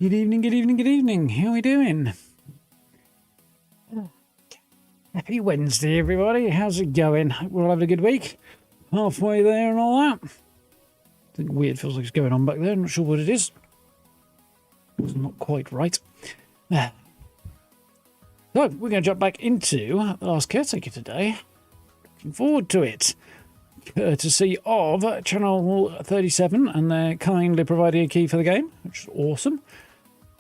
Good evening, good evening, good evening. How are we doing? Happy Wednesday, everybody. How's it going? Hope we're all having a good week. Halfway there and all that. Something weird feels like it's going on back there. I'm not sure what it is. It's not quite right. So, we're going to jump back into The Last Caretaker today. Looking forward to it. Courtesy of Channel 37, and they're kindly providing a key for the game, which is awesome.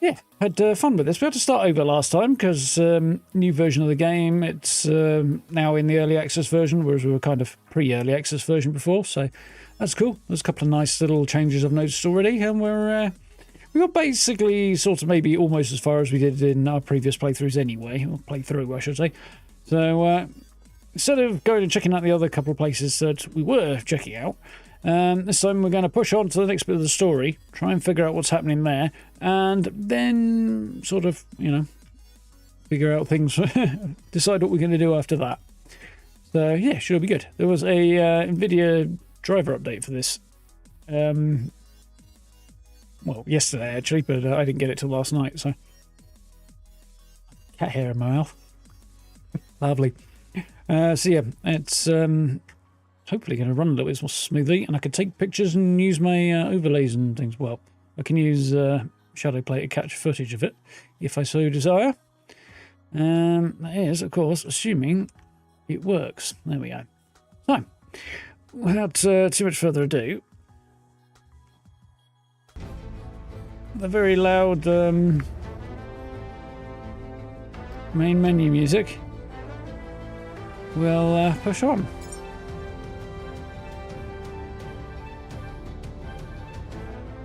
Yeah, had fun with this. We had to start over last time because new version of the game. It's now in the early access version, whereas we were kind of pre-early access version before. So that's cool. There's a couple of nice little changes I've noticed already, and we got basically sort of maybe almost as far as we did in our previous playthroughs anyway, or playthrough, I should say. So instead of going and checking out the other couple of places that we were checking out. This time we're going to push on to the next bit of the story, try and figure out what's happening there, and then sort of, figure out things, decide what we're going to do after that. So, yeah, should be good. There was a NVIDIA driver update for this. Well, yesterday, actually, but I didn't get it till last night, so. Cat hair in my mouth. Lovely. So, yeah, it's hopefully going to run a little bit more smoothly, and I can take pictures and use my overlays and things. Well, I can use shadow play to catch footage of it if I so desire. That is, of course, assuming it works. There we go. So, without too much further ado, the very loud main menu music will push on.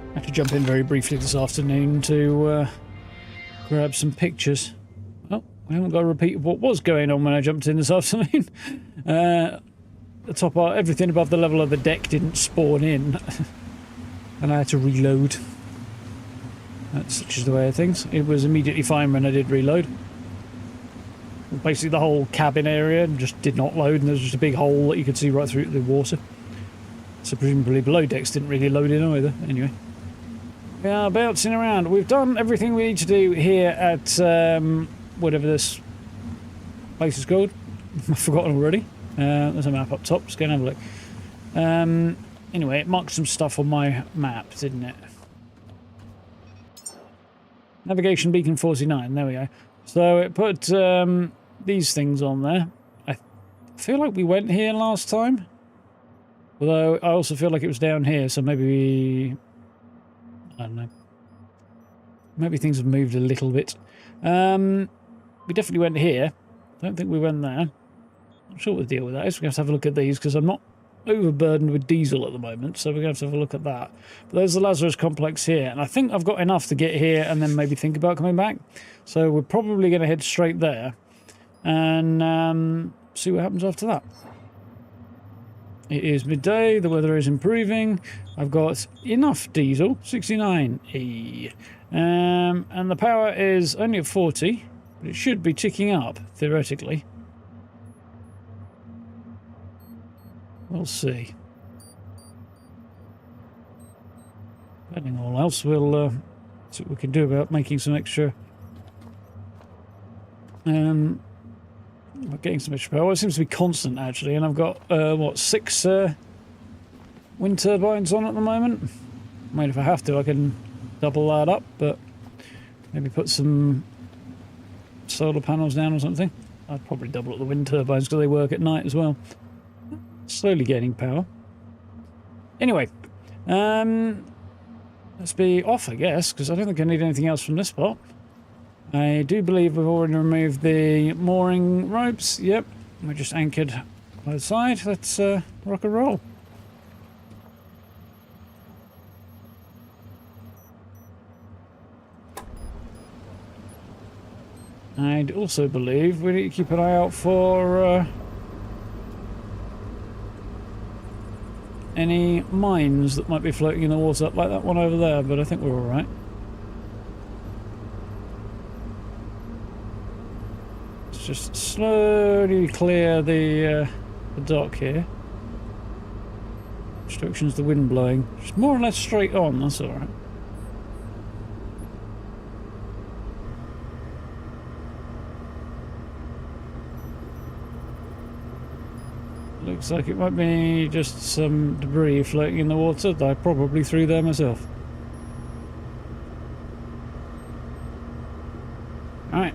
I had to jump in very briefly this afternoon to grab some pictures. Oh, we haven't got a repeat of what was going on when I jumped in this afternoon. The top part, everything above the level of the deck didn't spawn in, and I had to reload. That's such is the way of things. It was immediately fine when I did reload. Basically, the whole cabin area just did not load, and there's just a big hole that you could see right through the water. So presumably below decks didn't really load in either. Anyway. We are bouncing around. We've done everything we need to do here at whatever this place is called. I've forgotten already. There's a map up top. Let's go and have a look. Anyway, it marked some stuff on my map, didn't it? Navigation beacon 49. There we go. So it put these things on there. I feel like we went here last time. Although I also feel like it was down here, so maybe I don't know. Maybe things have moved a little bit. We definitely went here. Don't think we went there. Not sure what the deal with that is. We're going to have to have a look at these because I'm not overburdened with diesel at the moment, so we're going to have a look at that. But there's the Lazarus complex here, and I think I've got enough to get here and then maybe think about coming back. So we're probably going to head straight there and see what happens after that. It is midday, the weather is improving. I've got enough diesel, 69E. And the power is only at 40, but it should be ticking up, theoretically. We'll see. Depending on all else, we'll see what we can do about making some extra getting some extra power. It seems to be constant, actually, and I've got, what, 6 wind turbines on at the moment? I mean, if I have to, I can double that up, but maybe put some solar panels down or something. I'd probably double up the wind turbines because they work at night as well. Slowly gaining power. Anyway, let's be off, I guess, because I don't think I need anything else from this spot. I do believe we've already removed the mooring ropes. Yep, we're just anchored by the side. Let's rock and roll. I'd also believe we need to keep an eye out for any mines that might be floating in the water, like that one over there, but I think we're all right. Just slowly clear the dock here. Which direction's the wind blowing? Just more or less straight on, that's alright. Looks like it might be just some debris floating in the water that I probably threw there myself. Alright.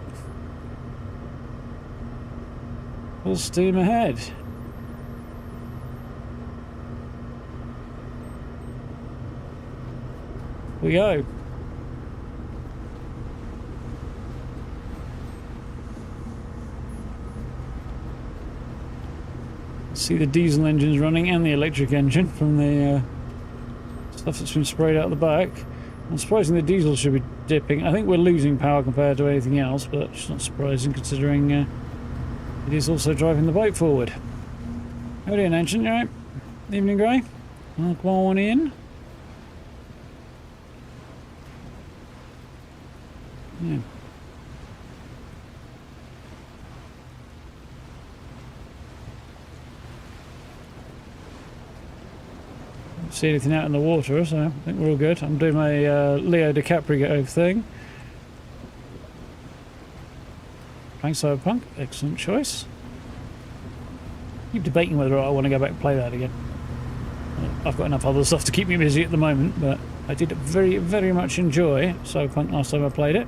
Full steam ahead. We go. See the diesel engines running and the electric engine from the stuff that's been sprayed out the back. I'm surprising the diesel should be dipping. I think we're losing power compared to anything else, but it's not surprising considering it is also driving the boat forward. How are you doing, engine? You alright? Evening grey? Come on in. Yeah. Don't see anything out in the water, so I think we're all good. I'm doing my Leo DiCaprio thing. Playing Cyberpunk, excellent choice. Keep debating whether I want to go back and play that again. I've got enough other stuff to keep me busy at the moment, but I did very, very much enjoy Cyberpunk last time I played it.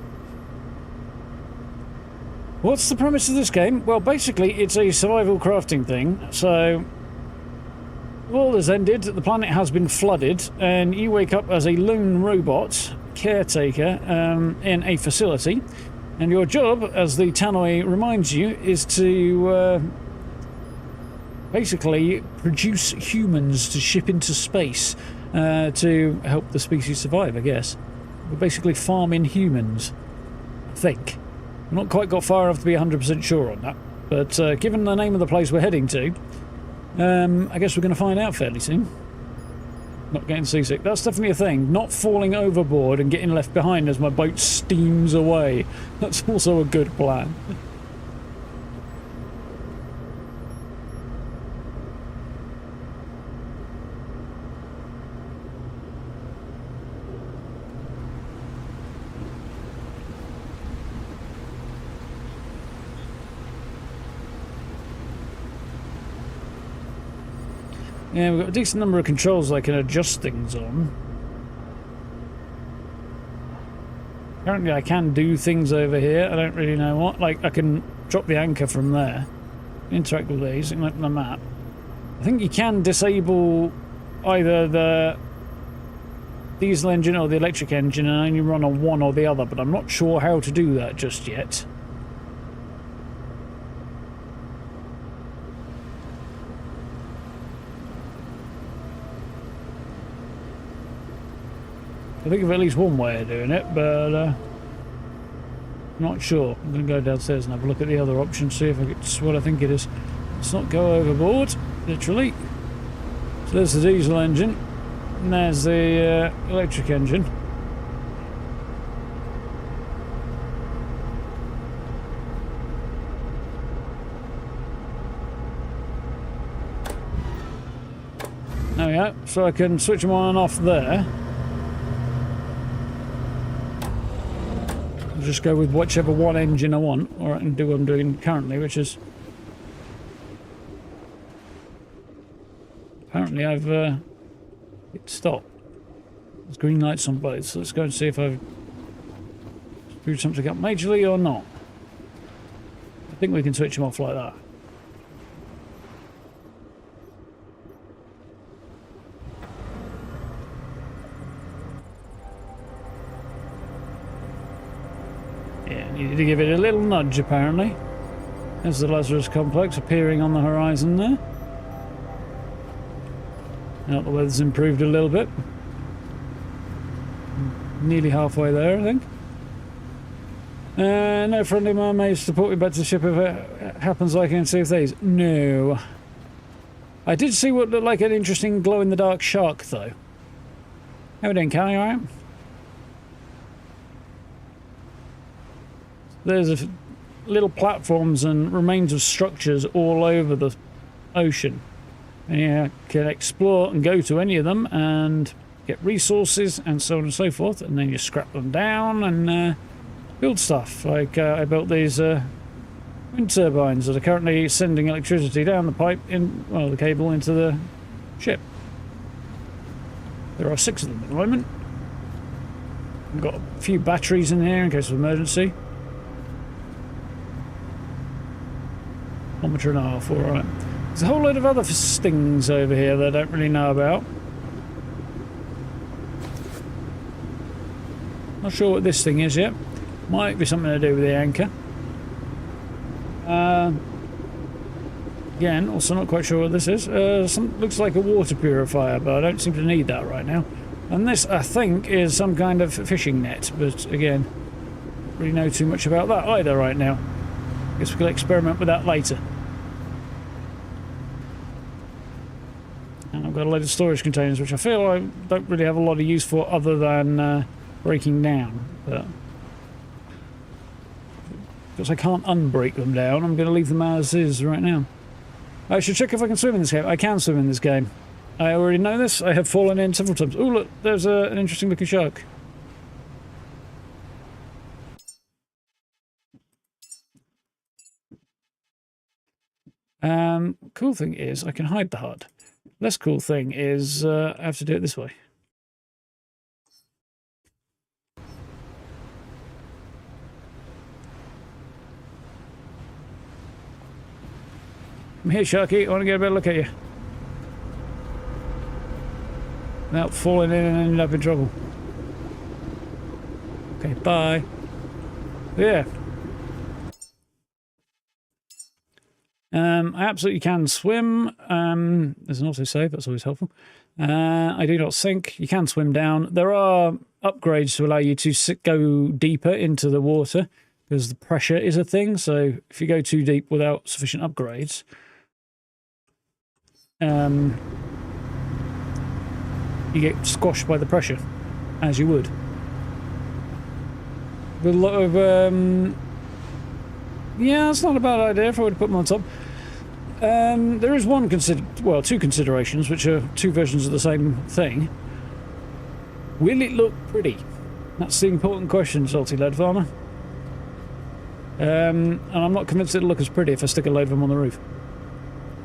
What's the premise of this game? Well, basically, it's a survival crafting thing. So, the world has ended, the planet has been flooded, and you wake up as a lone robot caretaker in a facility. And your job, as the tannoy reminds you, is to basically produce humans to ship into space to help the species survive, I guess. We're basically farming humans, I think. I've not quite got far enough to be 100% sure on that, but given the name of the place we're heading to, I guess we're going to find out fairly soon. Not getting seasick. That's definitely a thing. Not falling overboard and getting left behind as my boat steams away. That's also a good plan. Yeah, we've got a decent number of controls I can adjust things on. Apparently I can do things over here. I don't really know what. Like, I can drop the anchor from there. Interact with these and open the map. I think you can disable either the diesel engine or the electric engine and only run on one or the other, but I'm not sure how to do that just yet. I think of at least one way of doing it, but I'm not sure. I'm going to go downstairs and have a look at the other option, see if it's what I think it is. Let's not go overboard, literally. So there's the diesel engine, and there's the electric engine. There we go. So I can switch them on and off there. Just go with whichever one engine I want, or I can do what I'm doing currently, which is apparently I've hit stop. There's green lights on both, so let's go and see if I've screwed something up majorly or not. I think we can switch them off like that. Needed to give it a little nudge, apparently. There's the Lazarus complex appearing on the horizon there. Now the weather's improved a little bit. Nearly halfway there, I think. No friendly mermaids to put me back to the ship if it happens like in Sea of Thieves. No. I did see what looked like an interesting glow-in-the-dark shark, though. How we doing, Cal? You alright? There's little platforms and remains of structures all over the ocean. And you can explore and go to any of them and get resources and so on and so forth. And then you scrap them down and build stuff. Like I built these wind turbines that are currently sending electricity down the pipe in, well, the cable into the ship. There are 6 of them at the moment. We've got a few batteries in here in case of emergency. 1.5 meters, alright. There's a whole load of other things over here that I don't really know about. Not sure what this thing is yet. Might be something to do with the anchor. Again, also not quite sure what this is. Looks like a water purifier, but I don't seem to need that right now. And this, I think, is some kind of fishing net, but again, don't really know too much about that either right now. Guess we can experiment with that later. And I've got a load of storage containers, which I feel I don't really have a lot of use for other than breaking down. But because I can't unbreak them down, I'm going to leave them as is right now. I should check if I can swim in this game. I can swim in this game. I already know this. I have fallen in several times. Oh, look, there's an interesting looking shark. Cool thing is I can hide the HUD. Less cool thing is I have to do it this way. I'm here, Sharky. I want to get a better look at you. Without falling in and ending up in trouble. Okay, bye. Yeah. I absolutely can swim. There's an autosave, that's always helpful. I do not sink. You can swim down. There are upgrades to allow you to go deeper into the water because the pressure is a thing. So if you go too deep without sufficient upgrades, you get squashed by the pressure, as you would. With a lot of, yeah, it's not a bad idea if I were to put them on top. There is two considerations, which are two versions of the same thing. Will it look pretty? That's the important question, Salty Lead Farmer. And I'm not convinced it'll look as pretty if I stick a load of them on the roof.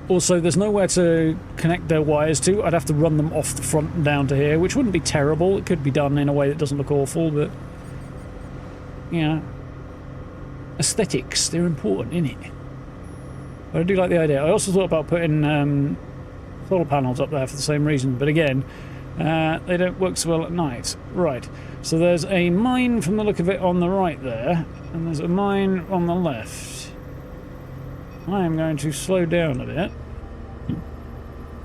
Also, there's nowhere to connect their wires to. I'd have to run them off the front and down to here, which wouldn't be terrible. It could be done in a way that doesn't look awful, but, you know, aesthetics, they're important, innit? But I do like the idea. I also thought about putting solar panels up there for the same reason, but again, they don't work so well at night. Right, so there's a mine from the look of it on the right there, and there's a mine on the left. I am going to slow down a bit.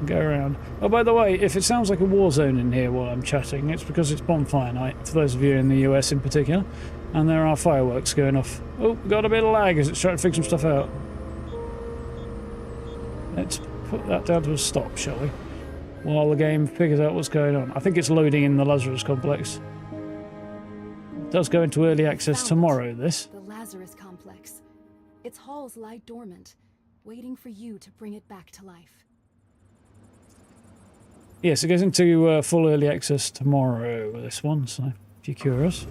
Go around. Oh, by the way, if it sounds like a war zone in here while I'm chatting, it's because it's bonfire night, for those of you in the US in particular, and there are fireworks going off. Oh, got a bit of lag as it's trying to figure some stuff out. Let's put that down to a stop, shall we? While the game figures out what's going on. I think it's loading in the Lazarus complex. It does go into early access tomorrow, this. The Lazarus complex. Its halls lie dormant, waiting for you to bring it back to life. Yes, it goes into full early access tomorrow, this one, so if you're curious.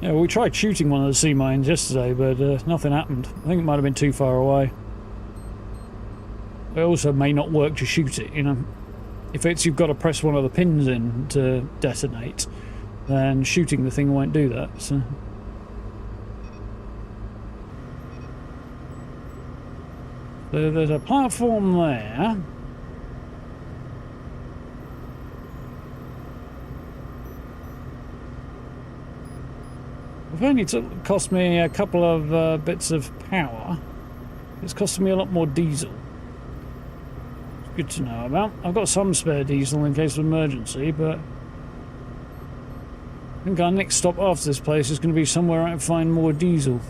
Yeah, well, we tried shooting one of the sea mines yesterday, but nothing happened. I think it might have been too far away. It also may not work to shoot it, you know. If it's you've got to press one of the pins in to detonate, then shooting the thing won't do that, so... There's a platform there. It's only cost me a couple of bits of power. It's costing me a lot more diesel. It's good to know about. I've got some spare diesel in case of emergency, but I think our next stop after this place is going to be somewhere I can find more diesel.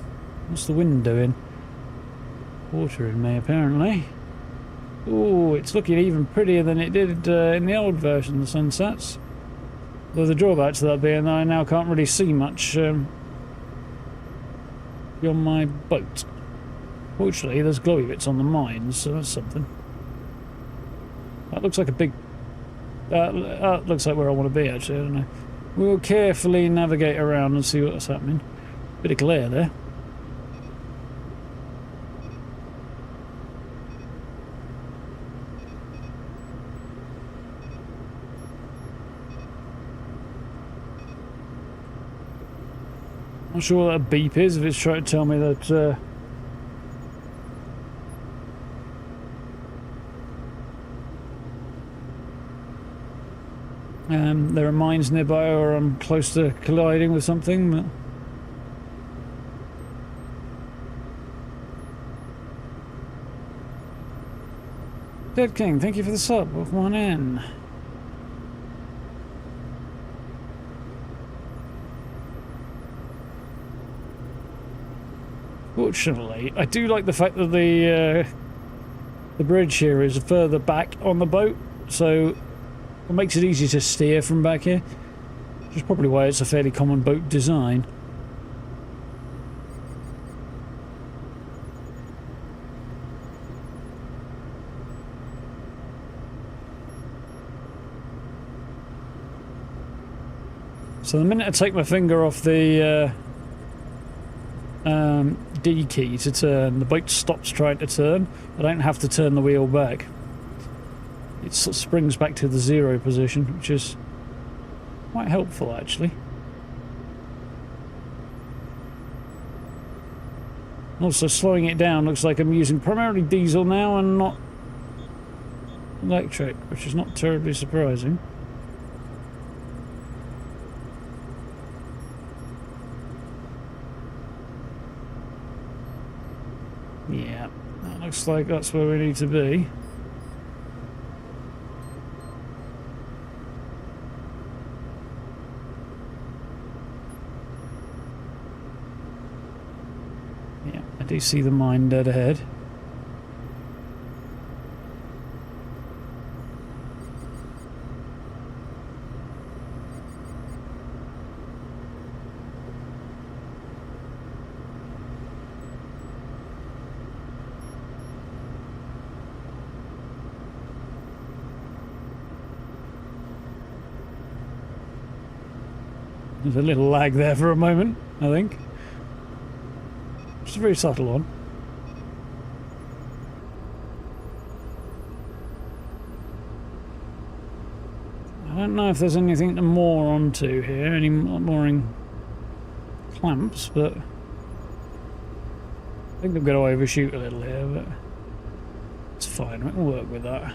What's the wind doing? Water in me, apparently. Ooh, it's looking even prettier than it did in the old version, the sunsets. Though the drawback to that being that I now can't really see much beyond my boat. Fortunately, there's glowy bits on the mines, so that's something. That looks like a big... that looks like where I want to be, actually. I don't know. We'll carefully navigate around and see what's happening. Bit of glare there. Not sure what that beep is, if it's trying to tell me that there are mines nearby or I'm close to colliding with something. But Dead King, thank you for the sub with 1N. Fortunately, I do like the fact that the bridge here is further back on the boat, so it makes it easy to steer from back here, which is probably why it's a fairly common boat design. So the minute I take my finger off the D key to turn, the boat stops trying to turn. I don't have to turn the wheel back. It sort of springs back to the 0 position, which is quite helpful actually. Also, slowing it down looks like I'm using primarily diesel now and not electric, which is not terribly surprising. Yeah, that looks like that's where we need to be. Yeah, I do see the mine dead ahead. There's a little lag there for a moment, I think. Just a very subtle one. I don't know if there's anything to moor onto here, any mooring clamps, but I think I'm going to overshoot a little here, but it's fine, we can work with that.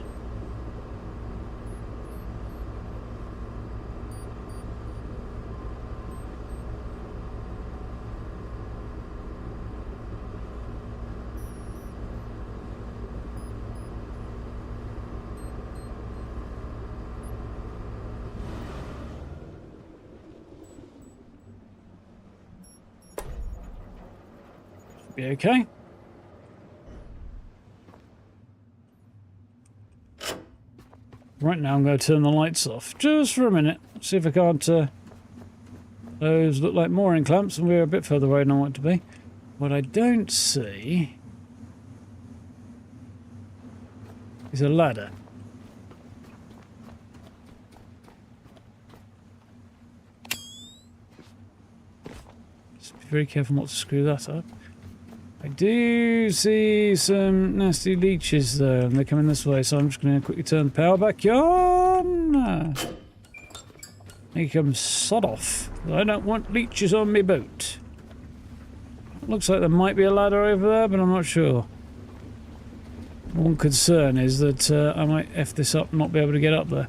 Be okay. Right now I'm going to turn the lights off just for a minute. See if I can't those look like mooring clamps and we're a bit further away than I want to be. What I don't see is a ladder. Just be very careful not to screw that up. I do see some nasty leeches though, and they're coming this way, so I'm just going to quickly turn the power back on. Make them sod off. I don't want leeches on my boat. Looks like there might be a ladder over there, but I'm not sure. One concern is that I might F this up and not be able to get up there.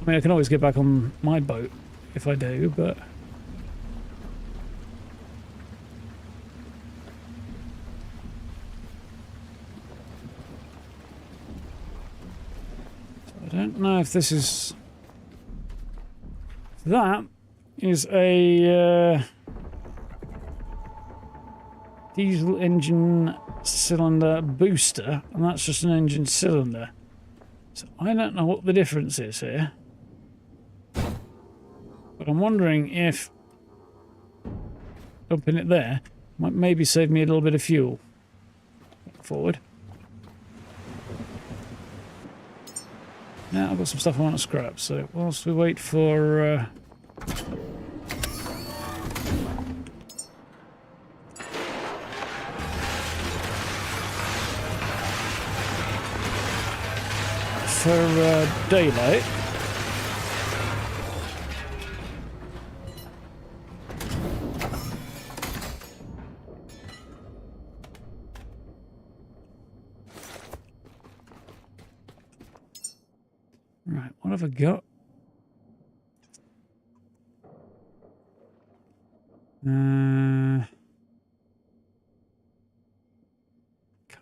I mean, I can always get back on my boat if I do, but... I don't know if this is... That is a diesel engine cylinder booster, and that's just an engine cylinder. So I don't know what the difference is here. But I'm wondering if dumping it there might maybe save me a little bit of fuel. forward. Now I've got some stuff I want to scrap, so whilst we wait for daylight. Right, what have I got?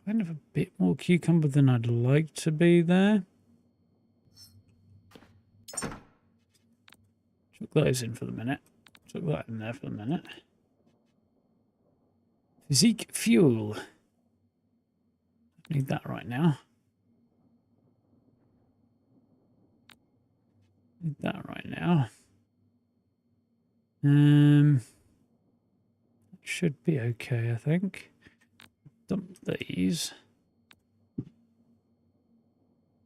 Kind of a bit more cucumber than I'd like to be there. Chuck those in for the minute. Chuck that in there for the minute. Physique fuel. Need that right now. Need that right now. Should be okay, I think. Dump these.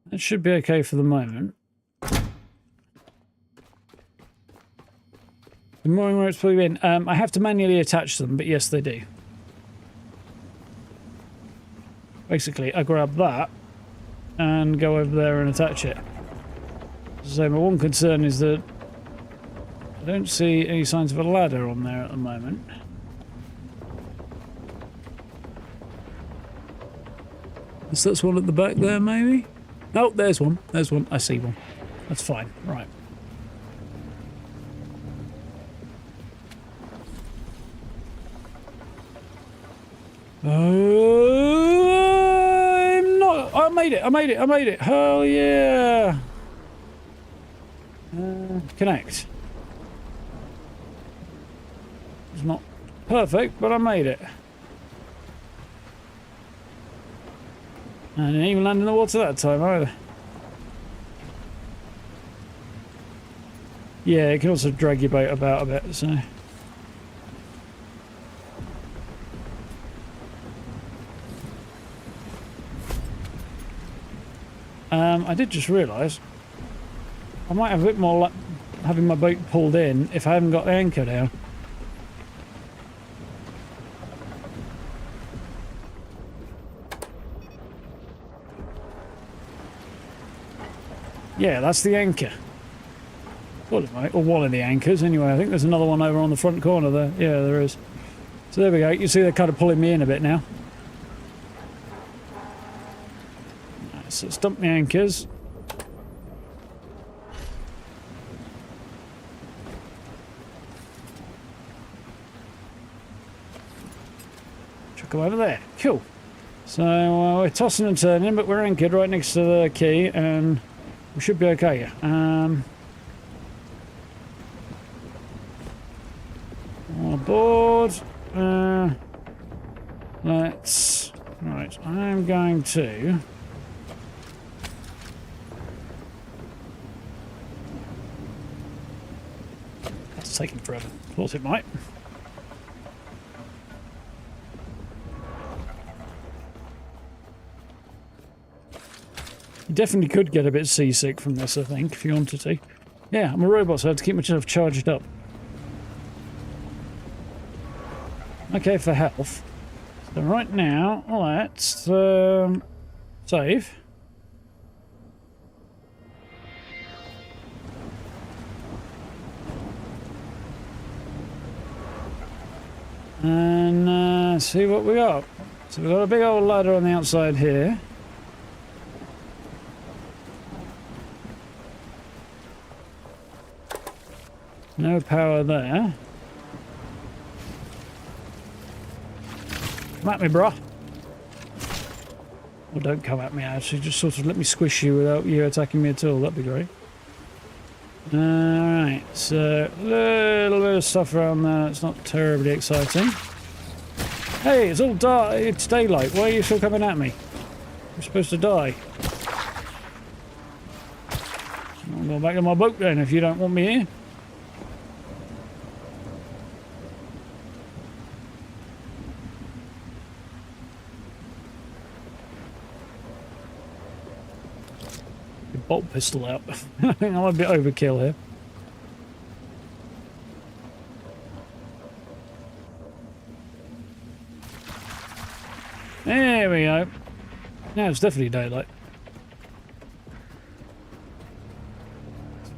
That should be okay for the moment. The mooring ropes put in. I have to manually attach them, but yes, they do. Basically, I grab that and go over there and attach it. So my one concern is that I don't see any signs of a ladder on there at the moment. Is that one at the back there, maybe? Oh, there's one. There's one. I see one. That's fine. Right. I'm not. I made it. I made it. I made it. Hell yeah. Connect. It's not perfect, but I made it. I didn't even land in the water that time either. Yeah, it can also drag your boat about a bit, so. I did just realise I might have a bit more luck having my boat pulled in if I haven't got the anchor down. Yeah, that's the anchor. Well, it might, or one of the anchors anyway. I think there's another one over on the front corner there. Yeah, there is. So there we go. You see they're kind of pulling me in a bit now. Right, so let's dump the anchors. Chuck them over there. Cool. So we're tossing and turning, but we're anchored right next to the quay, and we should be okay. Aboard. Let's. Right, I'm going to. That's taking forever. Thought it might. You definitely could get a bit seasick from this, I think, if you wanted to. Yeah, I'm a robot, so I have to keep myself charged up. Okay, for health. So right now, let's save. And see what we got. So we've got a big old ladder on the outside here. No power there. Come at me, brah. Well, don't come at me, actually. Just sort of let me squish you without you attacking me at all. That'd be great. Alright, so a little bit of stuff around there. It's not terribly exciting. Hey, it's all dark. It's daylight. Why are you still coming at me? You're supposed to die. I'm going back to my boat then if you don't want me here. bolt pistol out. I think I'm a bit overkill here. There we go. Now it's definitely daylight.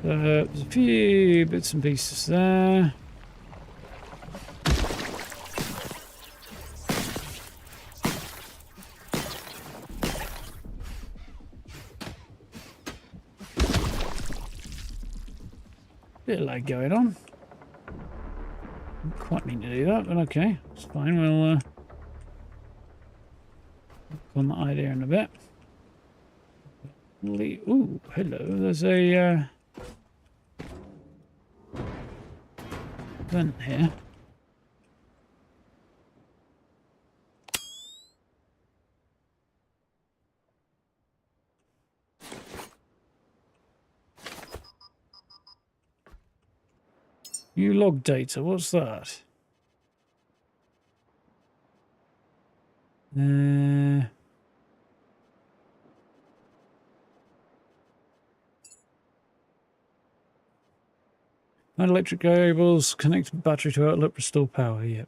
There's a few bits and pieces there. Bit of lag going on. Didn't quite mean to do that, but okay, it's fine. We'll on that idea in a bit. Ooh, hello. There's a vent here. New log data. What's that? Find electric cables, connect battery to outlet, restore power. Yep.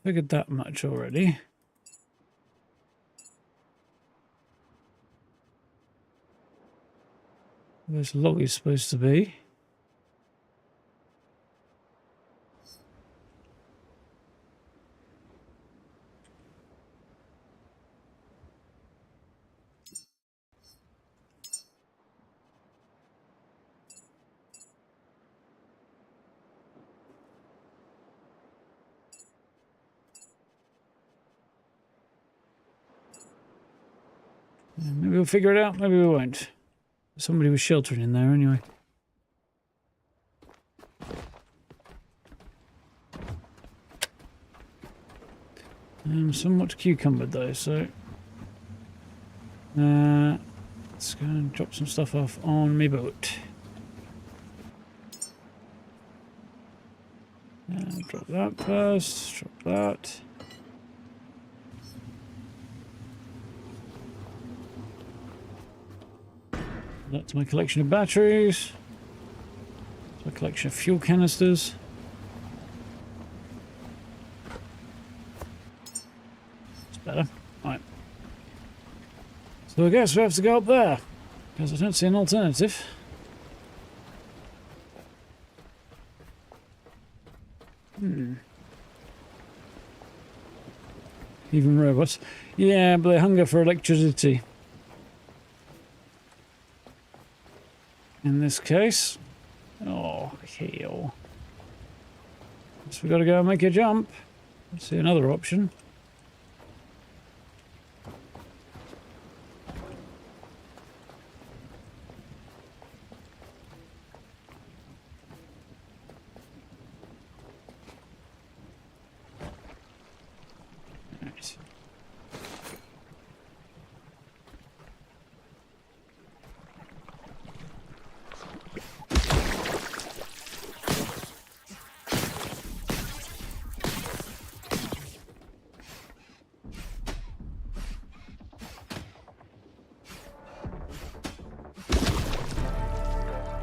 Figured that much already. Where this log is supposed to be. Maybe we'll figure it out, maybe we won't. Somebody was sheltering in there anyway. I'm somewhat cucumbered though, so let's go and drop some stuff off on my boat. Drop that first, drop that. That's my collection of batteries. That's my collection of fuel canisters. It's better. Right. So I guess we have to go up there, because I don't see an alternative. Even robots. Yeah, but they hunger for electricity. In this case, oh hell! Guess we got to go and make a jump. Let's see another option. Right.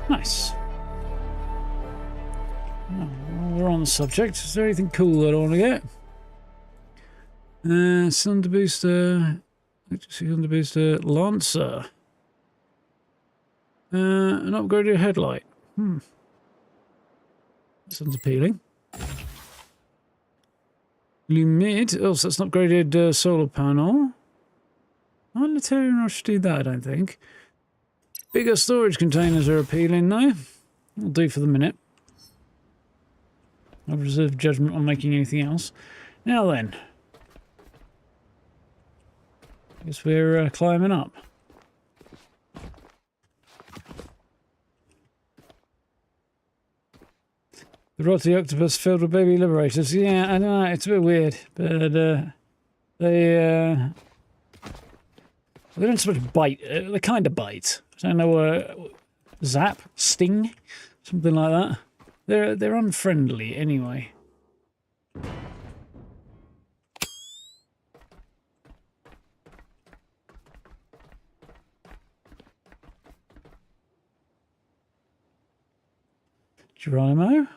Nice. Oh, well, we're on the subject. Is there anything cool that I want to get? Thunder booster, thunder booster, Lancer. An upgraded headlight. Sounds appealing. Lumid. Oh, so that's an upgraded solar panel. Not necessarily rush to do that, I don't think. Bigger storage containers are appealing though. Will do for the minute. I've reserved judgment on making anything else. Now then. Guess we're climbing up. The rotty octopus filled with baby liberators. Yeah, I know, it's a bit weird. But they don't so much bite. They kind of bite. I don't know, zap, sting, something like that. They're unfriendly anyway. Geronimo.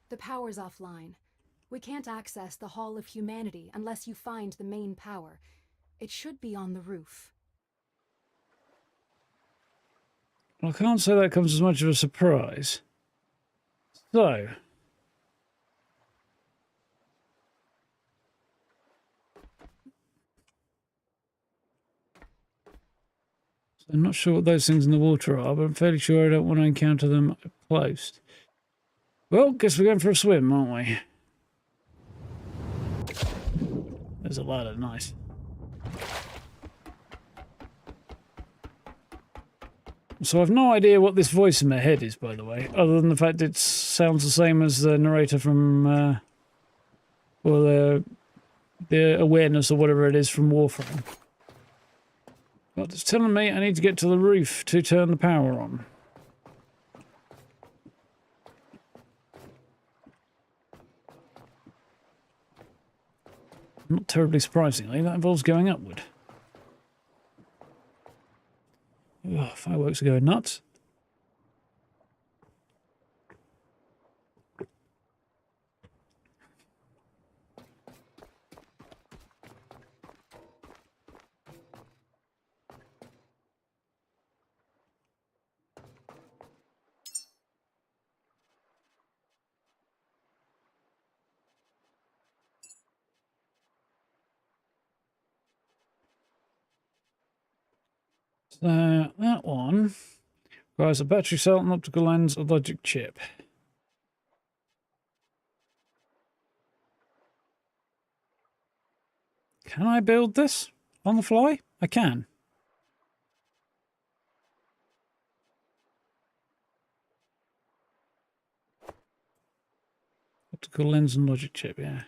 The power's offline. We can't access the Hall of Humanity unless you find the main power. It should be on the roof. Well, I can't say that comes as much of a surprise. So... I'm not sure what those things in the water are, but I'm fairly sure I don't want to encounter them up close. Well, guess we're going for a swim, aren't we? There's a ladder, nice. So I've no idea what this voice in my head is, by the way, other than the fact it sounds the same as the narrator from, well, the awareness or whatever it is from Warframe. But it's telling me I need to get to the roof to turn the power on. Not terribly surprisingly, that involves going upward. Ugh, fireworks are going nuts. So that one requires a battery cell, an optical lens, a logic chip. Can I build this on the fly? I can. Optical lens and logic chip, yeah.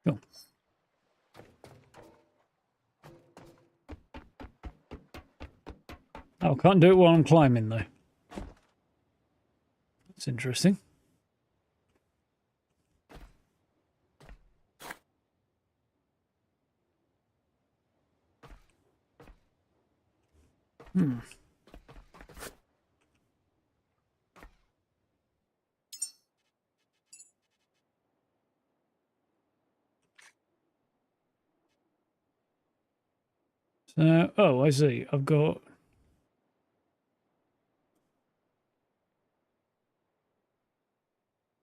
Cool. Oh, can't do it while I'm climbing, though. That's interesting. So, oh, I see. I've got...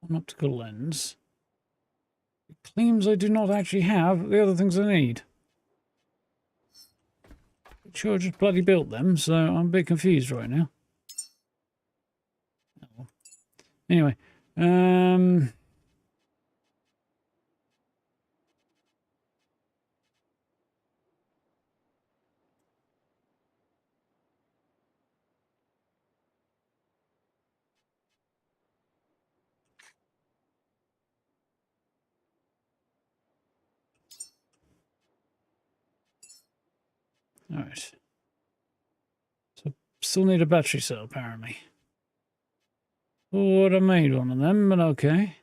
an optical lens. It claims I do not actually have the other things I need. Sure, I just bloody built them, so I'm a bit confused right now. Oh. Anyway, all right. So, still need a battery cell, apparently. Thought I made one of them, but okay.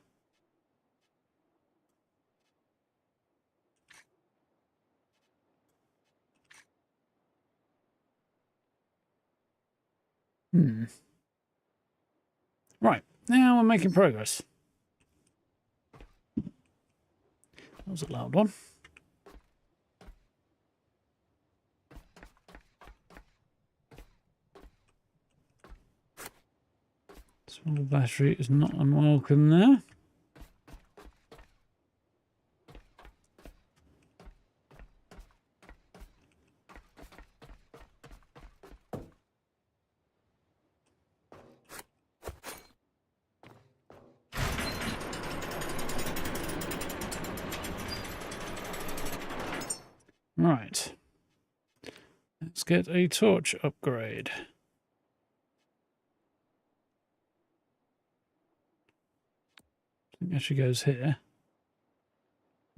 Right, now we're making progress. That was a loud one. Small battery is not unwelcome there. Right. Let's get a torch upgrade. I think that actually goes here.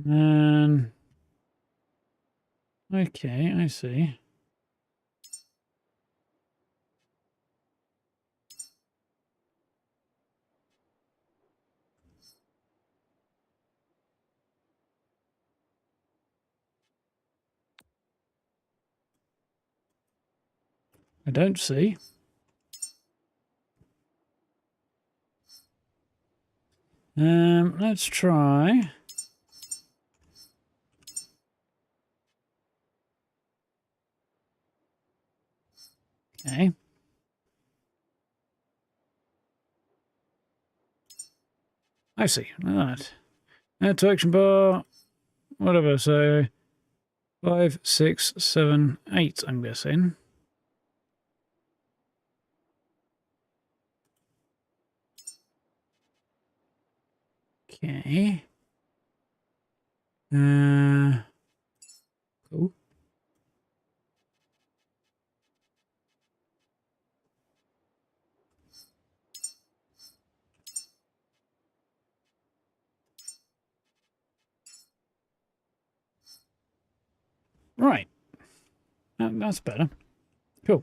And... okay, I see. I don't see. Let's try. Okay. I see. Look at that. Add to action bar. Whatever. So 5, 6, 7, 8. I'm guessing. Okay. Cool. Right. That's better. Cool.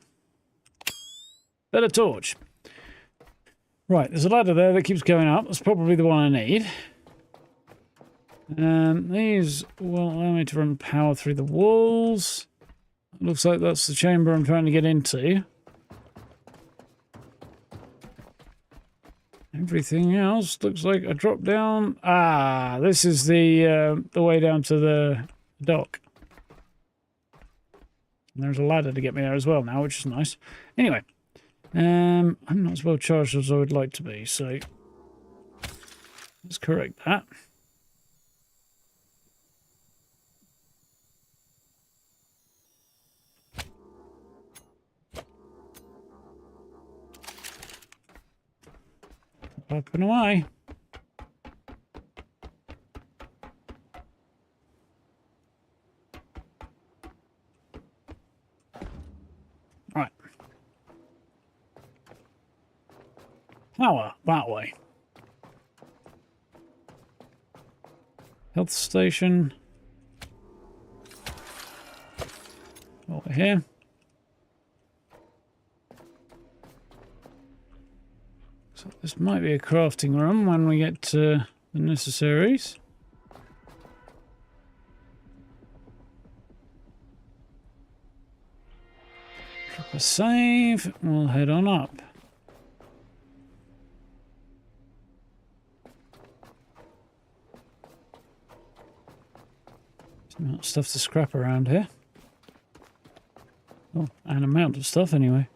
Better torch. Right, there's a ladder there that keeps going up. That's probably the one I need. These will allow me to run power through the walls. Looks like that's the chamber I'm trying to get into. Everything else looks like a drop down. Ah, this is the way down to the dock. And there's a ladder to get me there as well now, which is nice. Anyway, I'm not as well charged as I would like to be, so let's correct that. Up and away. Right. Power that way. Health station. Over here. So this might be a crafting room when we get to the necessaries. Drop a save. We'll head on up. Some stuff to scrap around here. Oh, and amount of stuff anyway.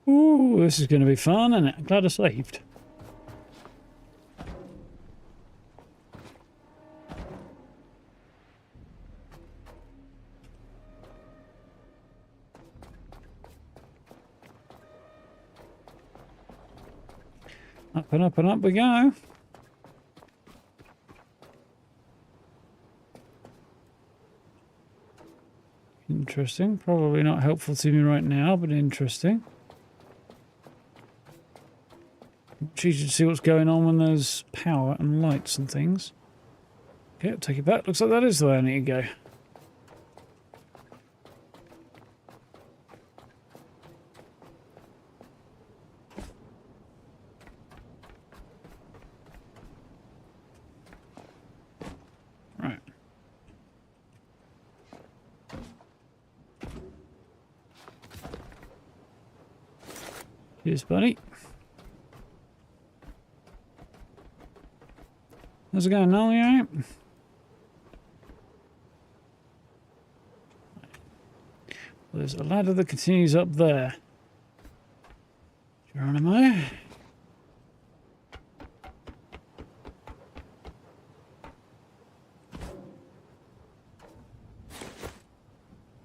Ooh, this is going to be fun, and I'm glad I saved. Up and up and up we go. Interesting. Probably not helpful to me right now, but interesting. Much easier to see what's going on when there's power and lights and things. Okay, I'll take it back. Looks like that is the way I need to go. Right. Cheers, buddy. How's it going, Noel? You alright? Well, there's a ladder that continues up there. Geronimo.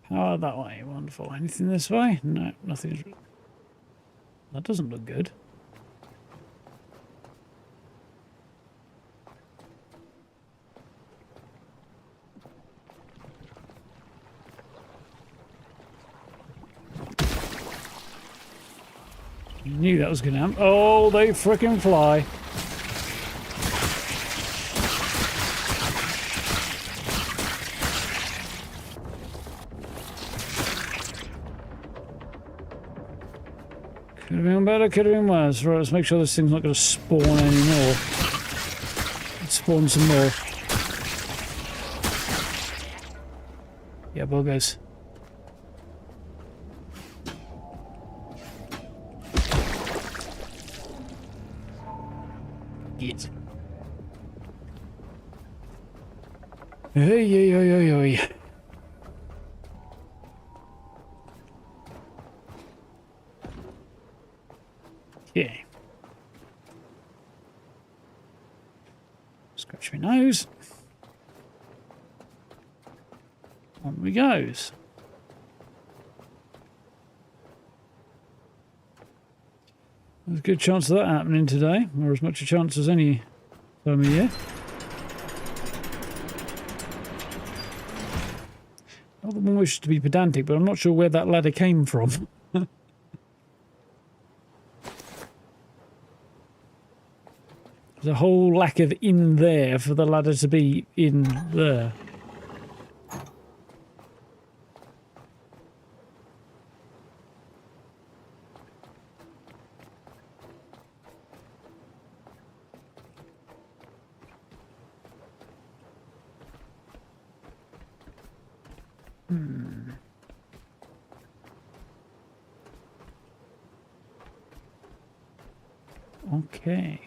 Power that way. Wonderful. Anything this way? No, nothing. That doesn't look good. Knew that was going to happen. Oh, they frickin' fly. Could have been better, could have been worse. Right, let's make sure this thing's not going to spawn anymore. Let's spawn some more. Yeah, buggers. Git. Hey, hey, hey, hey, hey. Okay. Scratch my nose. On we goes. There's a good chance of that happening today, or as much a chance as any time of year. Not that one wishes to be pedantic, but I'm not sure where that ladder came from. There's a whole lack of in there for the ladder to be in there. Okay.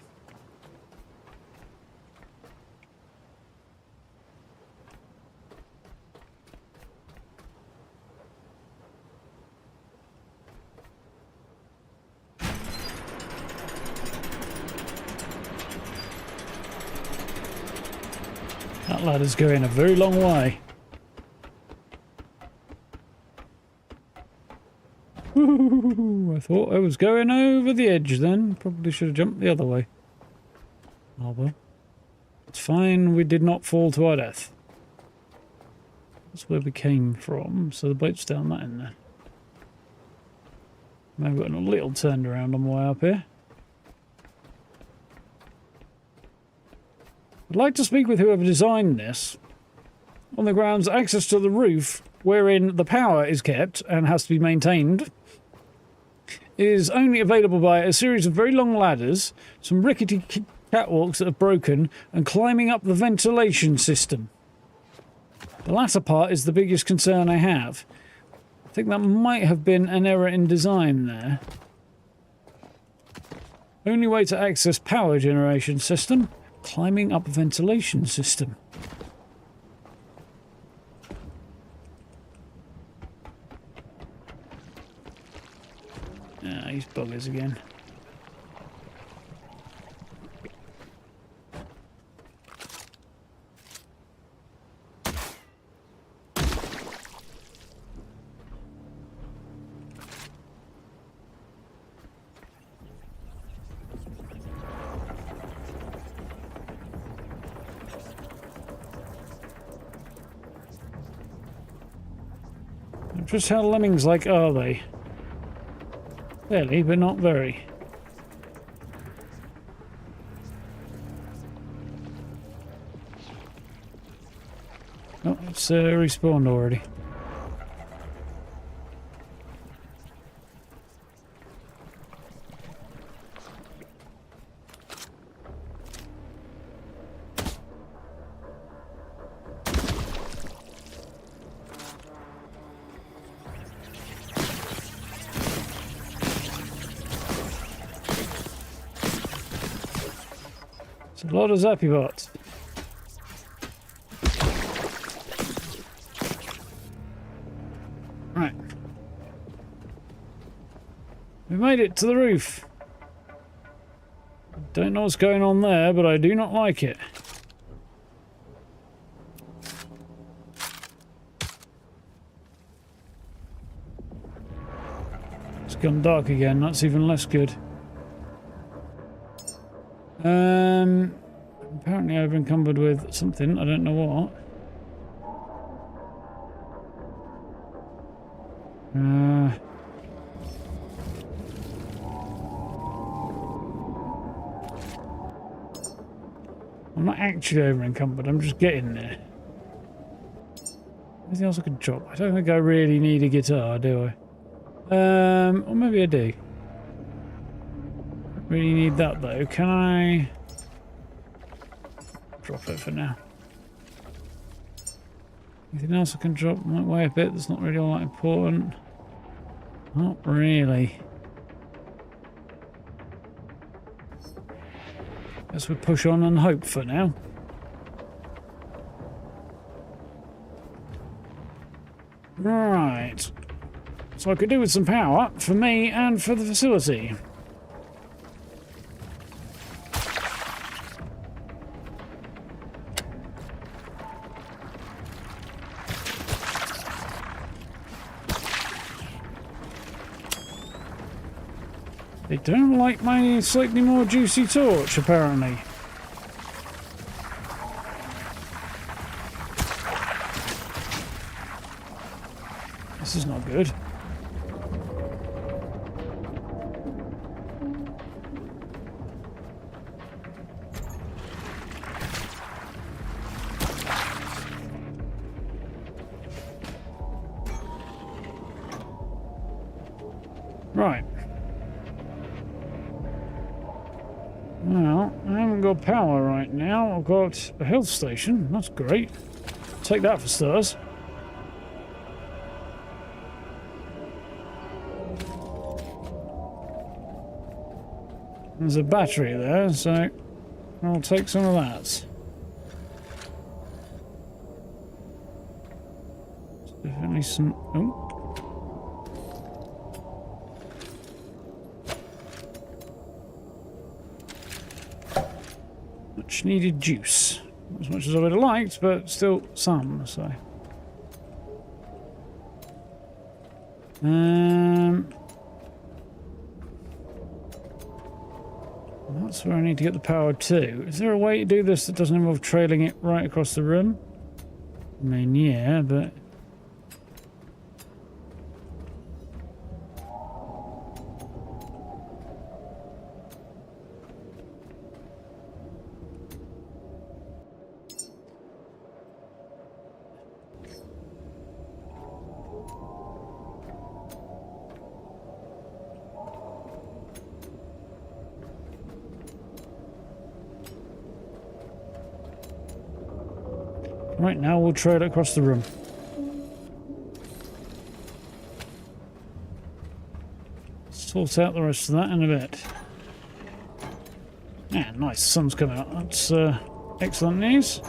That ladder's going a very long way. Ooh, I thought I was going over the edge then. Probably should have jumped the other way. Oh well. It's fine, we did not fall to our death. That's where we came from, so the boat's down that in there. Maybe got a little turned around on the way up here. I'd like to speak with whoever designed this. On the grounds, access to the roof, wherein the power is kept and has to be maintained, is only available by a series of very long ladders, some rickety catwalks that are broken, and climbing up the ventilation system. The latter part is the biggest concern I have. I think that might have been an error in design there. Only way to access power generation system, climbing up ventilation system. Ah, these buggers again. Just how lemmings-like are they? Fairly, but not very. Oh, it's respawned already. A lot of zappy bots. Right. We made it to the roof. Don't know what's going on there, but I do not like it. It's gone dark again, that's even less good. Apparently I've been encumbered with something, I don't know what. I'm not actually over encumbered, I'm just getting there. Anything else I could drop? I don't think I really need a guitar, do I? Or maybe I do. Really need that though. Can I drop it for now? Anything else I can drop? Might weigh a bit. That's not really all that important. Not really. Guess we push on and hope for now. Right. So I could do with some power for me and for the facility. They don't like my slightly more juicy torch, apparently. This is not good. Right. Well, I haven't got power right now. I've got a health station. That's great. Take that for stars. There's a battery there, so I'll take some of that. There's definitely some... Oh. Much needed juice. Not as much as I would have liked, but still some, so... That's where I need to get the power to. Is there a way to do this that doesn't involve trailing it right across the room? I mean, yeah, but... Right now, we'll trail it across the room. Sort out the rest of that in a bit. Yeah, nice. The sun's coming up. That's excellent news.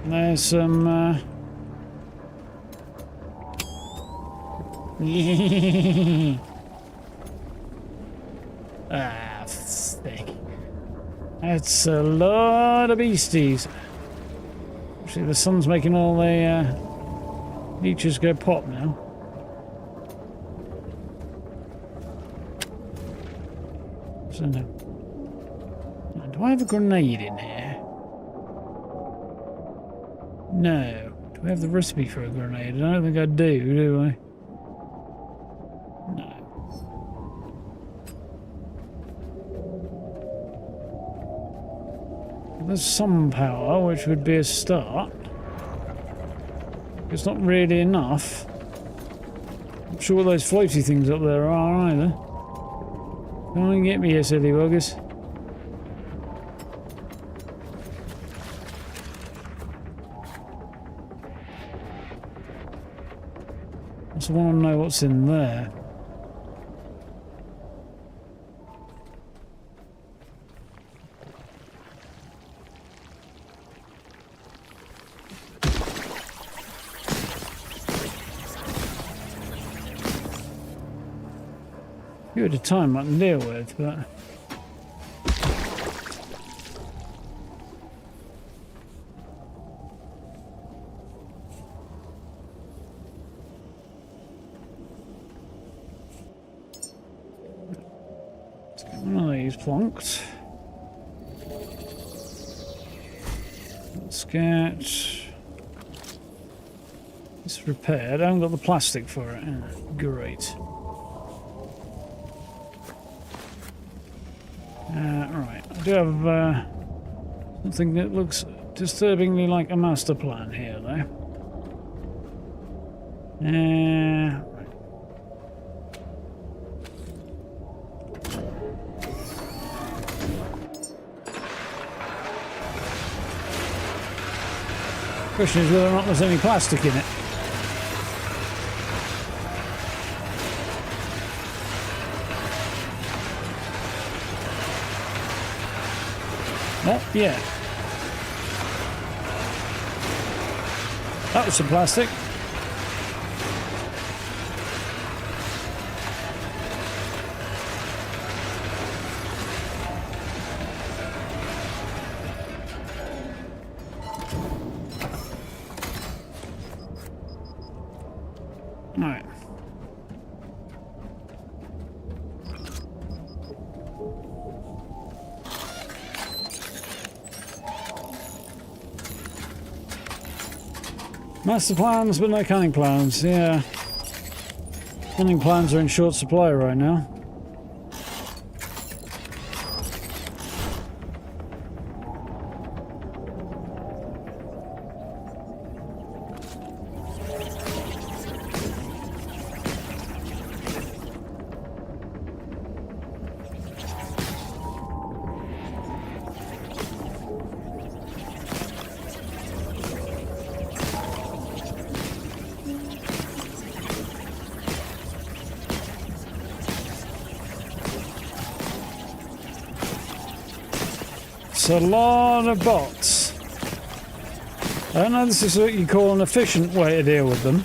There's some... ah, thick. That's a lot of beasties. Actually, the sun's making all the leeches go pop now. So no. Do I have a grenade in here? No. Do I have the recipe for a grenade? I don't think I do I? No. There's some power, which would be a start. It's not really enough. I'm not sure what those floaty things up there are either. Come on and get me, you silly buggers. I also want to know what's in there. Few at a time I can deal with, but... Let's get one of these plonked. Let's get this repaired. I haven't got the plastic for it. Great. Right, I do have something that looks disturbingly like a master plan here, though. Right. Question is whether or not there's any plastic in it. 'Cause Oh, yeah. That was some plastic. Alright. Master plans, but no cunning plans. Yeah. Cunning plans are in short supply right now. It's a lot of bots. I don't know if this is what you call an efficient way to deal with them.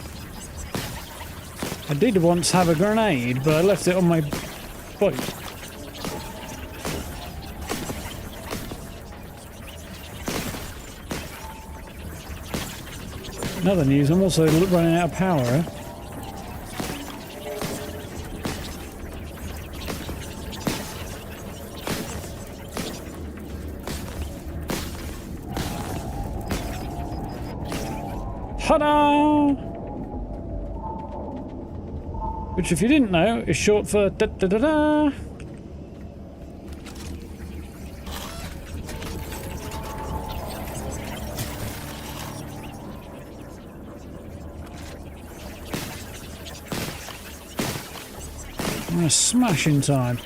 I did once have a grenade, but I left it on my boat. In other news, I'm also running out of power. Ta-da! Which, if you didn't know, is short for da-da-da-da. I'm gonna smash in time.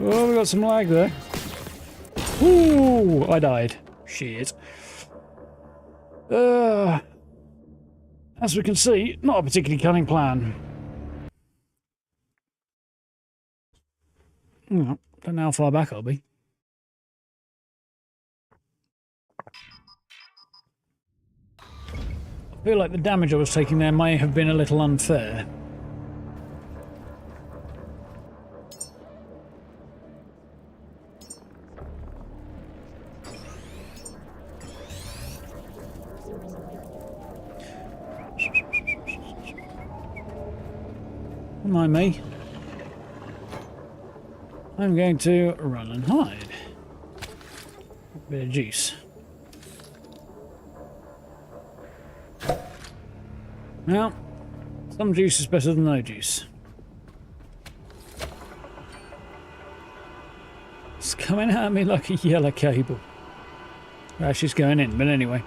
Oh, we got some lag there. Ooh, I died. Shit. As we can see, not a particularly cunning plan. Don't know how far back I'll be. I feel like the damage I was taking there may have been a little unfair. Don't mind me. I'm going to run and hide. A bit of juice. Well, some juice is better than no juice. It's coming at me like a yellow cable. Well, she's going in, but anyway.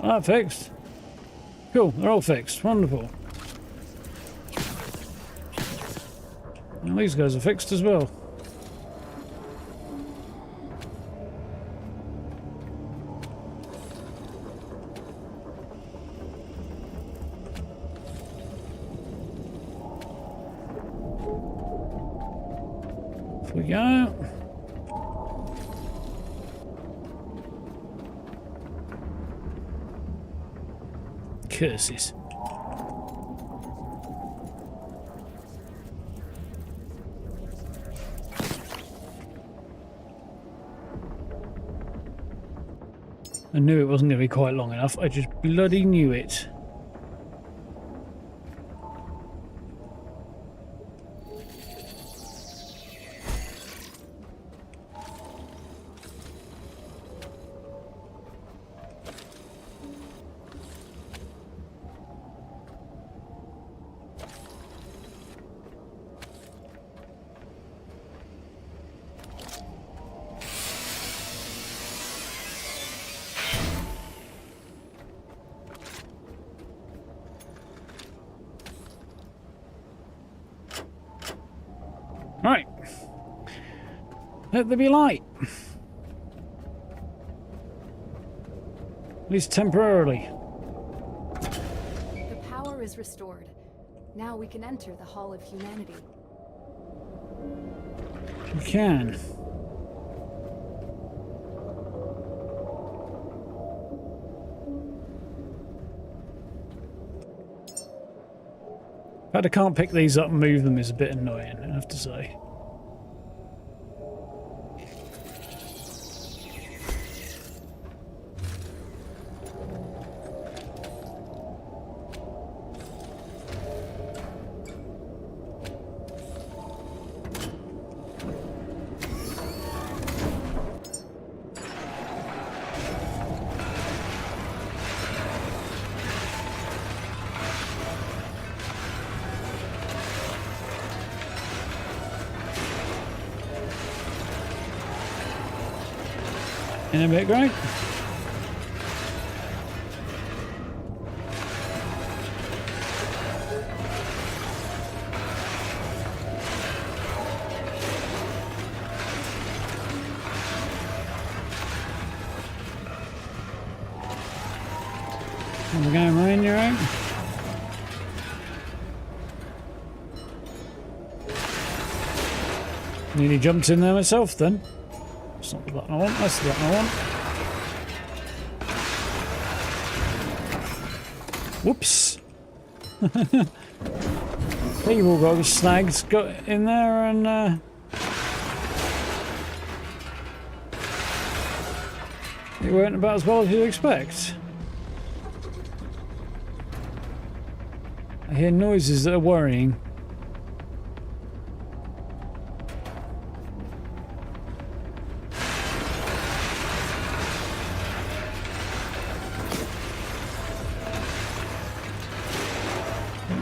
That fixed. Cool, they're all fixed. Wonderful. And these guys are fixed as well. Off we go. Curses. I knew it wasn't going to be quite long enough. I just bloody knew it. Let there be light. At least temporarily. The power is restored. Now we can enter the Hall of Humanity. You can. The fact I can't pick these up and move them is a bit annoying, I have to say. In a bit, great. How's it going, Ryan? You right? Nearly jumped in there myself then. That's not the button I want, that's the button I want. Whoops. You've all got snags got in there and it weren't about as well as you'd expect. I hear noises that are worrying.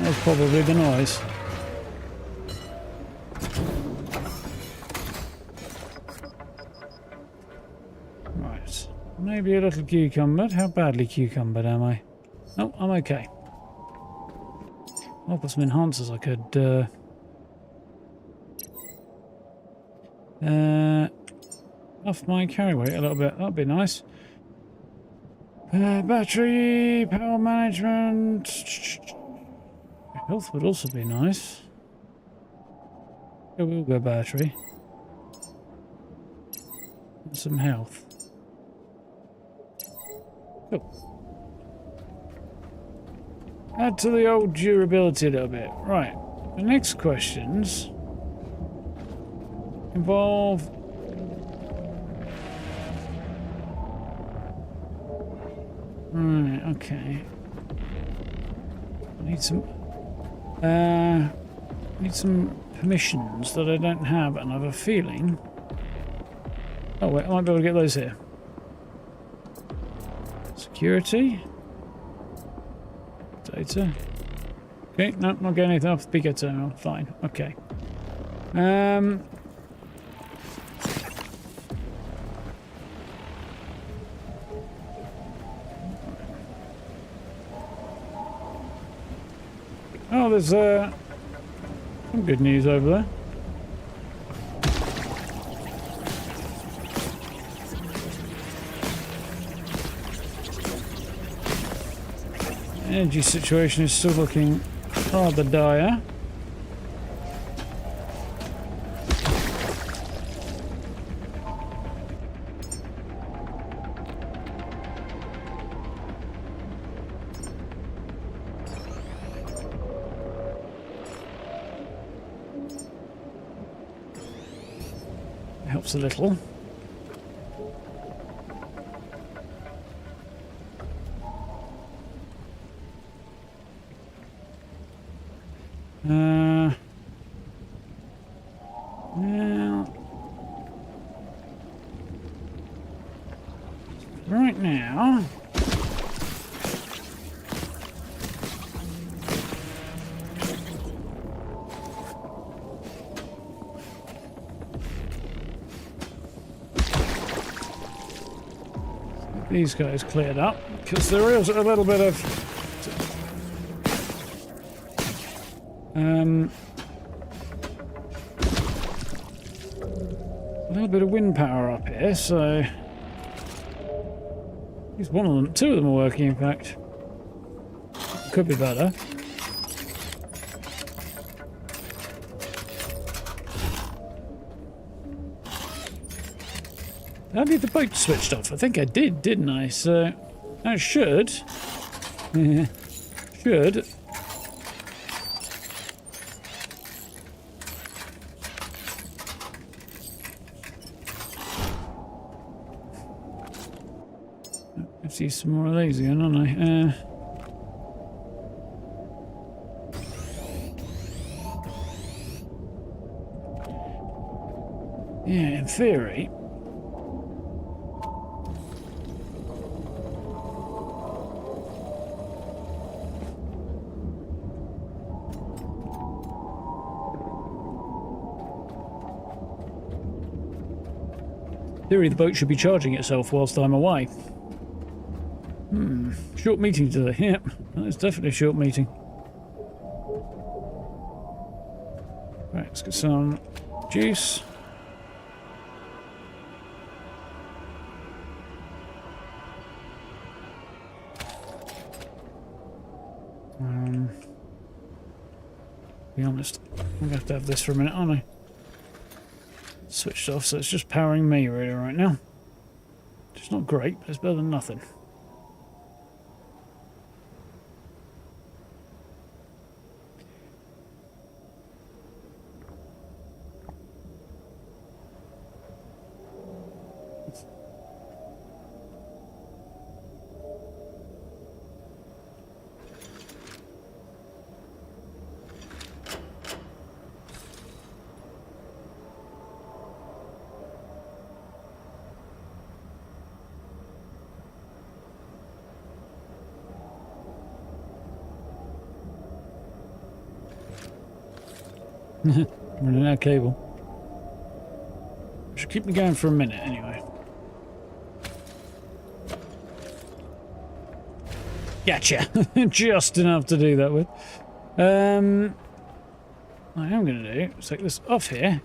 That's probably the noise. Right. Maybe a little cucumbered. How badly cucumbered am I? Oh, I'm okay. I'll put some enhancers I could off my carry weight a little bit. That'd be nice. Battery, power management. Health would also be nice. We'll go battery. And some health. Cool. Add to the old durability a little bit. Right. The next questions involve right, okay. I need some permissions that I don't have, and I have a feeling. Oh wait, I might be able to get those here. Security. Data. Okay, no, not getting anything off the Pico terminal. Fine. Okay. Oh, there's some good news over there. Energy situation is still looking rather dire. Helps a little. Now, right now, these guys cleared up because there is a little bit of little bit of wind power up here, so... At least one of them, two of them are working, in fact. Could be better. I need the boat switched off. I think I did, didn't I? So I should. Should. Let's use some more of these again, don't I? Yeah, in theory. The boat should be charging itself whilst I'm away. Short meeting today. Yep, it's definitely a short meeting. Right, let's get some juice. Be honest, I'm going to have this for a minute, aren't I? Switched off, so it's just powering me really right now. It's not great, but it's better than nothing. Running out of cable. Should keep me going for a minute anyway. Gotcha! Just enough to do that with. What I am going to do is take this off here.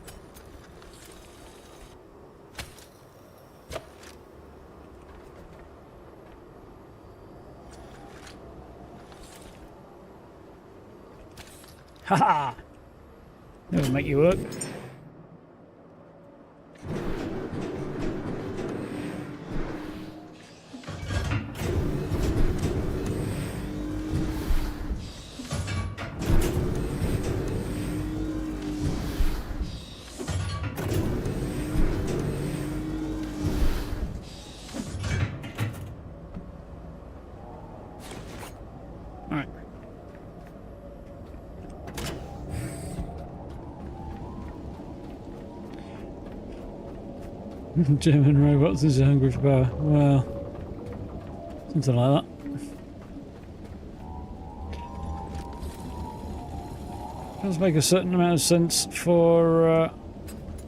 Haha! That'll make you work. All right. German robots is hungry for power. Well, something like that. Does make a certain amount of sense for a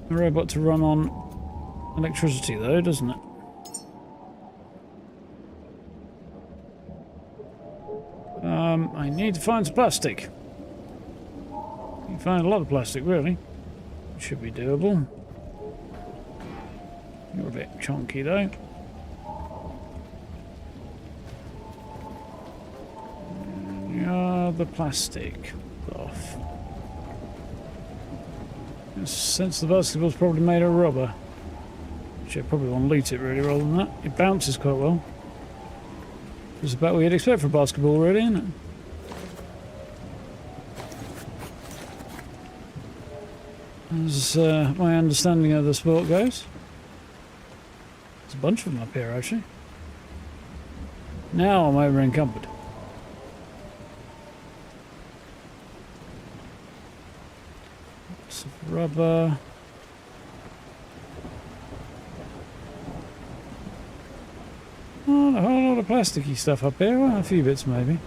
robot to run on electricity, though, doesn't it? I need to find some plastic. You can find a lot of plastic, really. It should be doable. You're a bit chunky though. The plastic off. Since the basketball's probably made of rubber. Actually, I probably want to loot it really rather than that. It bounces quite well. It's about what you'd expect for a basketball, really, isn't it? As my understanding of the sport goes. There's a bunch of them up here, actually. Now I'm over encumbered. Some rubber. Oh, a whole lot of plasticky stuff up here. Well, a few bits maybe.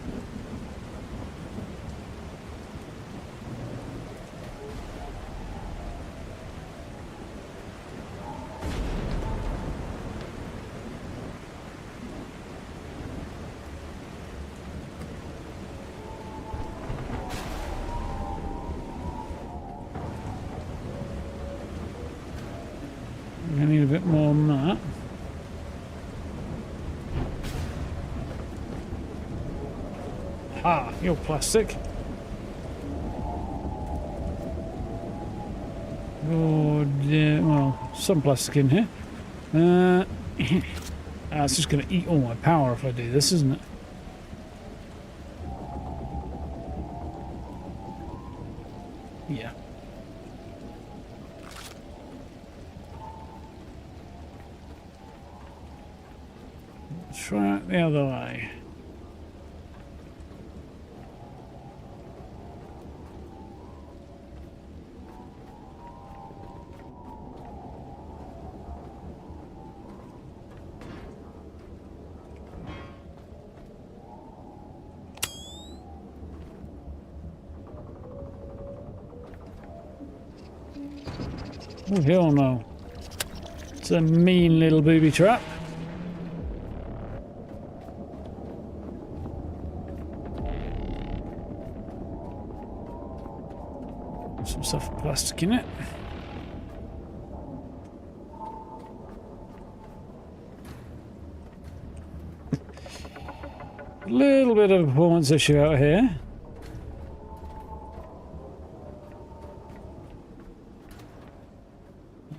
bit more than that. Ah, you're plastic. Oh, yeah, well, some plastic in here. It's just going to eat all my power if I do this, isn't it? Yeah. Try it the other way. Oh, hell no. It's a mean little booby trap. Some stuff with plastic in it. A little bit of a performance issue out here.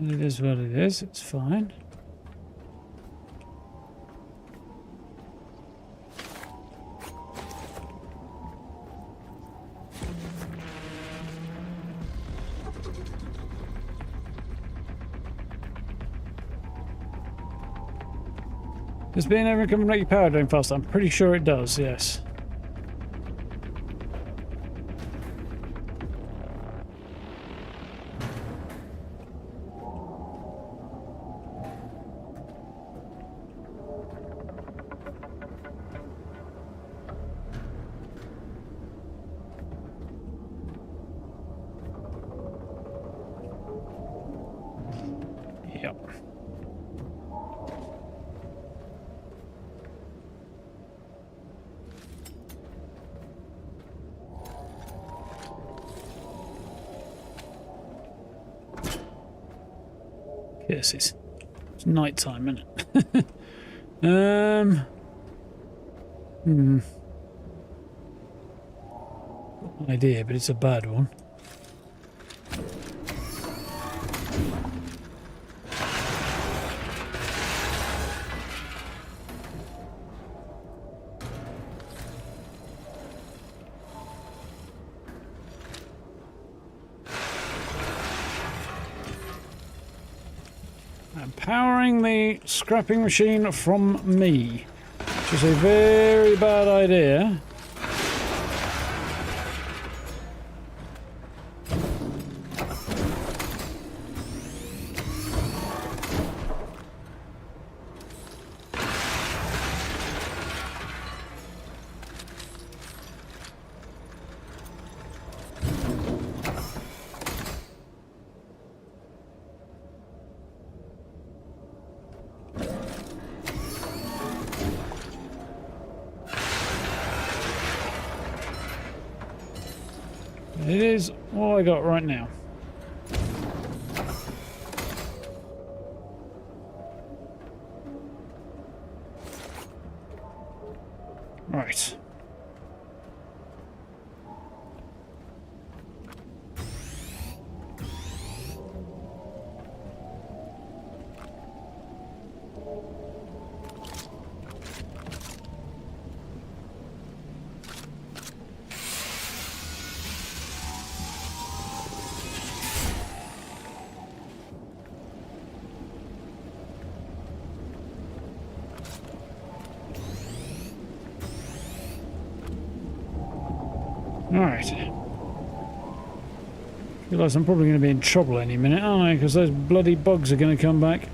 It is what it is, it's fine. Does being able to come and make your power drain faster? I'm pretty sure it does, yes. Yep. Curses. It's night time, isn't it? Idea, but it's a bad one. I'm powering the scrapping machine from me, which is a very bad idea. It is all I got right now. Right. Alright. Realise I'm probably going to be in trouble any minute, aren't I? Because those bloody bugs are going to come back.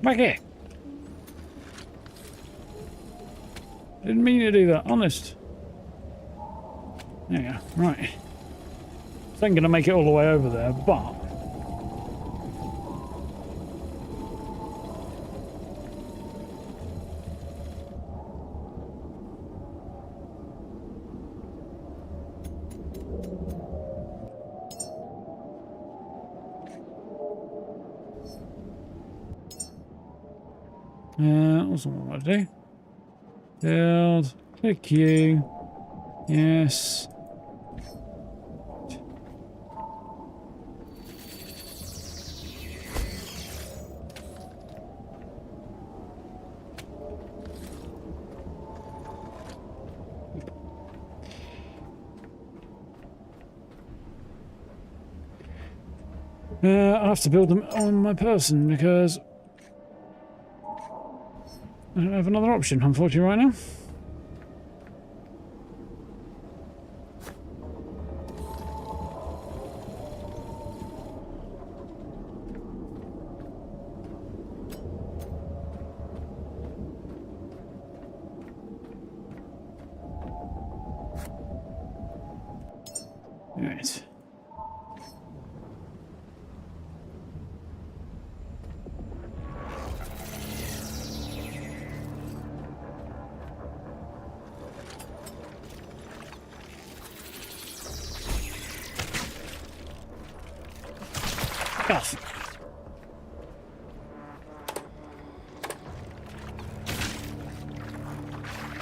Back here. Didn't mean to do that, honest. There you go. Right. I ain't gonna make it all the way over there, but what's what I want to do? Build. Click you. Yes. I have to build them on my person because I don't have another option, unfortunately, right now. All right. Off.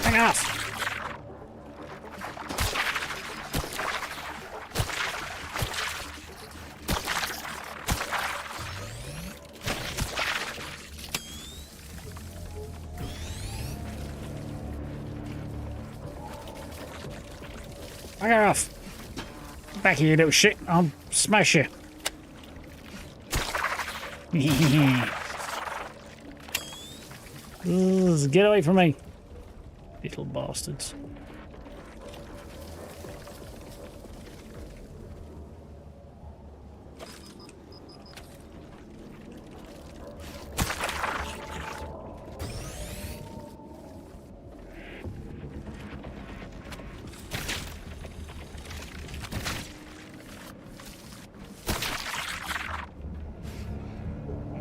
Hang off. Bugger off. Back here, you little shit. I'll smash you. Ugh, get away from me. Little bastards.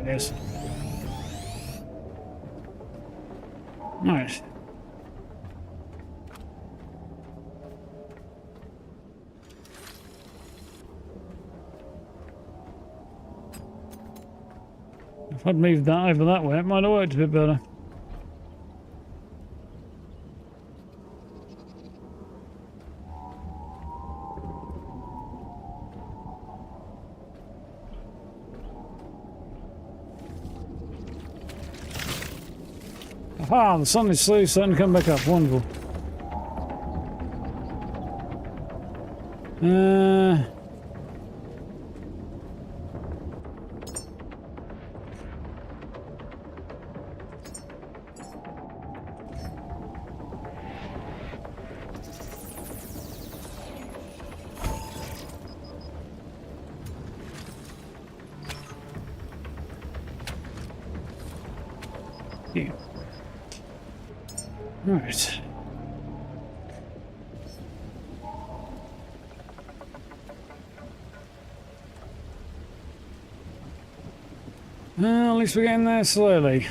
It is. Right. If I'd moved that over that way, it might have worked a bit better. Aha, the sun is slowly starting to come back up. Wonderful. Yeah. Right. Well, at least we're getting there slowly.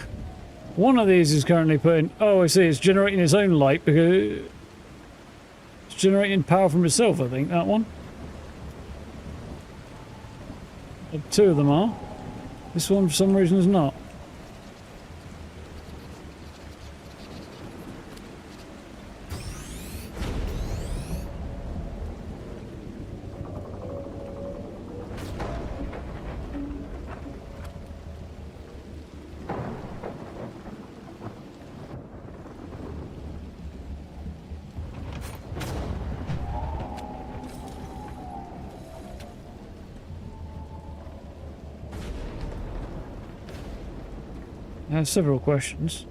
One of these is currently putting... Oh, I see. It's generating its own light because... It's generating power from itself, I think, that one. Two of them are. This one, for some reason, is not. I have several questions.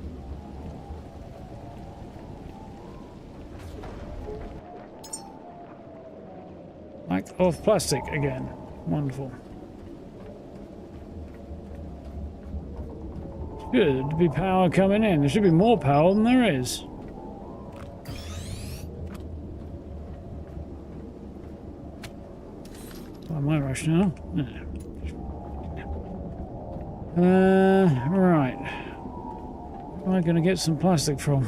Lack of plastic again. Wonderful. Should be power coming in. There should be more power than there is. By my rationale. Right. Where am I going to get some plastic from?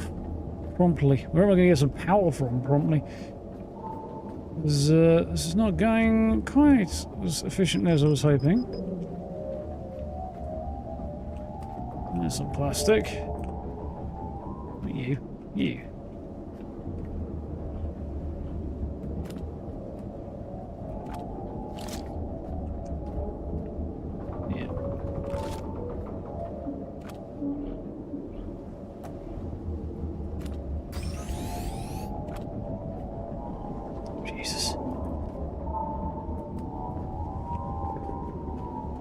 Promptly. Where am I going to get some power from promptly? This is not going quite as efficiently as I was hoping. There's some plastic. You. Yeah. Jesus.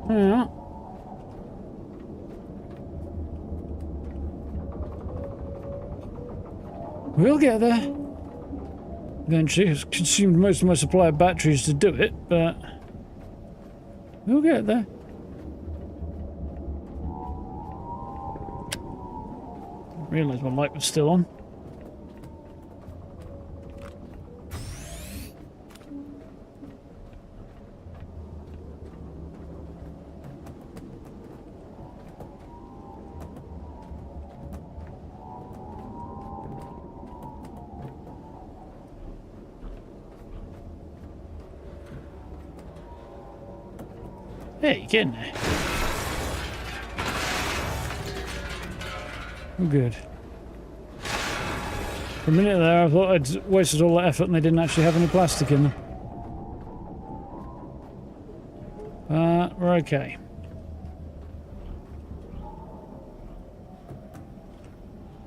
Yeah. We'll get there. Eventually, I've consumed most of my supply of batteries to do it, but we'll get there. I realised my light was still on. Hey, you getting there? I'm good. For a minute there, I thought I'd wasted all that effort and they didn't actually have any plastic in them. We're okay.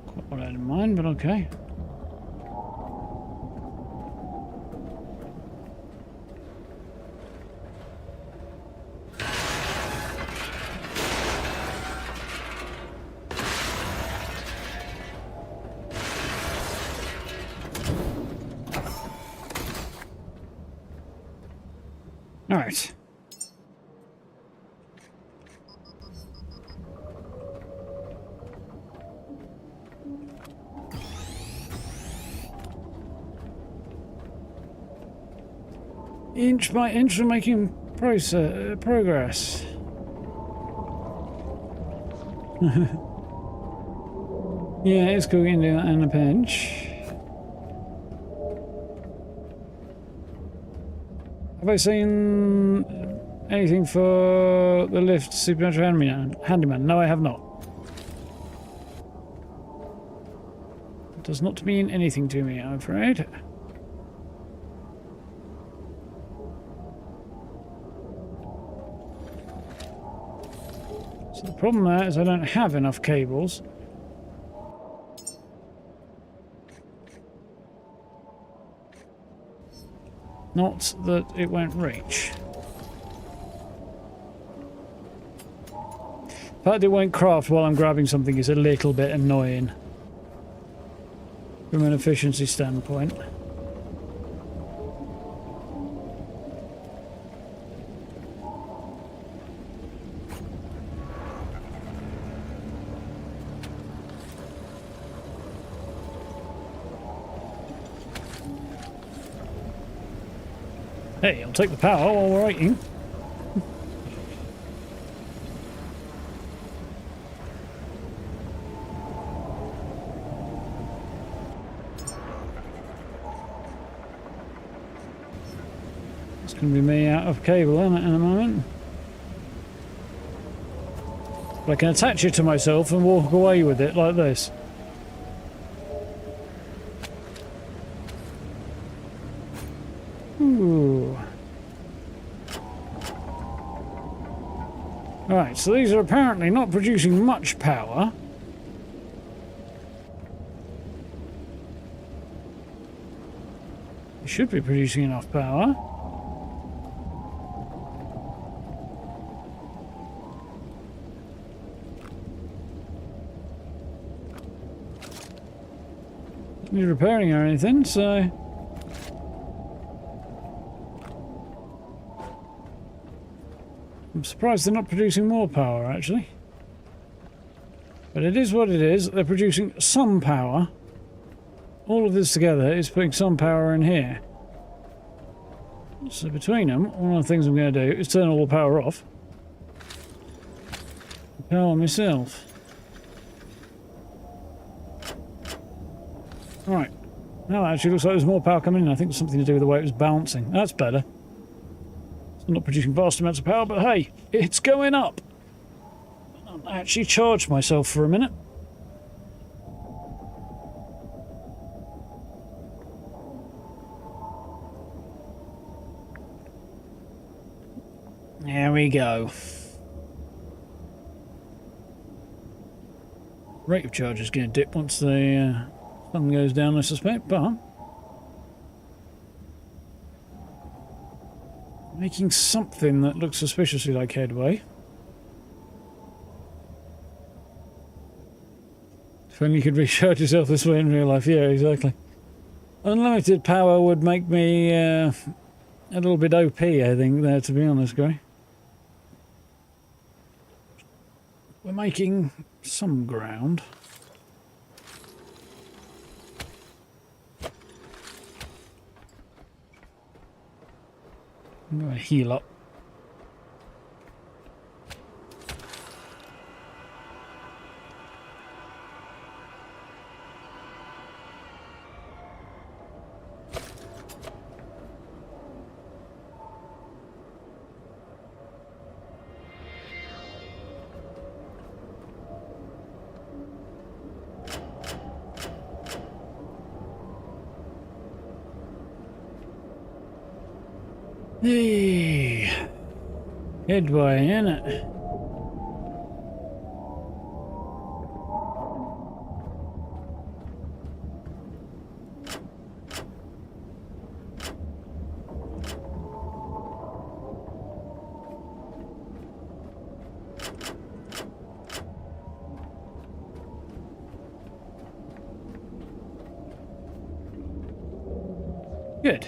Quite what I had in mind, but okay. All right. Inch by inch, we're making progress. Yeah, it's cool. You can do that in a pinch. Have I seen anything for the lift supernatural handyman? No, I have not. It does not mean anything to me, I'm afraid. So the problem there is I don't have enough cables. Not that it won't reach. The fact it won't craft while I'm grabbing something is a little bit annoying from an efficiency standpoint. Hey, I'll take the power while we're waiting. It's going to be me out of cable, isn't it, in a moment? But I can attach it to myself and walk away with it like this. Ooh. Right, so these are apparently not producing much power. They should be producing enough power. Don't need repairing or anything, so... I'm surprised they're not producing more power, actually. But it is what it is. They're producing some power. All of this together is putting some power in here. So between them, one of the things I'm going to do is turn all the power off. Power myself. Right. Now that actually looks like there's more power coming in. I think it's something to do with the way it was bouncing. That's better. It's not producing vast amounts of power, but hey, it's going up. I actually charged myself for a minute. There we go. Rate of charge is going to dip once the sun goes down, I suspect, but making something that looks suspiciously like headway. If only you could recharge yourself this way in real life. Yeah, exactly. Unlimited power would make me a little bit OP, I think, there, to be honest, Gray. We're making some ground. I'm going to heal up. Hey, headway, innit? Good.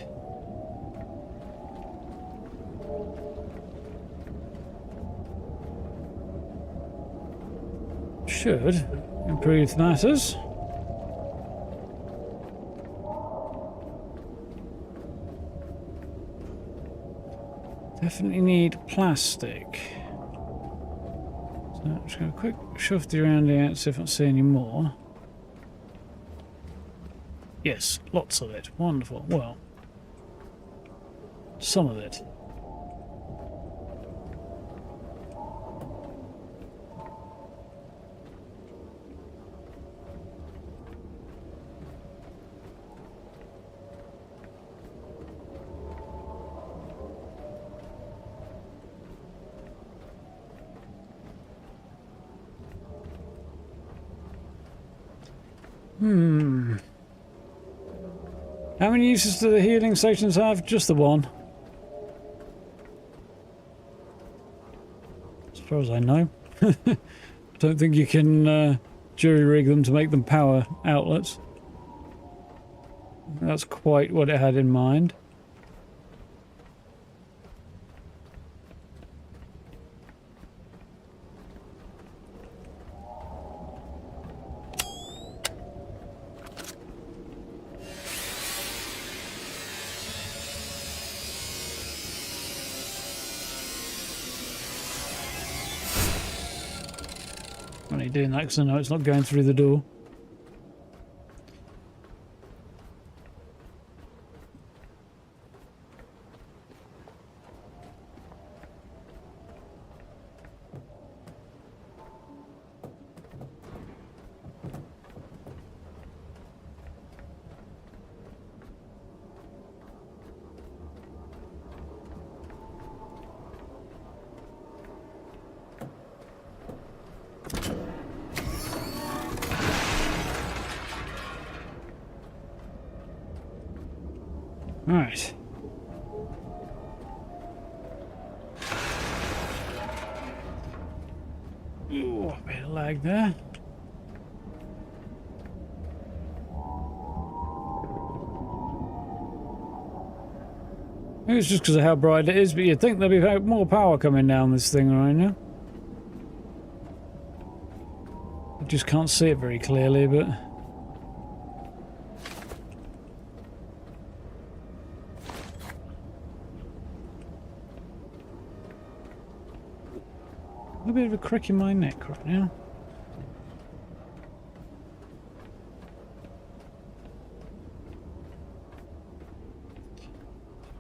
Should improve matters. Definitely need plastic. So I'm just going to quick shove around here, see if I see any more. Yes, lots of it. Wonderful. Well, some of it. How many uses do the healing stations have? Just the one. As far as I know. Don't think you can jury-rig them to make them power outlets. That's quite what it had in mind. I'm only doing that because I know it's not going through the door. Right. Ooh, a bit of lag there. Maybe it's just because of how bright it is, but you'd think there'd be more power coming down this thing right now. just can't see it very clearly, but... a bit of a crick in my neck right now.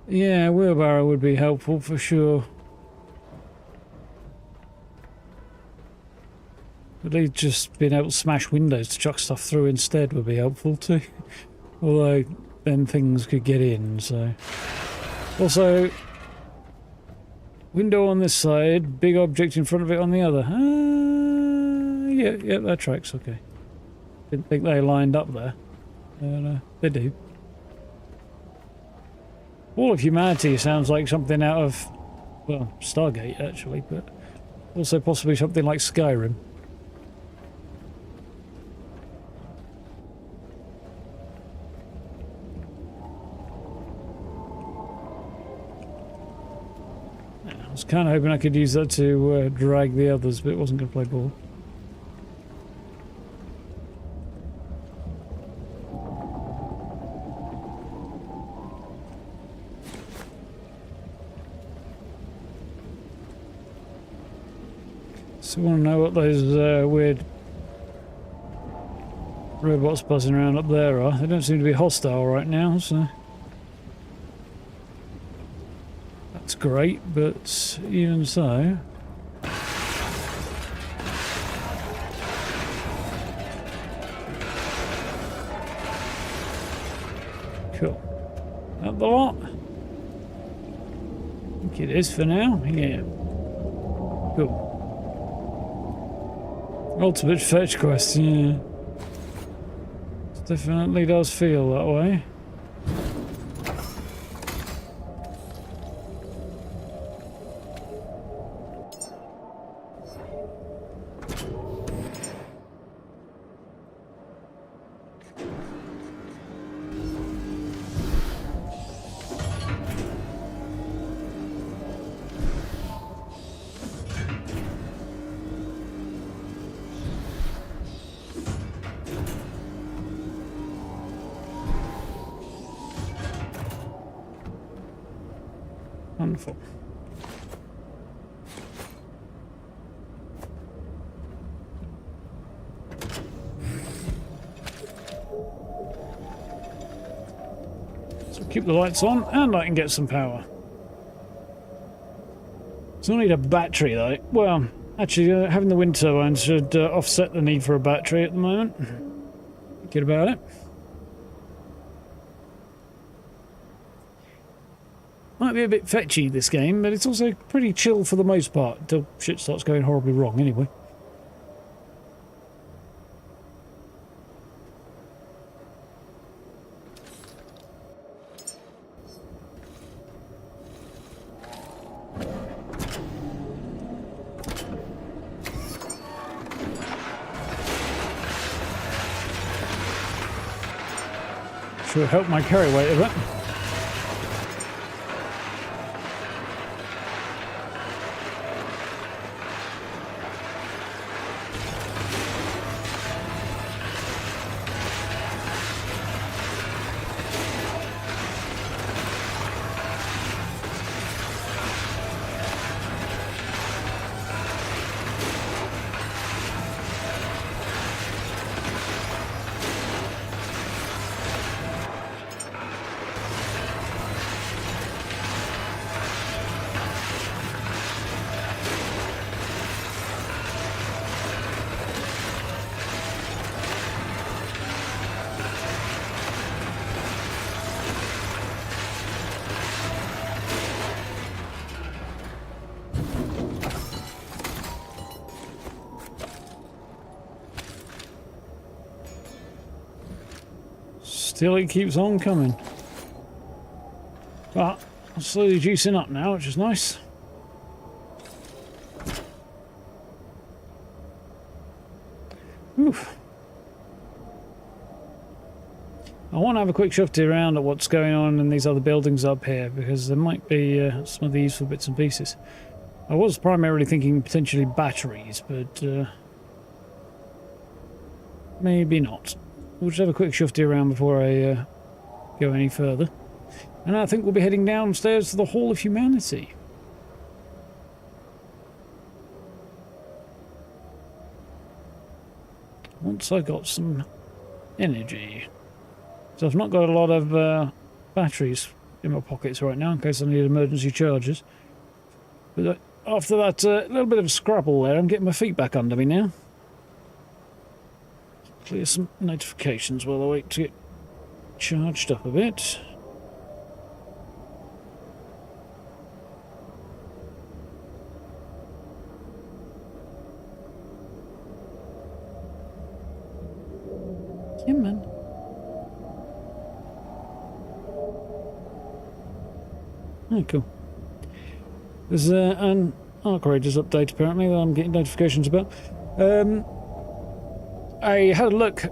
Yeah, a wheelbarrow would be helpful for sure. At least just being able to smash windows to chuck stuff through instead would be helpful too. Although then things could get in, so... Also, window on this side, big object in front of it on the other. Yeah, that tracks, okay. Didn't think they lined up there. They do. All of Humanity sounds like something out of, well, Stargate actually, but also possibly something like Skyrim. I was kind of hoping I could use that to drag the others, but it wasn't going to play ball. So I want to know what those weird robots buzzing around up there are. They don't seem to be hostile right now, so... That's great, but even so... Cool. That the lot? I think it is for now, yeah. Cool. Ultimate fetch quest, yeah. It definitely does feel that way. Wonderful. So keep the lights on and I can get some power. So I need a battery though. Well, actually having the wind turbine should offset the need for a battery at the moment. Thinking about it. Might be a bit fetchy this game, but it's also pretty chill for the most part, until shit starts going horribly wrong anyway. Should help my carry weight a bit. Still it keeps on coming. But I'm slowly juicing up now, which is nice. Oof. I want to have a quick shufty around at what's going on in these other buildings up here, because there might be some of the useful bits and pieces. I was primarily thinking potentially batteries, but maybe not. We'll just have a quick shufty around before I go any further. And I think we'll be heading downstairs to the Hall of Humanity. Once I've got some energy. So I've not got a lot of batteries in my pockets right now in case I need emergency charges. But after that little bit of a scrabble there, I'm getting my feet back under me now. Clear some notifications while I wait to get charged up a bit. Come on. Oh, cool. There's an Arc Raiders update apparently that I'm getting notifications about. I had a look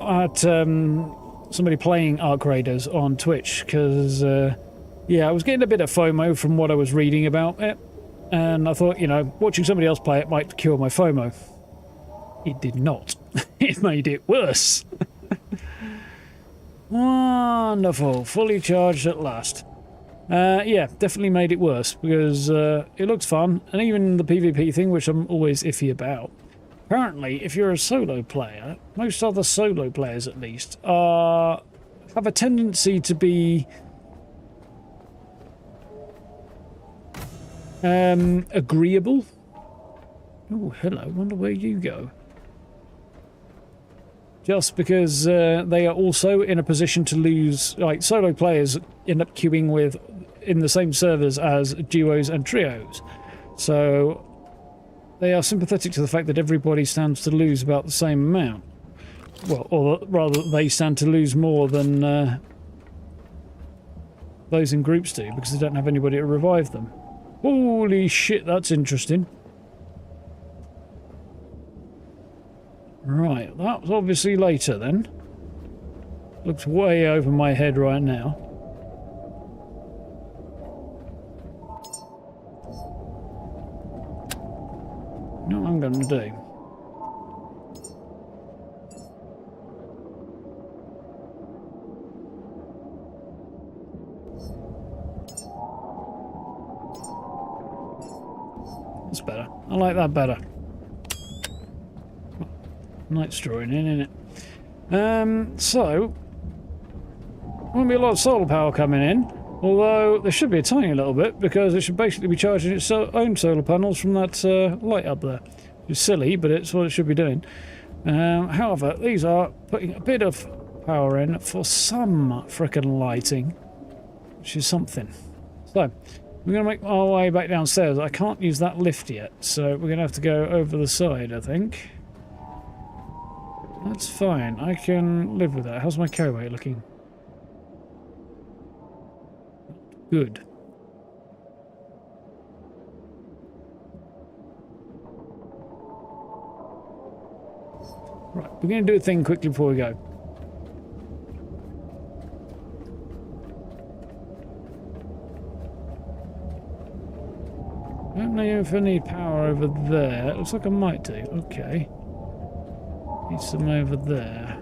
at somebody playing Arc Raiders on Twitch because, yeah, I was getting a bit of FOMO from what I was reading about it. And I thought, you know, watching somebody else play it might cure my FOMO. It did not. It made it worse. Wonderful. Fully charged at last. Yeah, definitely made it worse because it looks fun. And even the PvP thing, which I'm always iffy about. Apparently, if you're a solo player, most other solo players at least, have a tendency to be agreeable. Oh, hello. Wonder where you go. Just because they are also in a position to lose, like solo players end up queuing with in the same servers as duos and trios. So they are sympathetic to the fact that everybody stands to lose about the same amount. Well, or rather they stand to lose more than those in groups do because they don't have anybody to revive them. Holy shit, that's interesting. Right, that was obviously later then. Looks way over my head right now. You know what I'm going to do? That's better. I like that better. Night's drawing in, innit? So won't be a lot of solar power coming in, although there should be a tiny little bit because it should basically be charging its own solar panels from that light up there. It's silly, but it's what it should be doing. However, these are putting a bit of power in for some frickin' lighting, which is something. So we're going to make our way back downstairs. I can't use that lift yet, so we're going to have to go over the side, I think. That's fine. I can live with that. How's my carry weight looking? Good. Right, we're going to do a thing quickly before we go. I don't know if I need power over there. It looks like I might do. Okay. Need some over there.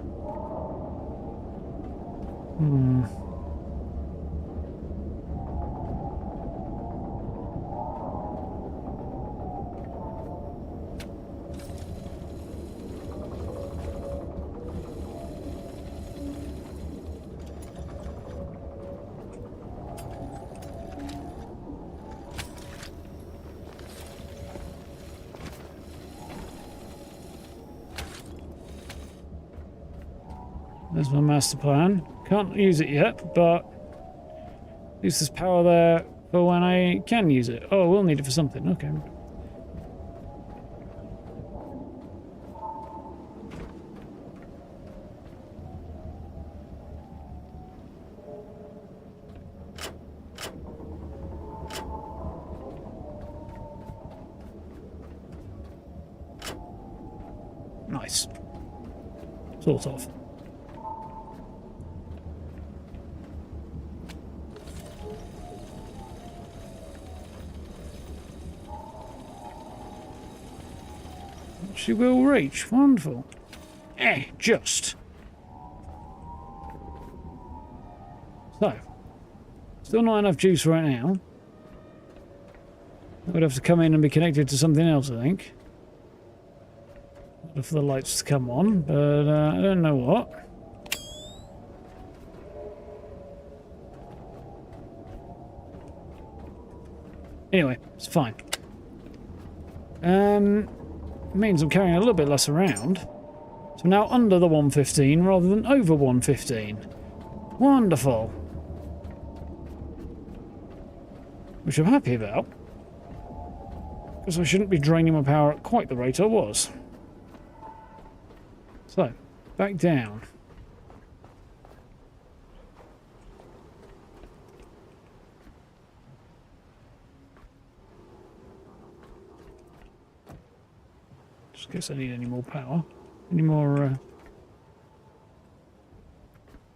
There's my master plan. Can't use it yet, but at least there's power there for when I can use it. Oh, we'll need it for something. Okay. Nice. Sort of. She will reach. Wonderful. Just. So, still not enough juice right now. I would have to come in and be connected to something else, I think. For the lights to come on, but I don't know what. Anyway, it's fine. Means I'm carrying a little bit less around. So now under the 115 rather than over 115. Wonderful. Which I'm happy about. Because I shouldn't be draining my power at quite the rate I was. So, back down. Just guess I need any more power. Any more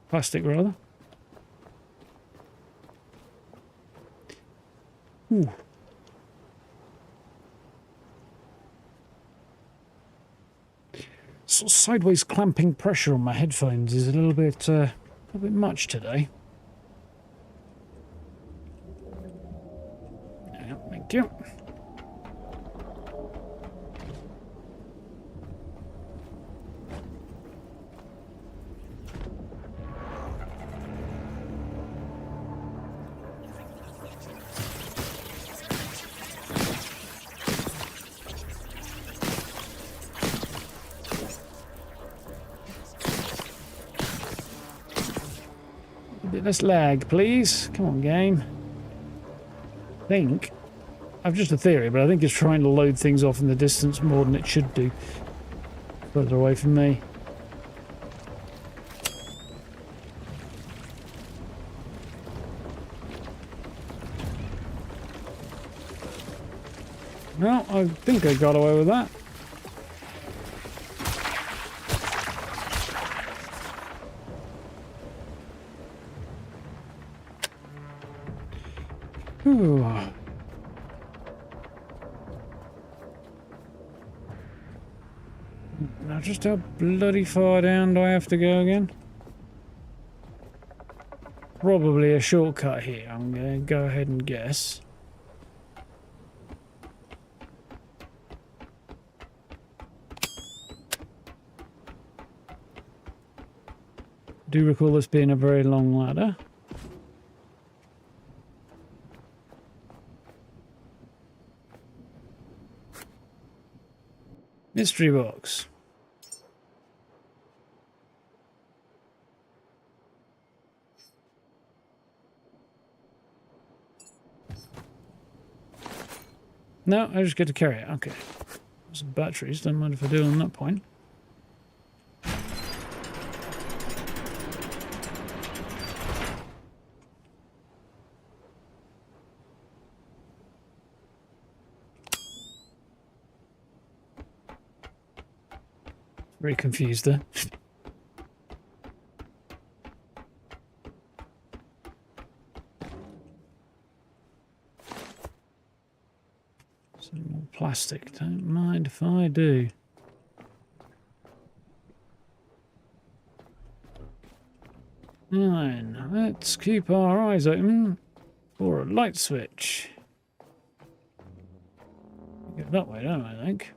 plastic, rather. Ooh. Sort of sideways clamping pressure on my headphones is a little bit much today. Yeah, thank you. Let's lag, please. Come on, game. I think, I've just a theory, but I think it's trying to load things off in the distance more than it should do. Further away from me. Well, I think I got away with that. Ooh. Now just how bloody far down do I have to go again? Probably a shortcut here, I'm going to go ahead and guess. I do recall this being a very long ladder. Mystery box. No, I just get to carry it. Okay. Some batteries, don't mind if I do on that point. Very confused there. Some more plastic. Don't mind if I do. Fine. Let's keep our eyes open for a light switch. Go that way, don't I think?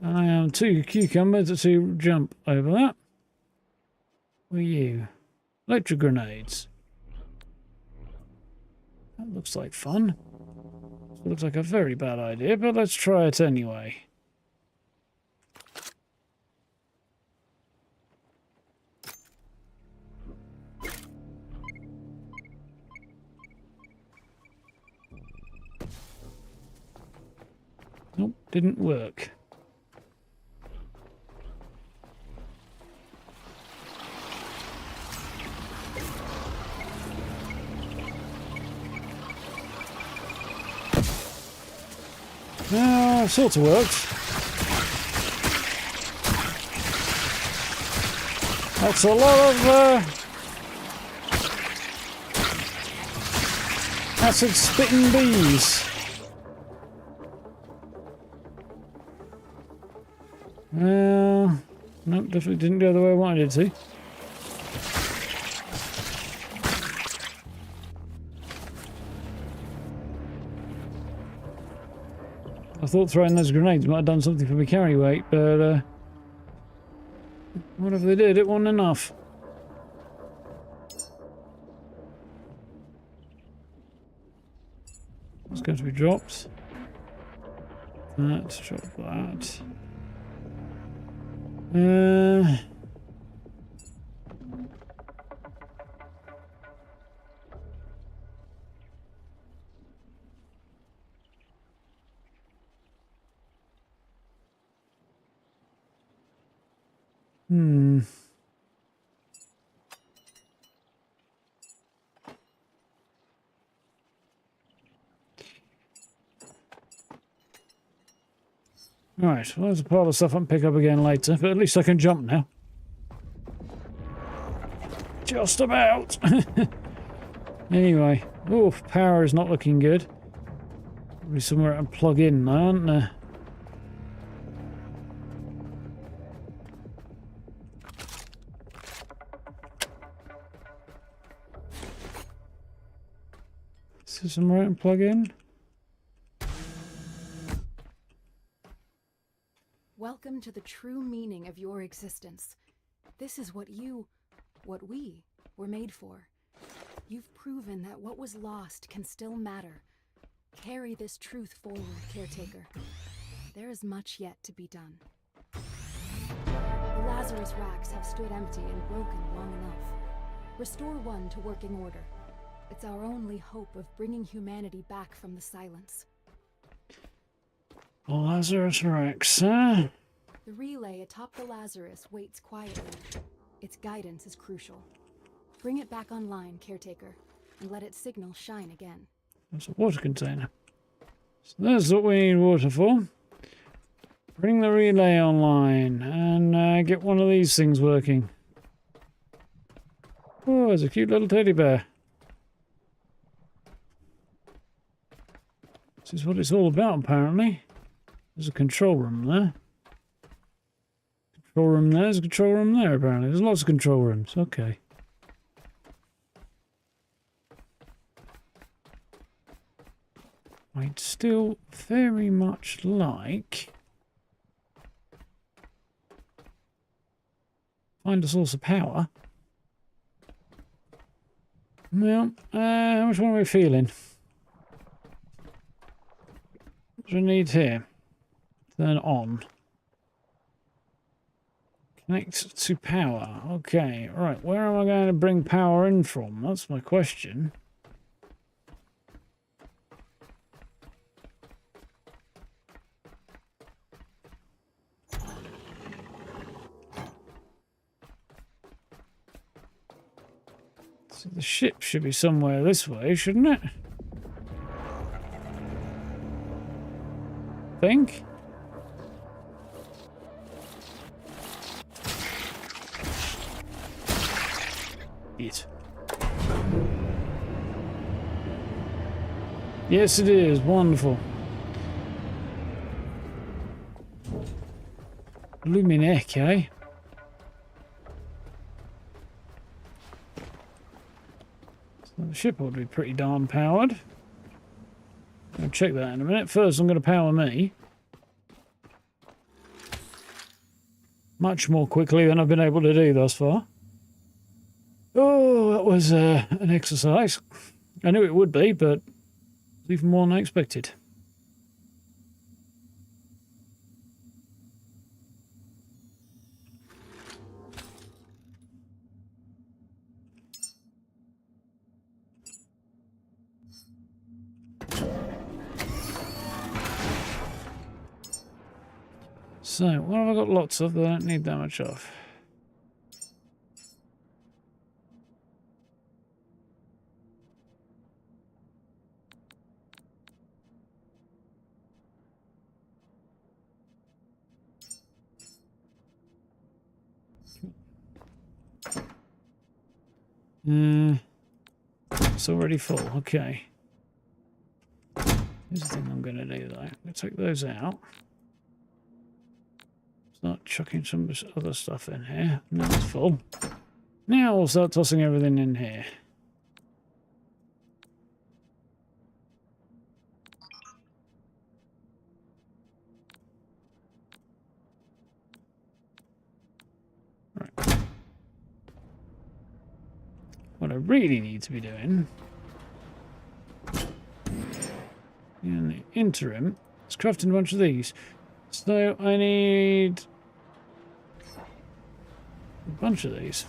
I am too cucumber to jump over that. Who are you? Electric grenades. That looks like fun. It looks like a very bad idea, but let's try it anyway. Nope, didn't work. Sort of worked. That's a lot of acid spitting bees. No, definitely didn't go the way I wanted it to. I thought throwing those grenades might have done something for my carry weight, but whatever they did, it wasn't enough. It's going to be dropped. Let's drop that. Right, well, there's a pile of stuff I can pick up again later, but at least I can jump now. Just about. Anyway, oof, power is not looking good. Probably somewhere I can plug in now, aren't there? Is there somewhere I can plug in? Welcome to the true meaning of your existence. This is what we were made for. You've proven that what was lost can still matter. Carry this truth forward, Caretaker. There is much yet to be done. The Lazarus racks have stood empty and broken long enough. Restore one to working order. It's our only hope of bringing humanity back from the silence. Lazarus racks, huh? The relay atop the Lazarus waits quietly. Its guidance is crucial. Bring it back online, Caretaker, and let its signal shine again. That's a water container. So that's what we need water for. Bring the relay online and get one of these things working. Oh, there's a cute little teddy bear. This is what it's all about, apparently. There's a control room there. Control room there. There's a control room there, apparently. There's lots of control rooms. Okay. I'd still very much like... find a source of power. Well, which one are we feeling? What do we need here? Turn on. Connect to power. Okay, right. Where am I going to bring power in from? That's my question. So the ship should be somewhere this way, shouldn't it? Think. It. Yes, it is. Wonderful. Luminec, eh? So the ship ought to be pretty darn powered. I'll check that in a minute. First, I'm going to power me. Much more quickly than I've been able to do thus far. Oh, that was an exercise. I knew it would be, but it was even more than I expected. So, what have I got lots of that I don't need that much of? It's already full. Okay. Here's the thing I'm going to do though. I'm going to take those out. Start chucking some other stuff in here. Now it's full. Now we'll start tossing everything in here. Right. What I really need to be doing in the interim is crafting a bunch of these. So I need a bunch of these.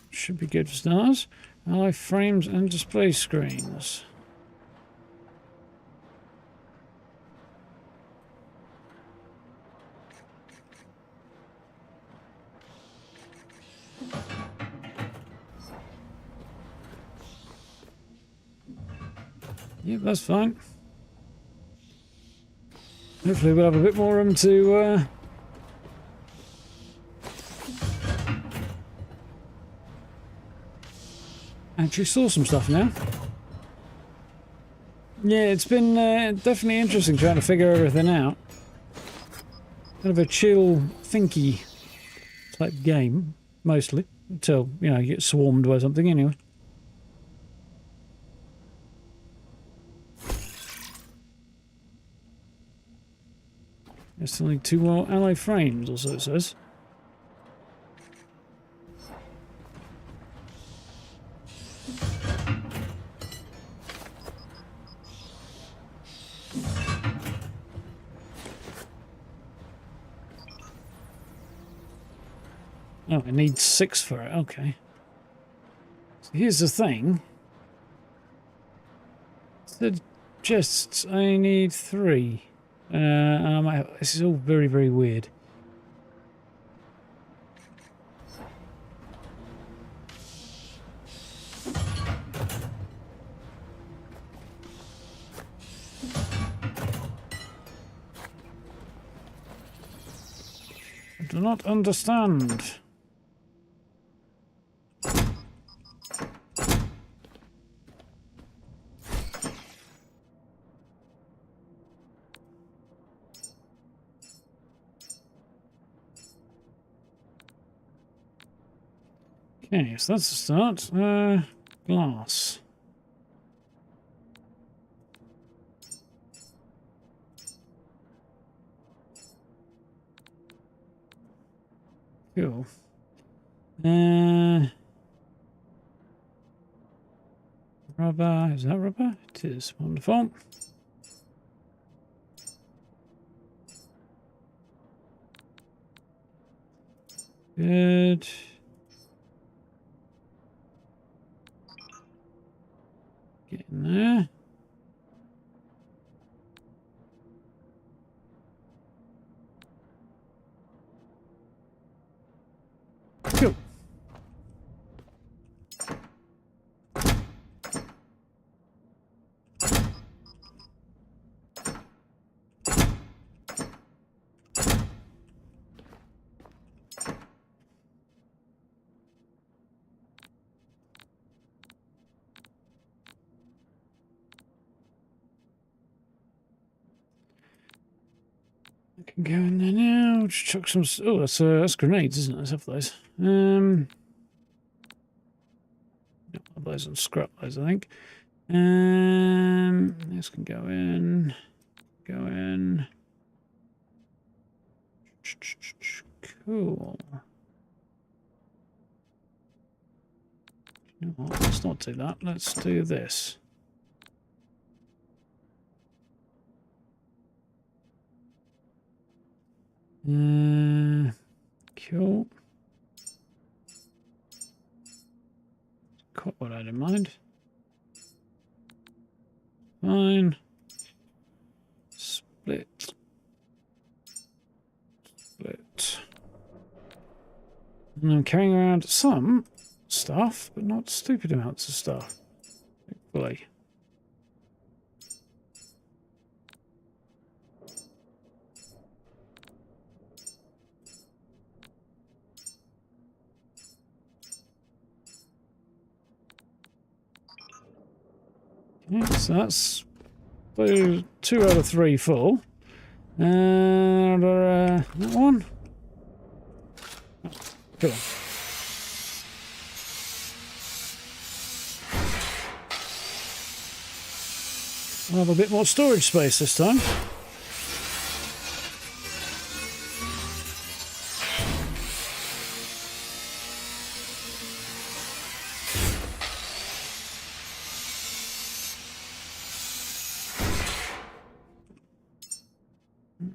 Should be good for stars. Alloy frames and display screens. Yep, that's fine. Hopefully we'll have a bit more room to actually store some stuff now. Yeah, it's been definitely interesting trying to figure everything out. Kind of a chill, thinky type game, mostly. Until, you know, you get swarmed by something anyway. There's still need 2 more alloy frames, or so it says. Oh, I need 6 for it, okay. So here's the thing. It suggests I need 3. This is all very, very weird. I do not understand. Okay, so that's a start. Glass. Cool. Rubber. Is that rubber? It is. Wonderful. Good. Get in there. Cool. I can go in there now. Just chuck some. Oh, that's grenades, isn't it? Let's have those. Have those and scrap those, I think. This can go in. Go in. Cool. You know what? Let's not do that. Let's do this. Cool. Got what I had in mind. Fine. Split. Split. And I'm carrying around some stuff, but not stupid amounts of stuff. Hopefully. Yeah, so that's 2 out of 3 full. And that one. Cool. I'll have a bit more storage space this time.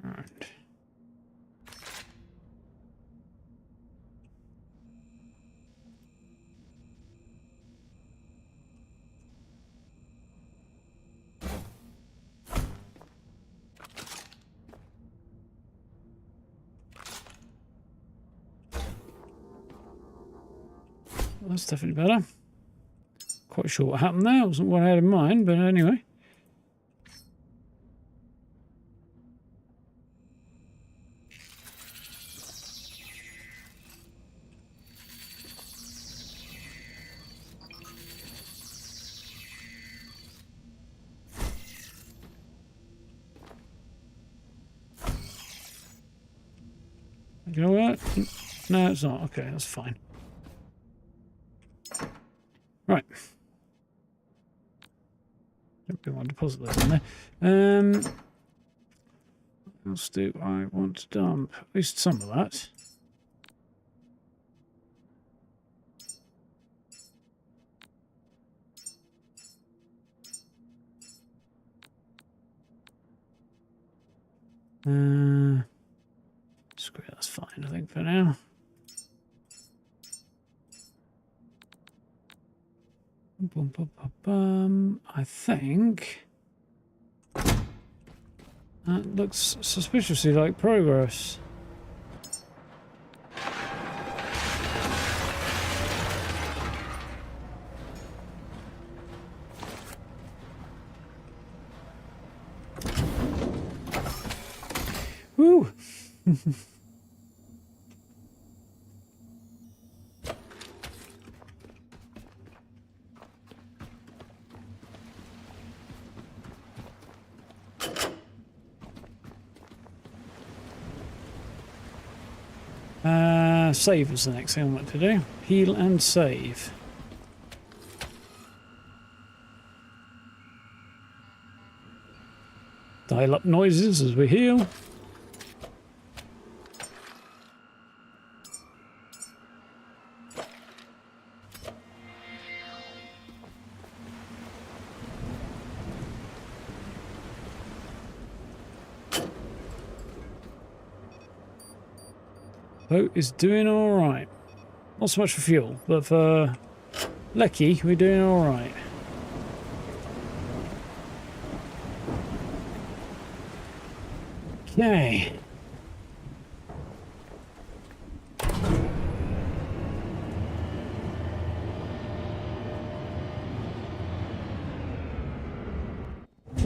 Alright. Well, that's definitely better. Quite sure what happened there. It wasn't what I had in mind, but anyway. You know what? No, it's not. Okay, that's fine. Right. Don't be want to deposit those in there. What else do I want to dump? At least some of that. Screw it, that's fine, I think, for now. Boom, boom, boom, boom. I think that looks suspiciously like progress. Woo! Save is the next thing I want to do. Heal and save. Dial up noises as we heal. Boat is doing all right. Not so much for fuel, but for Lecky, we're doing all right. Okay.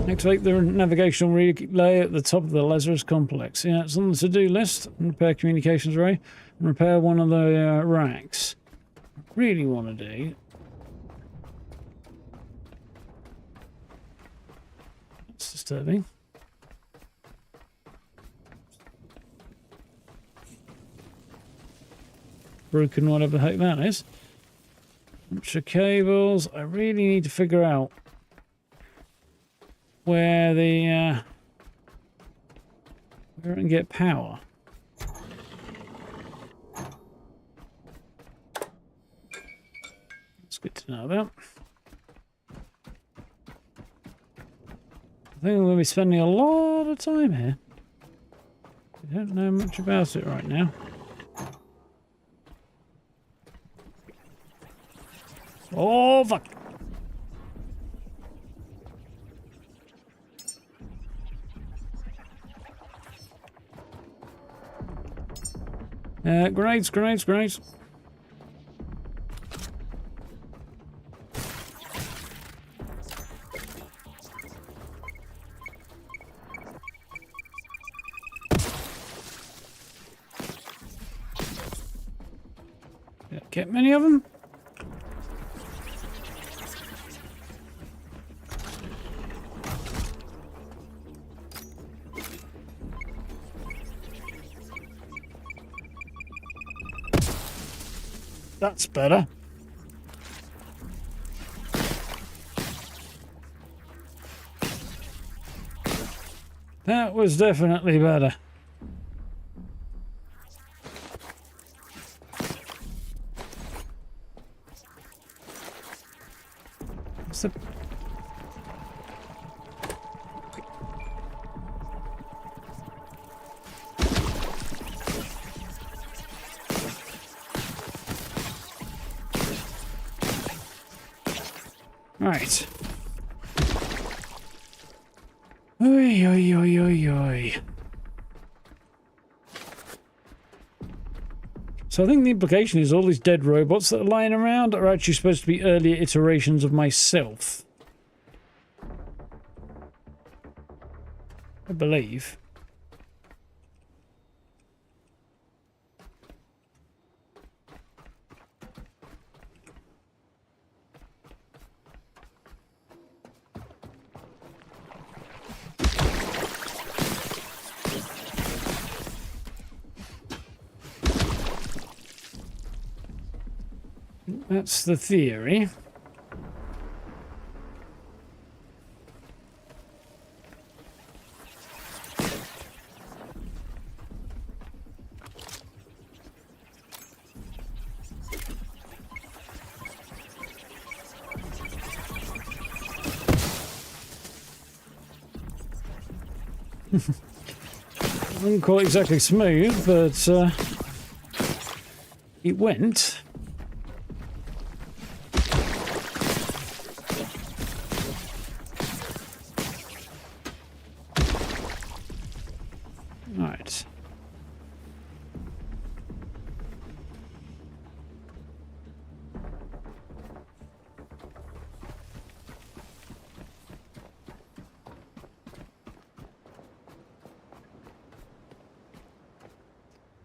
Activate the navigational relay at the top of the Lazarus complex. Yeah, it's on the to-do list. Repair communications array and repair one of the racks. Really want to do. That's disturbing. Broken, whatever the heck that is. Bunch of cables. I really need to figure out where the where I can get power. That's good to know about. I think I'm going to be spending a lot of time here. I don't know much about it right now. Oh, fuck. Grenades. Yeah, get many of them? That's better. That was definitely better. What's the... Right. Oi, oi, oi, oi, oi. So I think the implication is all these dead robots that are lying around are actually supposed to be earlier iterations of myself. I believe. That's the theory. Wasn't quite exactly smooth, but it went. Right.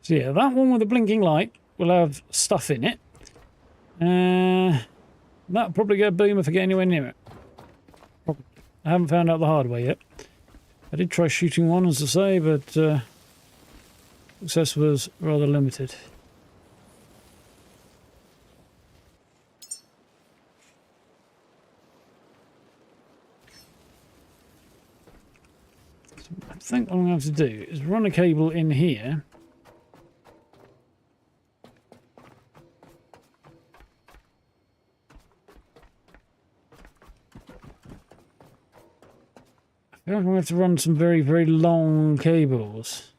So yeah, that one with the blinking light will have stuff in it. That'll probably get a beam if I get anywhere near it. Probably. I haven't found out the hard way yet. I did try shooting one, as I say, but success was rather limited. So I think what I'm going to have to do is run a cable in here. I feel like I'm going to have to run some very, very long cables.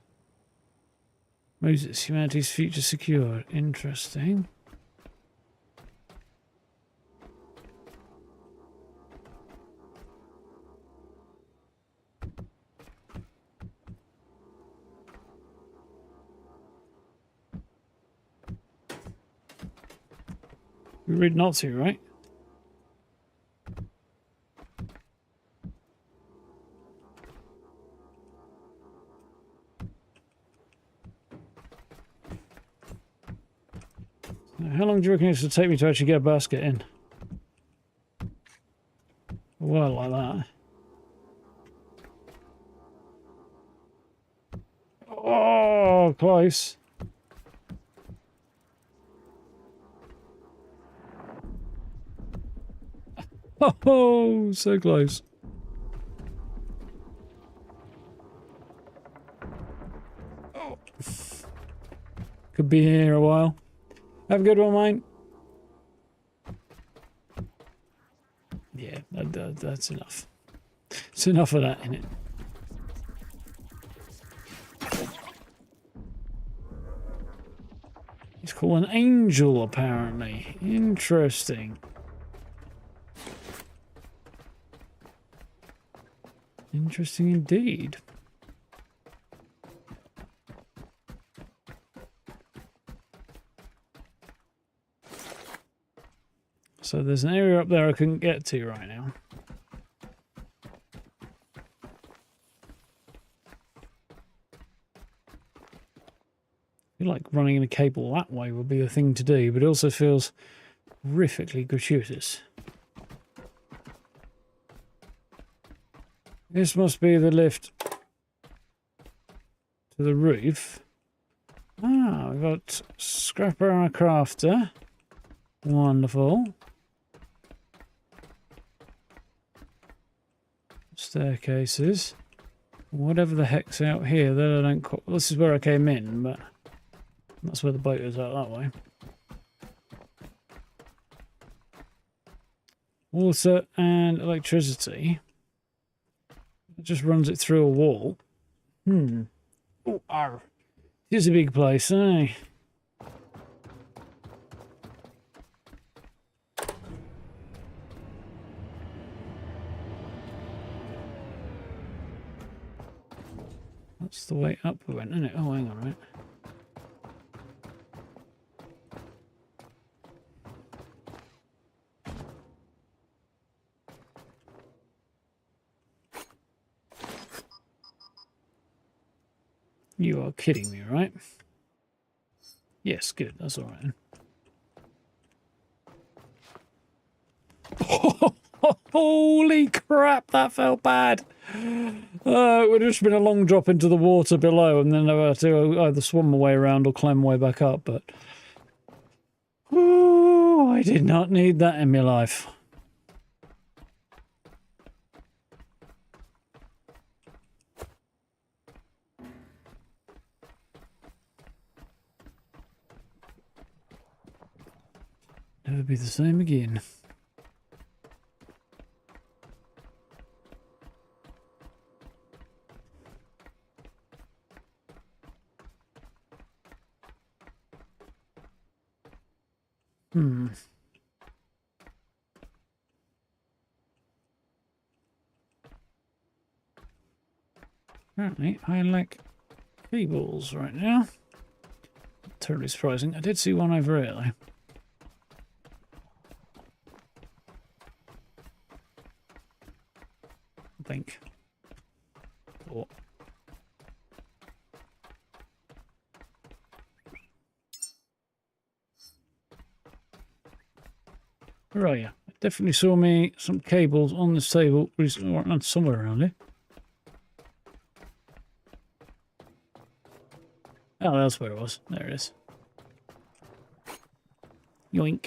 Moses, humanity's future secure. Interesting. We read not to, right? How long do you reckon it will take me to actually get a basket in? A while like that. Oh, close. Oh, so close. Oh. Could be here a while. Have a good one, mate. Yeah, that's enough. It's enough of that in it. He's called an angel, apparently. Interesting. Interesting indeed. So there's an area up there I couldn't get to right now. I feel like running in a cable that way would be the thing to do, but it also feels horrifically gratuitous. This must be the lift to the roof. Ah, we've got scrapper and a crafter. Wonderful. Staircases. Whatever the heck's out here that I don't... This is where I came in, but that's where the boat is out that way. Water and electricity. It just runs it through a wall. Oh, arr. Here's a big place, eh? That's the way up we went, isn't it? Oh, hang on, right. You are kidding me, right? Yes, good. That's all right. Holy crap, that felt bad. It would have just been a long drop into the water below, and then I had to either swim my way around or climb my way back up, but... Oh, I did not need that in my life. Never be the same again. Apparently, I lack cables right now. Totally surprising. I did see one over here, though. I think. Oh. Where are you? Definitely saw me some cables on this table somewhere around here. Oh, that's where it was. There it is. Yoink.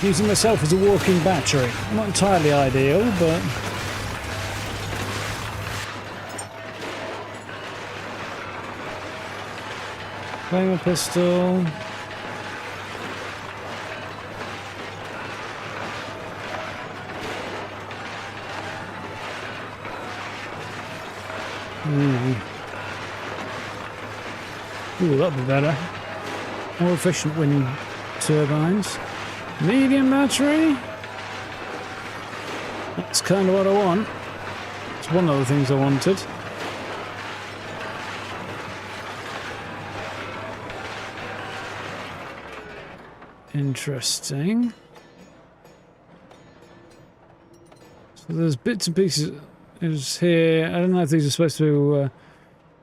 Using myself as a walking battery. Not entirely ideal, but... Playing a pistol. Ooh, that'd be better. More efficient wind turbines. Medium battery. That's kind of what I want. It's one of the things I wanted. Interesting. So there's bits and pieces here. I don't know if these are supposed to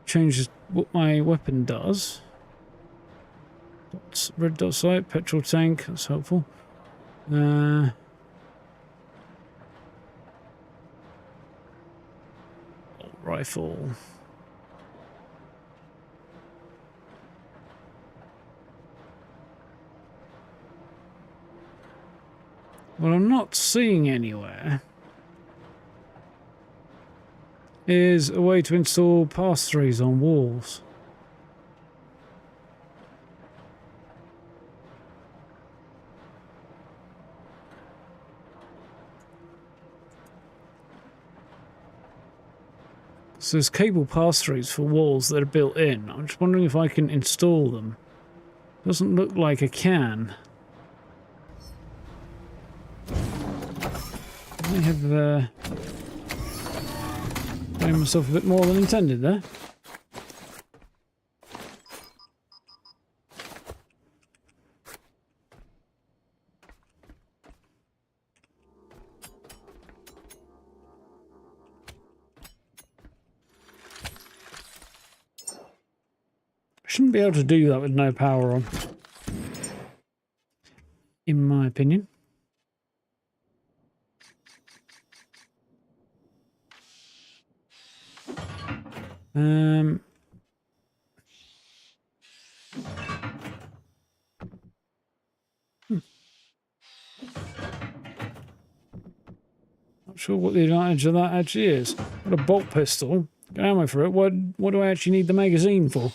change what my weapon does. Red dot sight, petrol tank. That's helpful. Rifle. What I'm not seeing anywhere is a way to install pass-throughs on walls. So there's cable pass-throughs for walls that are built in. I'm just wondering if I can install them. Doesn't look like I can. I have made myself a bit more than intended there. Shouldn't be able to do that with no power on, in my opinion. Hmm. Not sure what the advantage of that actually is. Got a bolt pistol, got ammo for it. What do I actually need the magazine for?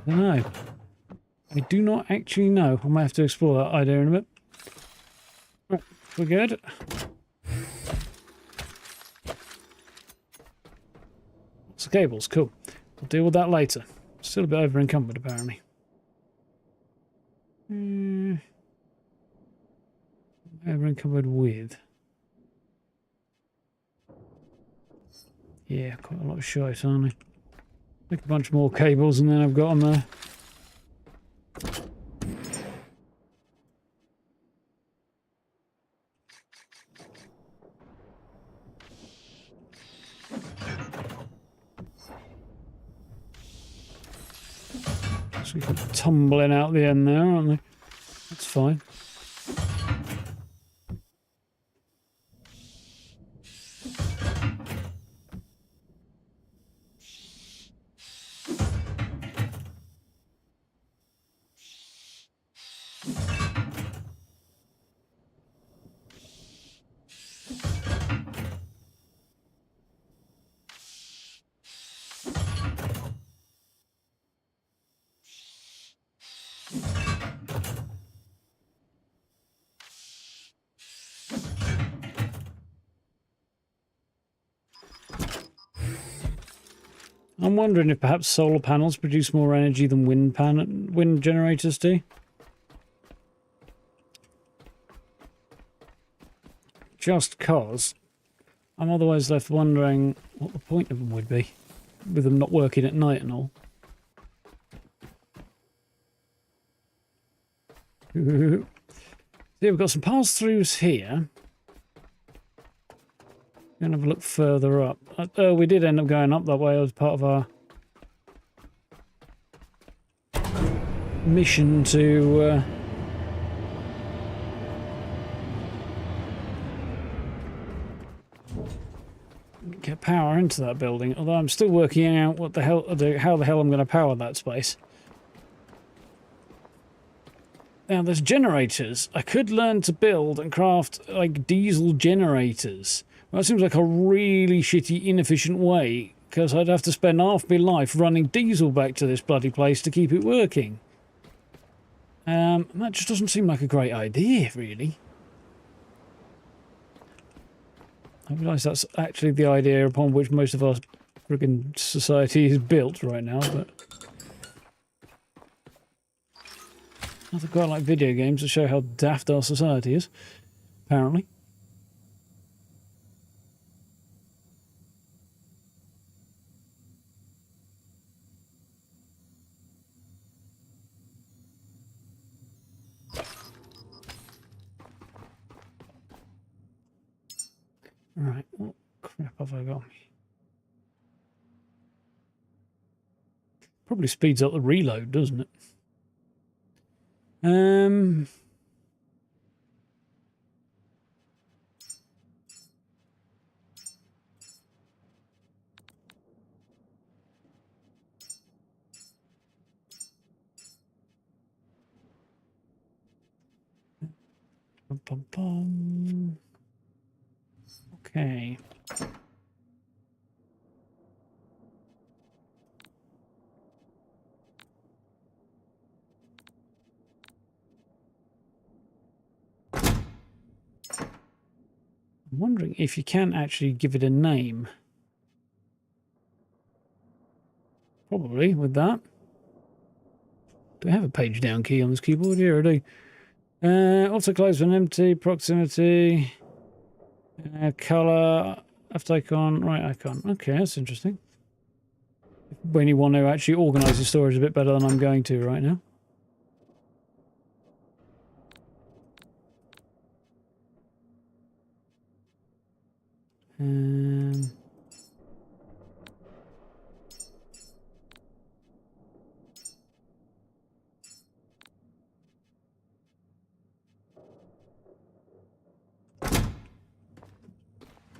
I don't know. I do not actually know. I might have to explore that idea in a bit. Right, we're good. Lots of cables, cool. I'll deal with that later. Still a bit over encumbered apparently. Over encumbered with. Yeah, quite a lot of shite, aren't I? Make a bunch more cables and then I've got them there. So we keep tumbling out the end there, aren't they? That's fine. I'm wondering if perhaps solar panels produce more energy than wind generators do. Just cause I'm otherwise left wondering what the point of them would be, with them not working at night and all. See, we've got some pass-throughs here. Going to have a look further up. Oh, we did end up going up that way as part of our mission to get power into that building. Although I'm still working out what the hell, how the hell I'm going to power that space. Now, there's generators. I could learn to build and craft like diesel generators. Well, that seems like a really shitty, inefficient way, because I'd have to spend half my life running diesel back to this bloody place to keep it working. That just doesn't seem like a great idea, really. I realise that's actually the idea upon which most of our friggin' society is built right now, but I quite like video games to show how daft our society is, apparently. Right, what crap have I got? Probably speeds up the reload, doesn't it? Bum, bum, bum. Okay. wondering if you can actually give it a name. Probably with that. Do I have a page down key on this keyboard? Here I do. Auto close when empty, proximity, color, left icon, right icon. Okay, that's interesting. When you want to actually organize your storage a bit better than I'm going to right now.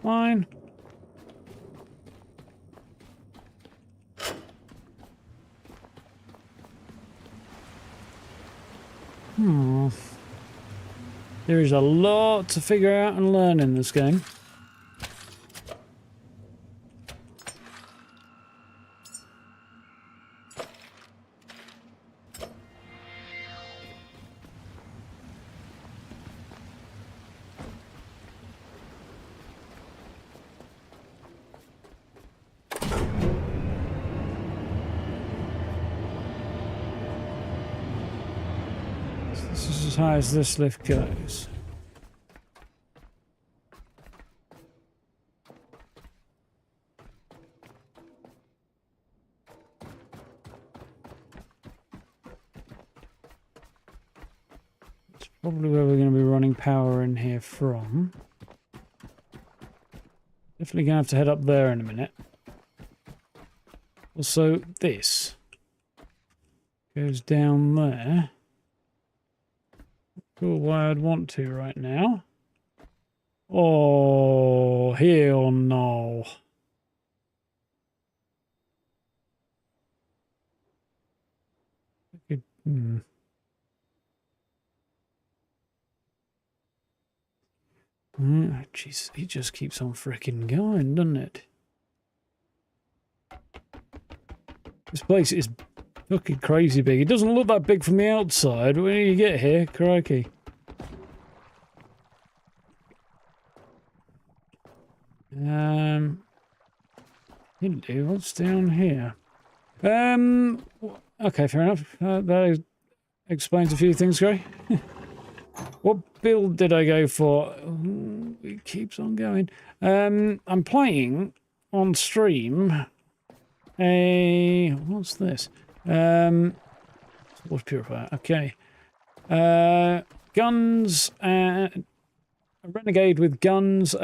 Fine. There is a lot to figure out and learn in this game. This is as high as this lift goes. It's probably where we're going to be running power in here from. Definitely going to have to head up there in a minute. Also, this goes down there. Sure why I'd want to right now. Oh, hell no. Jeez, he just keeps on fricking going, doesn't it? This place is fucking crazy big. It doesn't look that big from the outside. When you get here, crikey. It'll do. What's down here? Okay, fair enough. That explains a few things, Gray. What build did I go for? Ooh, it keeps on going. I'm playing on stream what's this? Water purifier. Okay. Guns, a renegade with guns,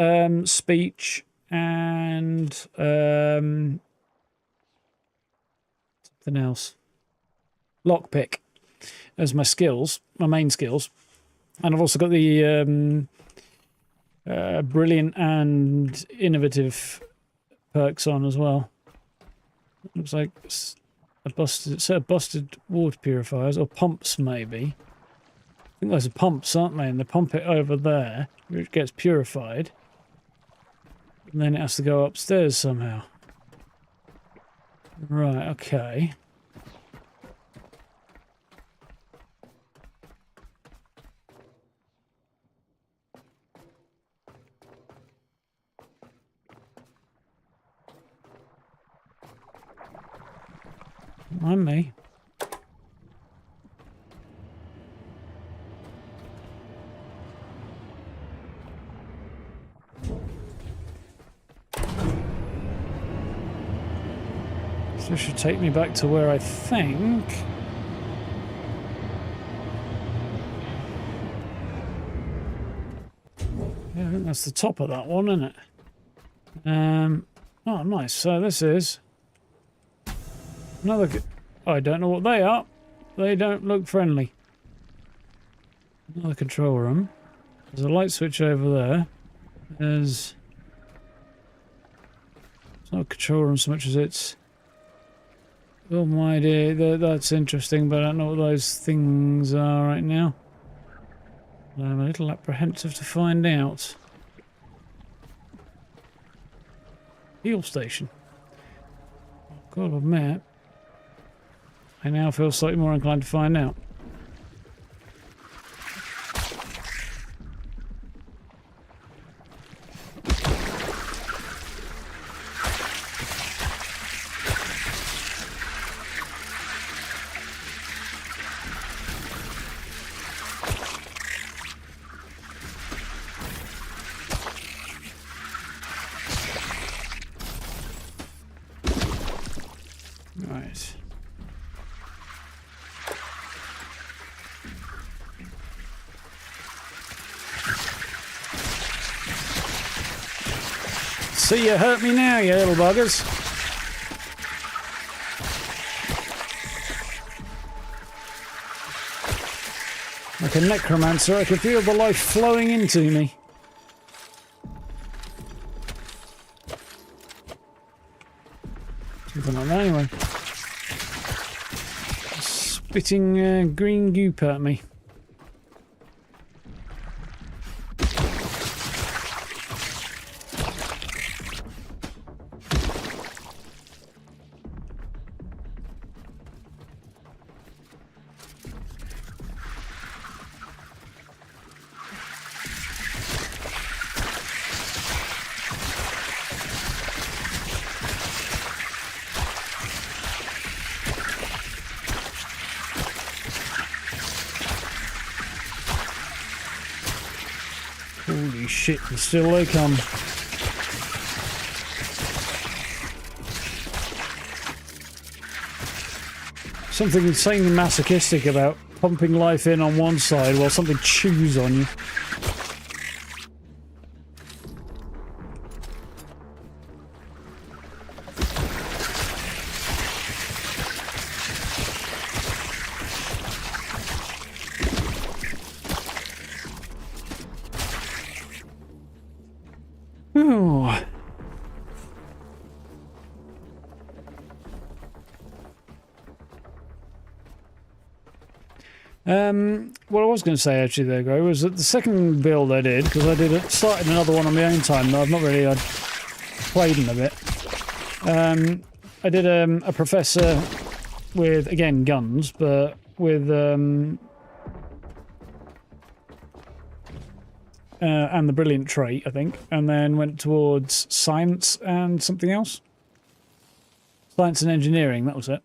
speech, and something else. Lockpick as my skills, my main skills. And I've also got the brilliant and innovative perks on as well. Looks like a set of busted water purifiers, or pumps maybe. I think those are pumps, aren't they? And they pump it over there, which gets purified. And then it has to go upstairs somehow. Right, okay. Mind me. So this should take me back to where I think... Yeah, I think that's the top of that one, isn't it? Oh, nice. So this is... Another... I don't know what they are. They don't look friendly. Another control room. There's a light switch over there. There's... It's not a control room so much as it's... Oh my dear, that's interesting, but I don't know what those things are right now. I'm a little apprehensive to find out. Fuel station. I've got to admit, I now feel slightly more inclined to find out. See, you hurt me now, you little buggers. Like a necromancer, I can feel the life flowing into me. Something like that, anyway. Spitting green goop at me. Holy shit, and still they come. Something insanely masochistic about pumping life in on one side while something chews on you. Ooh. What I was going to say actually there, Gray, was that the second build I did, because I started another one on my own time that I've not really played in a bit. I did a professor with, again, guns, but with and the brilliant trait, I think, and then went towards science and something else. Science and engineering, that was it.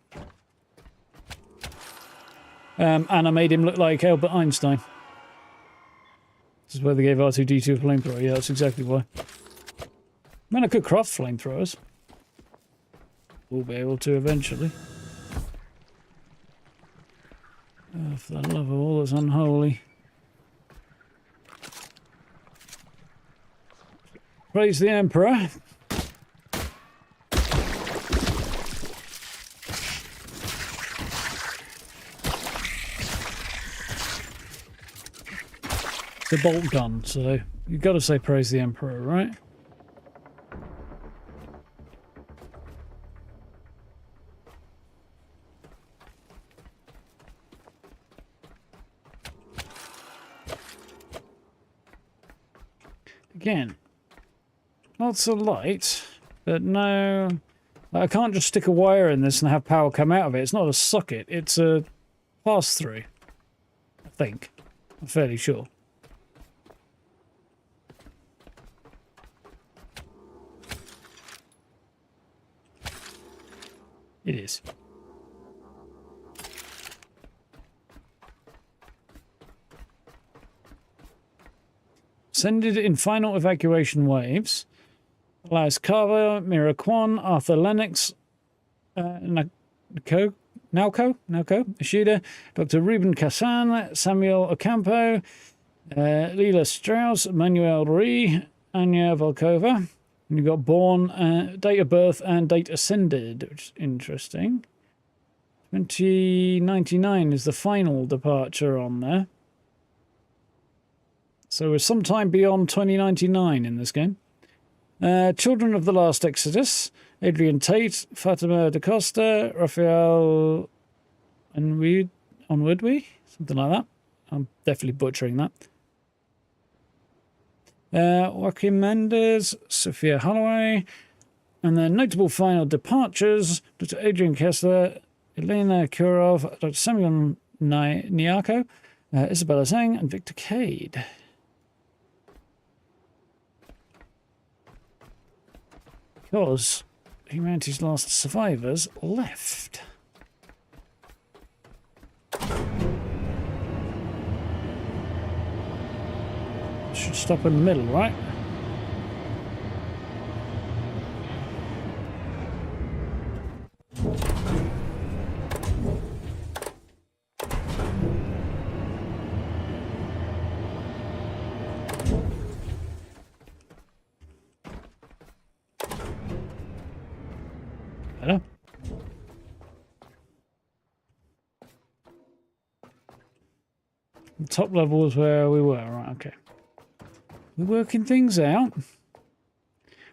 And I made him look like Albert Einstein. This is where they gave R2-D2 a flamethrower. Yeah, that's exactly why. I mean, I could craft flamethrowers. We'll be able to eventually. Oh, for the love of all that's unholy. Praise the Emperor. It's a bolt gun, so you've got to say praise the Emperor, right? Again, lots of light, but no... I can't just stick a wire in this and have power come out of it. It's not a socket, it's a pass-through. I think. I'm fairly sure. It is. Ascended in final evacuation waves. Last Carver, Miraquan, Arthur Lennox, Nauko, Ishida, Dr. Ruben Kassan, Samuel Ocampo, Leela Strauss, Manuel Ree, Anya Volkova. And you've got born, date of birth and date ascended, which is interesting. 2099 is the final departure on there. So we're sometime beyond 2099 in this game. Children of the Last Exodus, Adrian Tate, Fatima da Costa, Raphael Onwoodwe, something like that. I'm definitely butchering that. Joaquin Mendes, Sophia Holloway, and then notable final departures, Dr. Adrian Kessler, Elena Kurov, Dr. Samuel Nyako, Isabella Zhang, and Victor Cade. Because humanity's last survivors left. Should stop in the middle, right? better. The top level was where we were. Right, okay. We're working things out.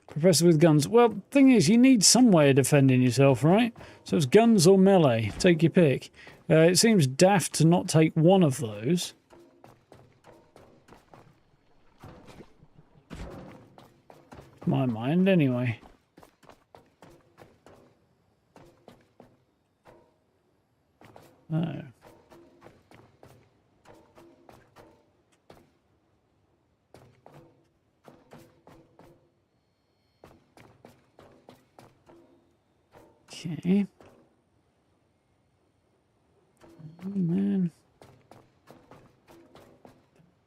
Professor with guns. Well, thing is, you need some way of defending yourself, right? So it's guns or melee. Take your pick. It seems daft to not take one of those. My mind, anyway. Oh. Okay. Oh, man.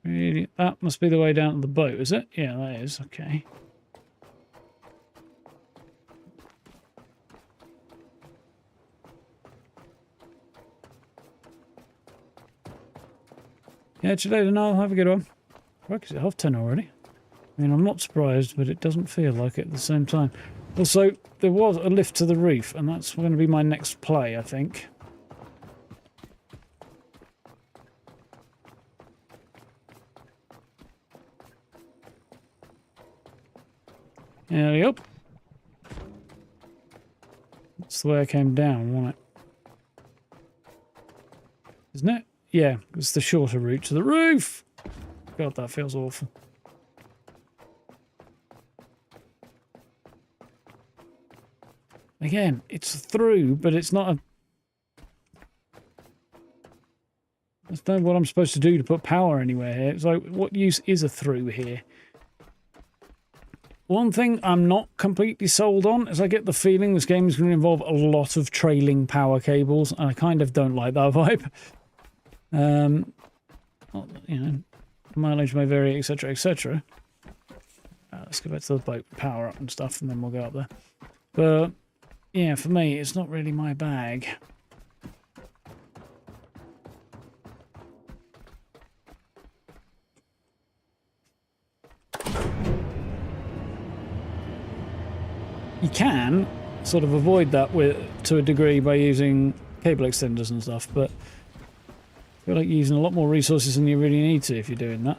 Really? That must be the way down to the boat, is it? Yeah, that is. Okay. Yeah, today, no, have a good one. Fuck, is it 10:30 already? I mean, I'm not surprised, but it doesn't feel like it at the same time. Also, there was a lift to the roof, and that's going to be my next play, I think. There we go. That's the way I came down, wasn't it? Isn't it? Yeah, it's the shorter route to the roof. God, that feels awful. Again, it's through, but it's not a... That's not what I'm supposed to do to put power anywhere here. It's like, what use is a through here? One thing I'm not completely sold on is I get the feeling this game is going to involve a lot of trailing power cables, and I kind of don't like that vibe. You know, mileage may vary, etc., etc. Let's go back to the boat, power up and stuff, and then we'll go up there. But yeah, for me, it's not really my bag. You can sort of avoid that to a degree by using cable extenders and stuff, but I feel like you're using a lot more resources than you really need to if you're doing that.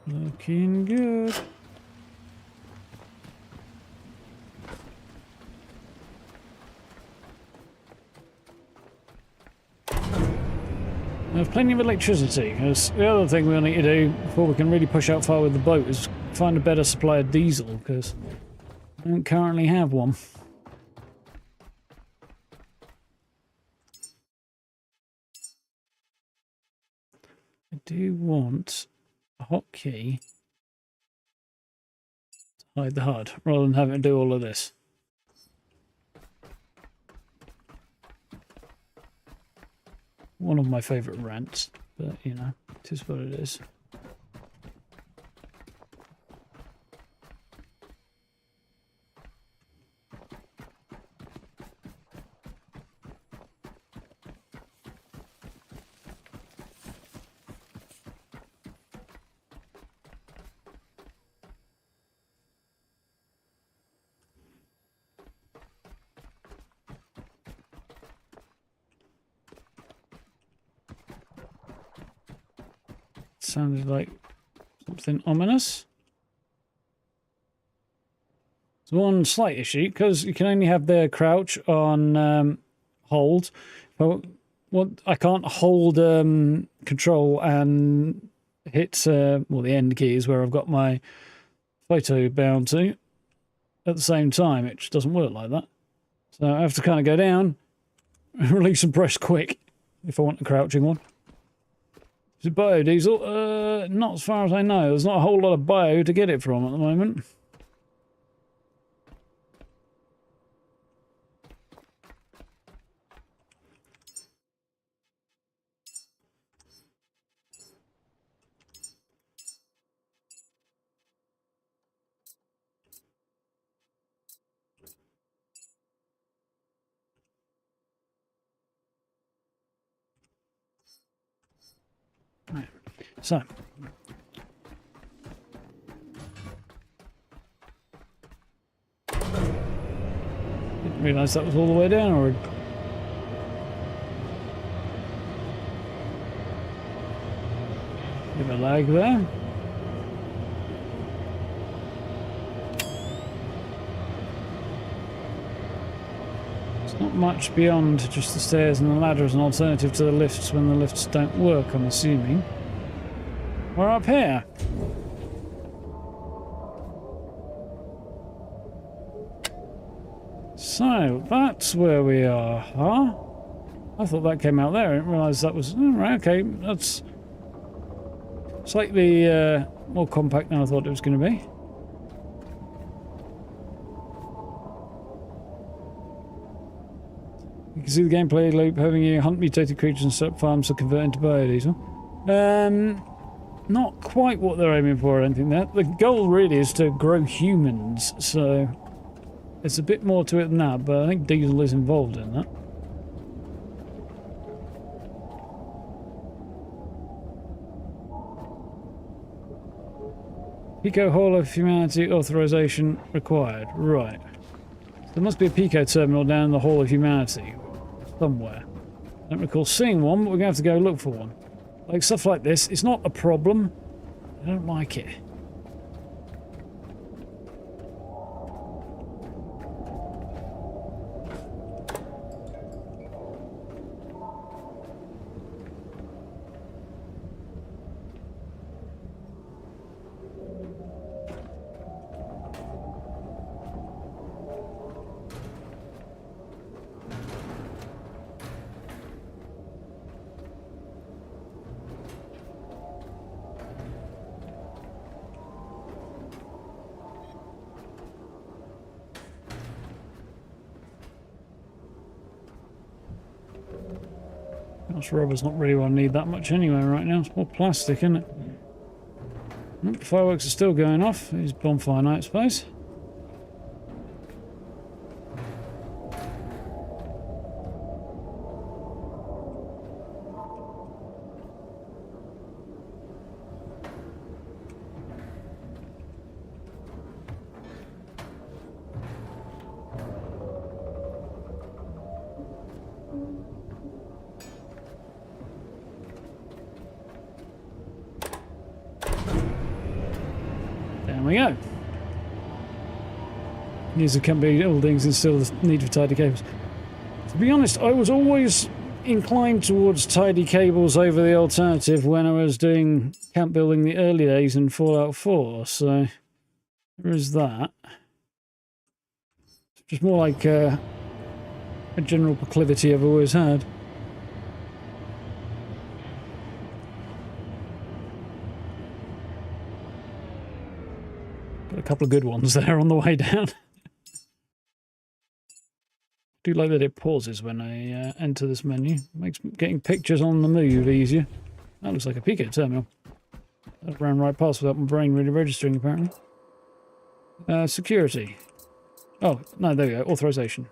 Looking good. I have plenty of electricity, because the other thing we'll need to do before we can really push out far with the boat is find a better supply of diesel, because I don't currently have one. I do want a hotkey to hide the HUD, rather than having to do all of this. One of my favourite rants, but you know, it is what it is. Sounded like something ominous. There's one slight issue, because you can only have the crouch on hold. But I can't hold control and hit well, the end key is where I've got my photo bound to at the same time. It just doesn't work like that. So I have to kind of go down, release and press quick if I want the crouching one. Is it biodiesel? Not as far as I know. There's not a whole lot of bio to get it from at the moment. So. Didn't realise that was all the way down, or... Bit of a lag there. It's not much beyond just the stairs and the ladder as an alternative to the lifts when the lifts don't work, I'm assuming. We're up here. So, that's where we are, huh? I thought that came out there. I didn't realise that was... Oh, right, okay, that's... slightly more compact than I thought it was going to be. You can see the gameplay loop having you hunt mutated creatures and set up farms to convert into biodiesel. Not quite what they're aiming for, I don't think that. The goal really is to grow humans, so it's a bit more to it than that, but I think diesel is involved in that. Pico Hall of Humanity authorization required. Right. There must be a Pico terminal down in the Hall of Humanity. Somewhere. I don't recall seeing one, but we're going to have to go look for one. Like, stuff like this, it's not a problem. I don't like it. Rubber's not really what I need that much anyway right now. It's more plastic, isn't it? Nope, fireworks are still going off. It's bonfire night, I suppose. There we go. These can be buildings and still the need for tidy cables. To be honest, I was always inclined towards tidy cables over the alternative when I was doing camp building the early days in Fallout 4, so there is that. It's just more like a general proclivity I've always had. Got a couple of good ones there on the way down. Do like that it pauses when I enter this menu. Makes getting pictures on the move easier. That looks like a Pico terminal. That ran right past without my brain really registering, apparently. Security. Oh, no, there we go. Authorization.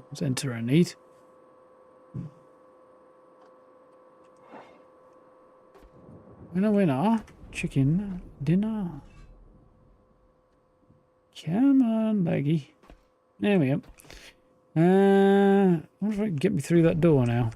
Let's enter a need. Winner. Chicken dinner. Come on, leggy. There we go. I wonder if I can get me through that door now.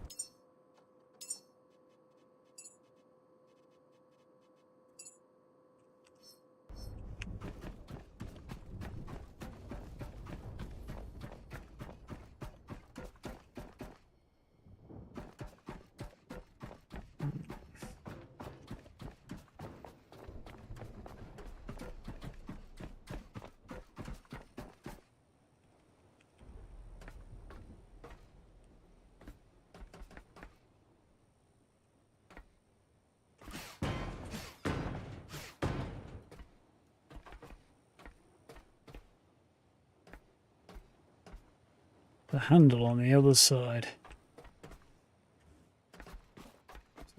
The handle on the other side.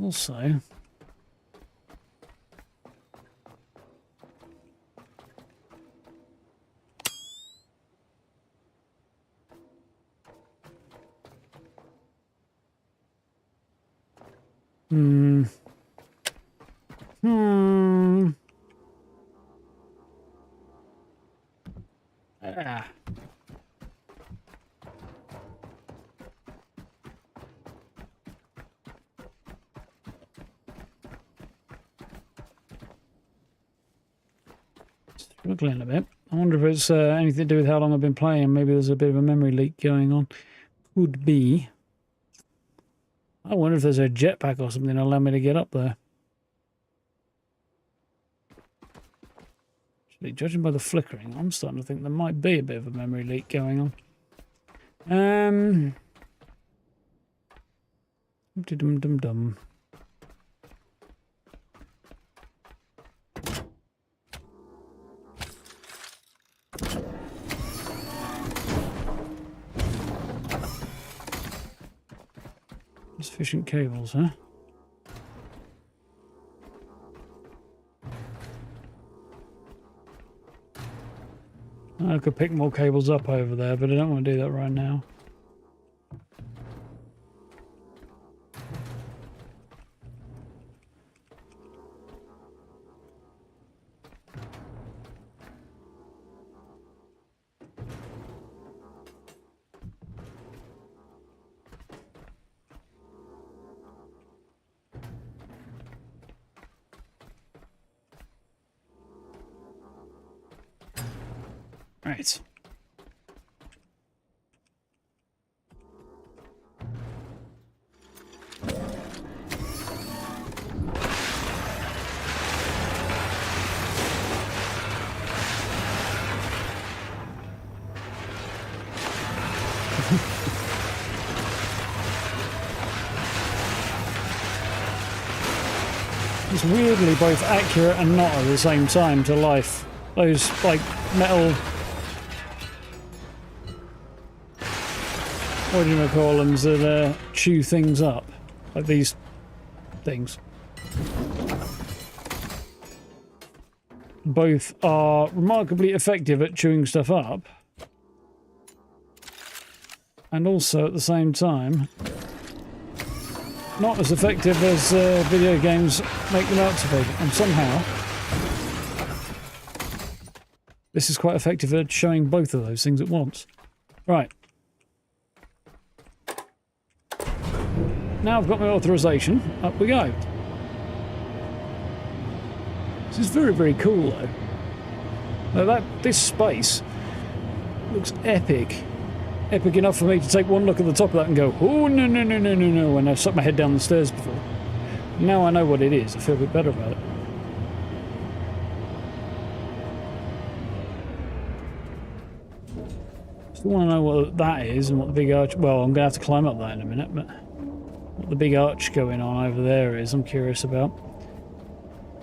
Also, Hmm. Ah. Struggling a bit. I wonder if it's anything to do with how long I've been playing. Maybe there's a bit of a memory leak going on. Could be. I wonder if there's a jetpack or something that'll allow me to get up there. Actually, judging by the flickering, I'm starting to think there might be a bit of a memory leak going on. Dum-dum-dum. Insufficient cables, huh? I could pick more cables up over there, but I don't want to do that right now. Right. It's weirdly both accurate and not at the same time to life. Those, like, metal... what do you call them that chew things up? Like these things. Both are remarkably effective at chewing stuff up. And also at the same time, not as effective as video games make them out to be. And somehow, this is quite effective at showing both of those things at once. Right. Now I've got my authorization, up we go. This is very, very cool though. This space looks epic. Epic enough for me to take one look at the top of that and go, oh no, no, no, no, no, no, when I stuck my head down the stairs before. Now I know what it is, I feel a bit better about it. Still want to know what that is and what the big arch... well, I'm going to have to climb up that in a minute, but... what the big arch going on over there is, I'm curious about.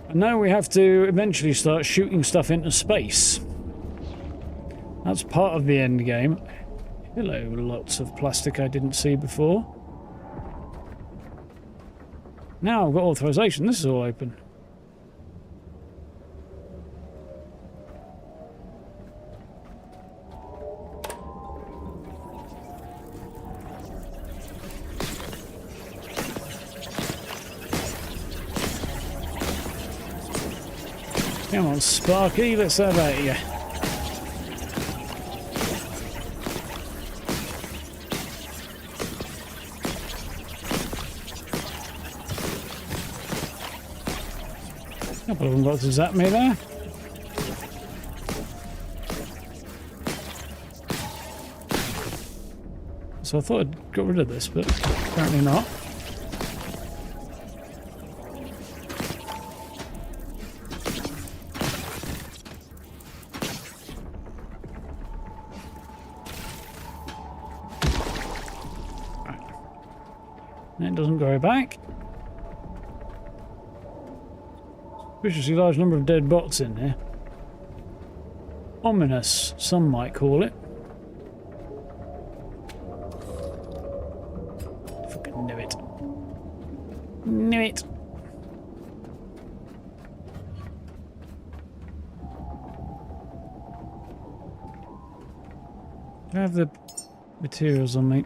And now we have to eventually start shooting stuff into space. That's part of the end game. Hello, lots of plastic I didn't see before. Now I've got authorization, this is all open. Come on, Sparky, let's have at you. A couple of them got to zap me there. So I thought I'd got rid of this, but apparently not. It doesn't go back. Suspiciously large number of dead bots in here. Ominous, some might call it. Fucking knew it. Knew it. I have the materials on me.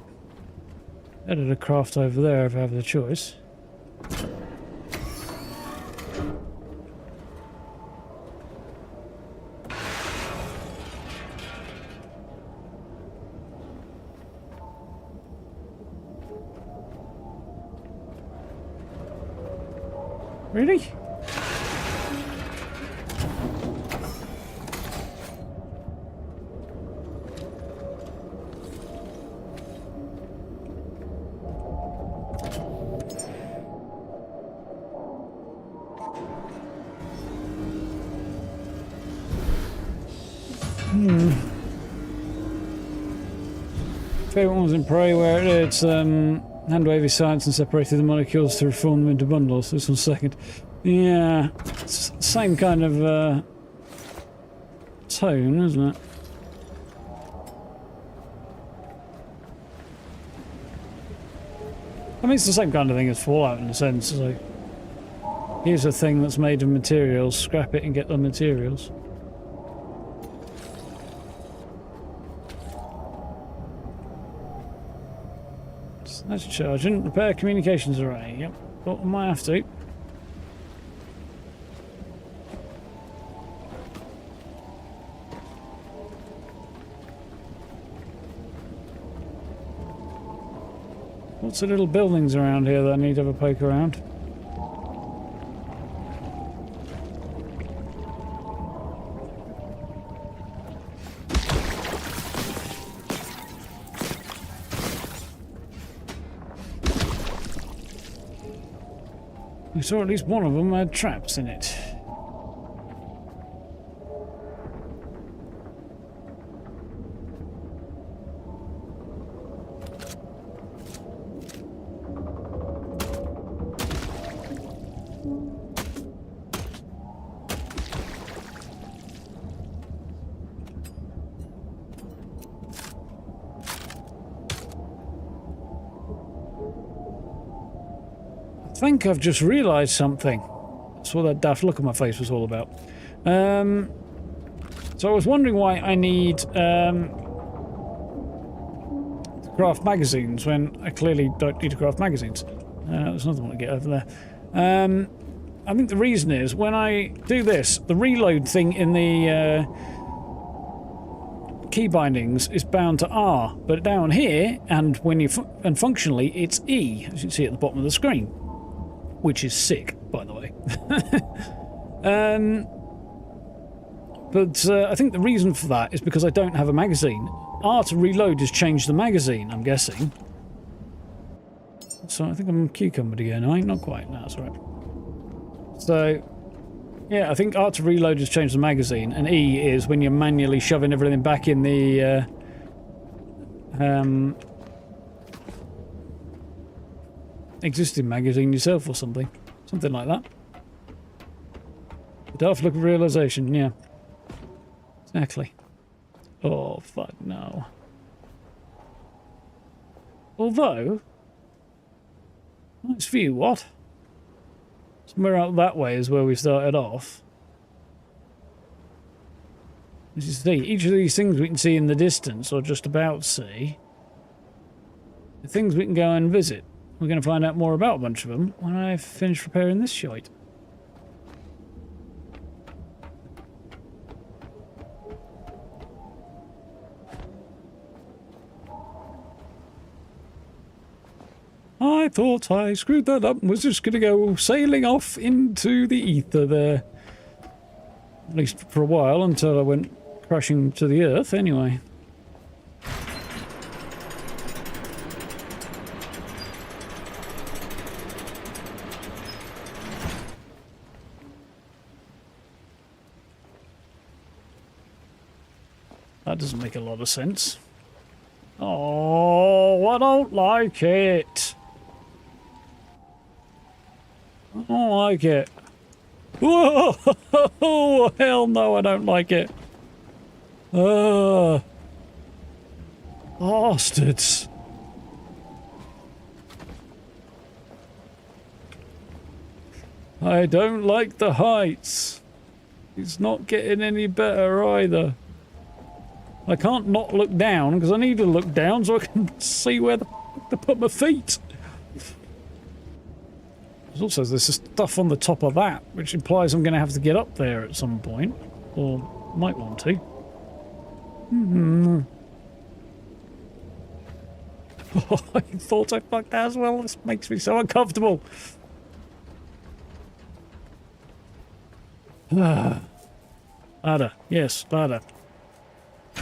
Editor craft over there if I have the choice. Really? Favourite ones in Prey where it's hand wavy science and separated the molecules to reform them into bundles. This one's second. Yeah, it's the same kind of tone, isn't it? I mean, it's the same kind of thing as Fallout in a sense. Like, here's a thing that's made of materials, scrap it and get the materials. That's charging. Repair communications array. Yep. Well, I might have to. Lots of little buildings around here that I need to have a poke around. I saw at least one of them had traps in it. I think I've just realised something. That's what that daft look on my face was all about. So I was wondering why I need to craft magazines when I clearly don't need to craft magazines. There's another one to get over there. I think the reason is when I do this, the reload thing in the key bindings is bound to R, but down here and when you and functionally it's E, as you can see at the bottom of the screen. Which is sick, by the way. But I think the reason for that is because I don't have a magazine. R to reload has changed the magazine, I'm guessing. So I think I'm cucumbered again, I ain't not quite. No, that's all right. So, yeah, I think R to reload has changed the magazine, and E is when you're manually shoving everything back in the existing magazine yourself or something. Something like that. The Darth look of realization, yeah. Exactly. Oh, fuck no. Although, nice view, what? Somewhere out that way is where we started off. As you see, each of these things we can see in the distance, or just about see, the things we can go and visit. We're going to find out more about a bunch of them when I finish repairing this shite. I thought I screwed that up and was just going to go sailing off into the ether there. At least for a while, until I went crashing to the earth anyway. That doesn't make a lot of sense. Oh, I don't like it. I don't like it. Whoa! Hell no, I don't like it. Bastards. I don't like the heights. It's not getting any better either. I can't not look down because I need to look down so I can see where to put my feet. There's also this stuff on the top of that, which implies I'm going to have to get up there at some point, or might want to. Oh, I thought I fucked that as well. This makes me so uncomfortable. Ladder. Yes, ladder. I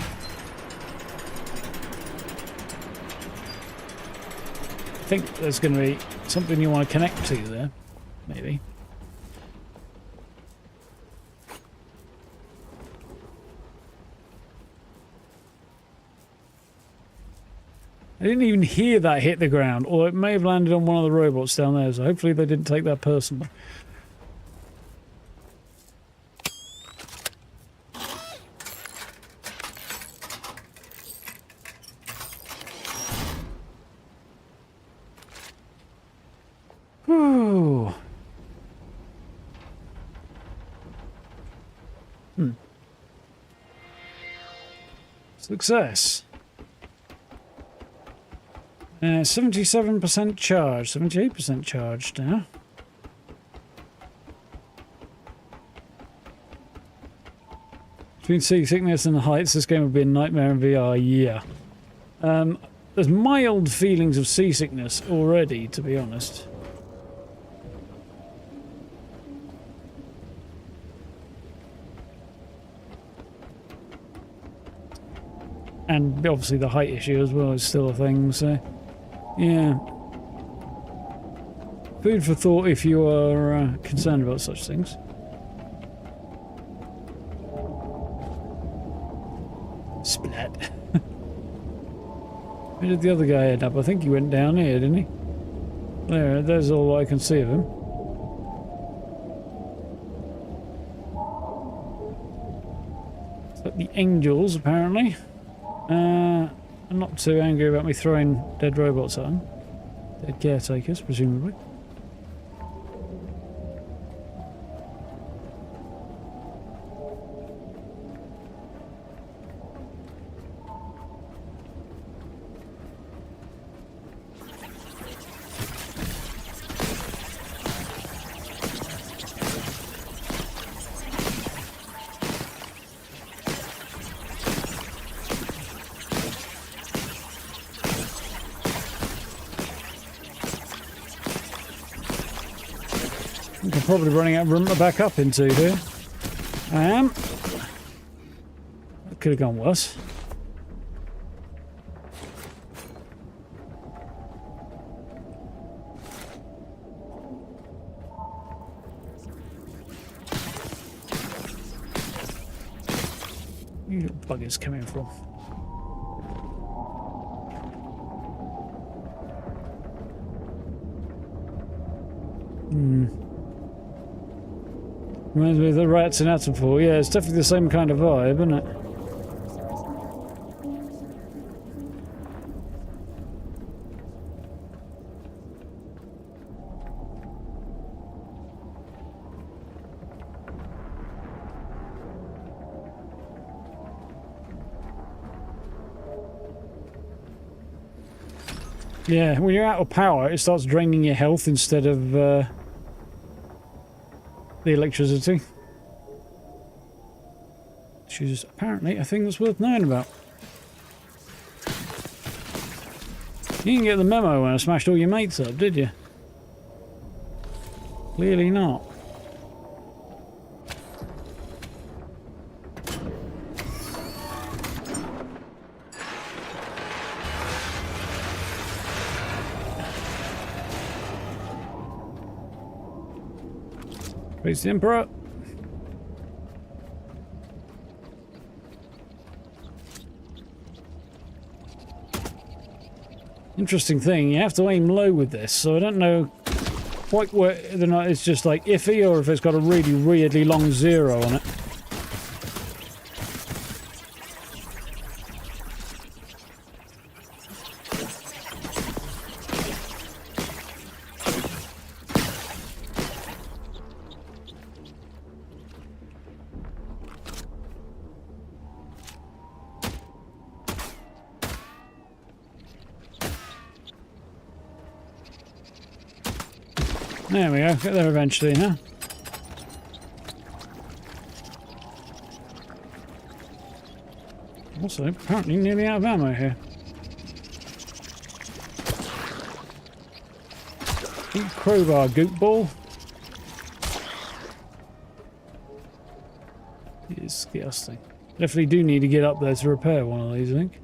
think there's going to be something you want to connect to there. Maybe. I didn't even hear that hit the ground, or it may have landed on one of the robots down there, so hopefully they didn't take that personally. Whew. Success. 77% charged, 78% charged now. Between seasickness and the heights, this game would be a nightmare in VR, yeah. There's mild feelings of seasickness already, to be honest. And obviously the height issue as well is still a thing, so... yeah. Food for thought if you are concerned about such things. Splat. Where did the other guy end up? I think he went down here, didn't he? There's all I can see of him. It's like the angels, apparently. I'm not too angry about me throwing dead robots at them. Dead caretakers, presumably. I'm probably running out of room to back up into here. I am. That could have gone worse. You little buggers coming from. Reminds me of the rats in Atomfall. Yeah, it's definitely the same kind of vibe, isn't it? Yeah, when you're out of power, it starts draining your health instead of the electricity. Which is apparently a thing that's worth knowing about. You didn't get the memo when I smashed all your mates up, did you? Clearly not. Praise the Emperor. Interesting thing, you have to aim low with this, so I don't know quite whether or not it's just like iffy or if it's got a really weirdly long zero on it. There we go, get there eventually, huh? Also, apparently nearly out of ammo here. Eat crowbar, goop ball. Disgusting. Definitely do need to get up there to repair one of these, I think.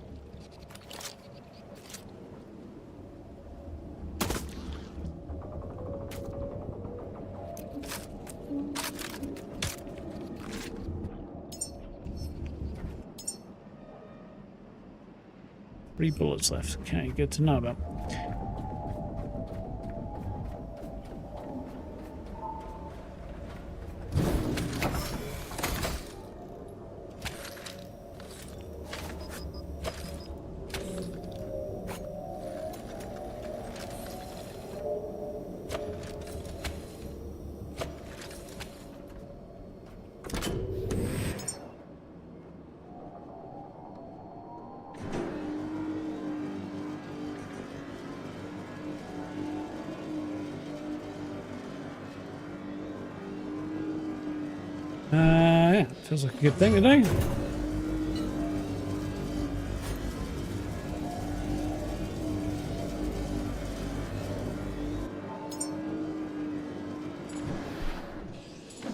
Three bullets left. Okay, good to know about. Yeah, feels like a good thing to do.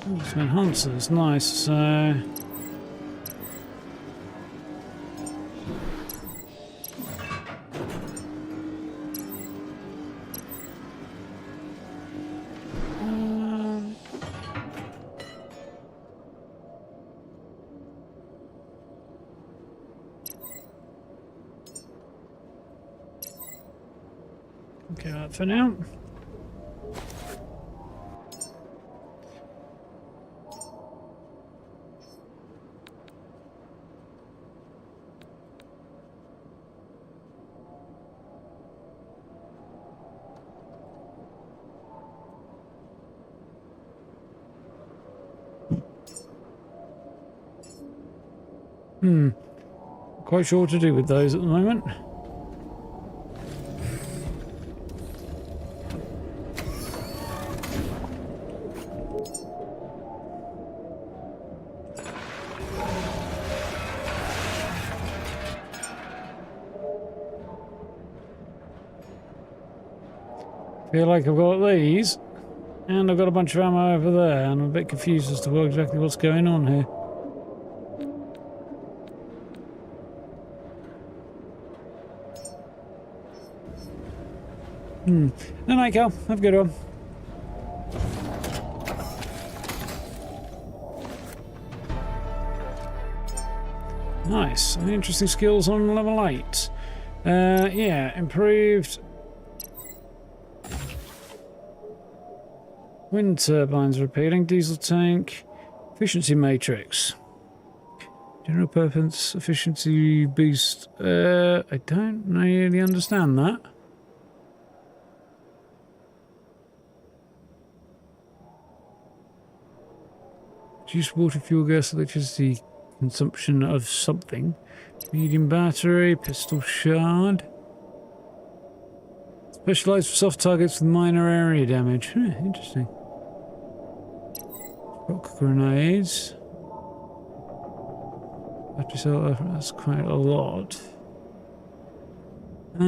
Oh, some enhancers, nice. So okay, that for now. Quite sure what to do with those at the moment. Feel like I've got these, and I've got a bunch of ammo over there, and I'm a bit confused as to exactly what's going on here. Good night, Cal. Have a good one. Nice. Interesting skills on level 8. Yeah, improved wind turbines repeating, diesel tank, efficiency matrix. General purpose efficiency boost. I don't really understand that. Reduce water, fuel, gas, electricity consumption of something. Medium battery, pistol shard. Specialized for soft targets with minor area damage. Interesting. Rock grenades. Battery cell, that's quite a lot. I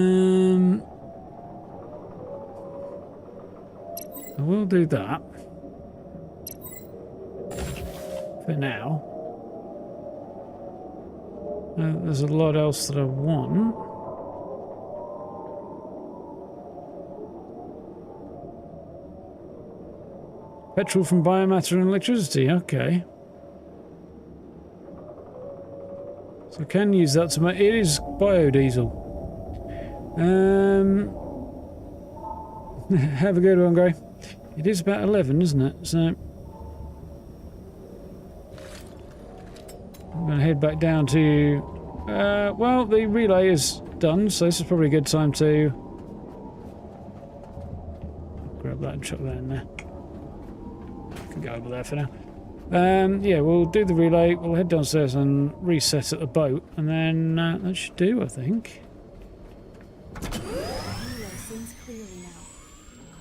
will do that. For now. There's a lot else that I want. Petrol from biomatter and electricity, okay. So I can use that to make... It is biodiesel. Have a good one, Gray. It is about 11, isn't it? So... I'm going to head back down to... well, the relay is done, so this is probably a good time to... grab that and chuck that in there. Can go over there for now. Yeah, we'll do the relay, we'll head downstairs and reset at the boat, and then that should do, I think. The relay seems clearly now.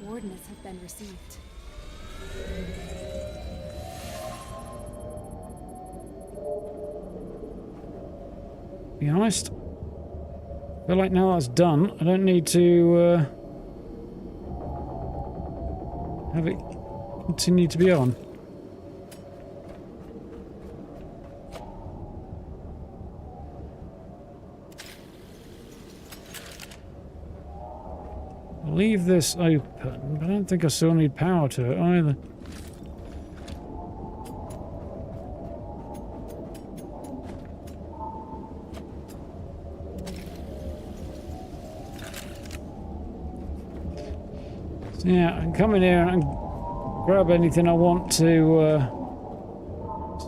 Coordinates have been received. Be honest, I feel like now that's done, I don't need to have it continue to be on. leave this open, but I don't think I still need power to it either. So yeah, I can come in here and grab anything I want to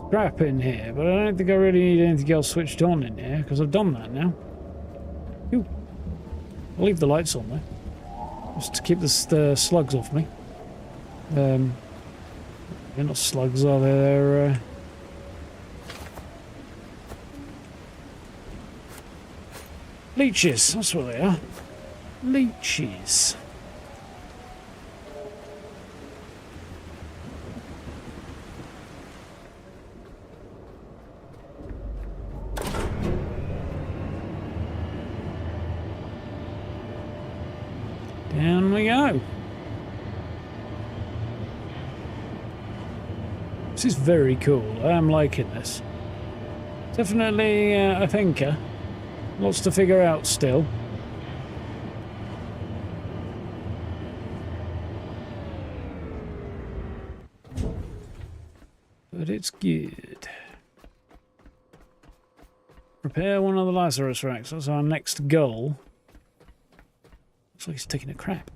scrap in here, but I don't think I really need anything else switched on in here, because I've done that now. Ooh. I'll leave the lights on though, just to keep the slugs off me. They're not slugs, are they? They're leeches, that's what they are. Leeches. Down we go. This is very cool. I am liking this. Definitely a thinker. Lots to figure out still. But it's good. Repair one of the Lazarus racks. That's our next goal. Looks like he's taking a crap.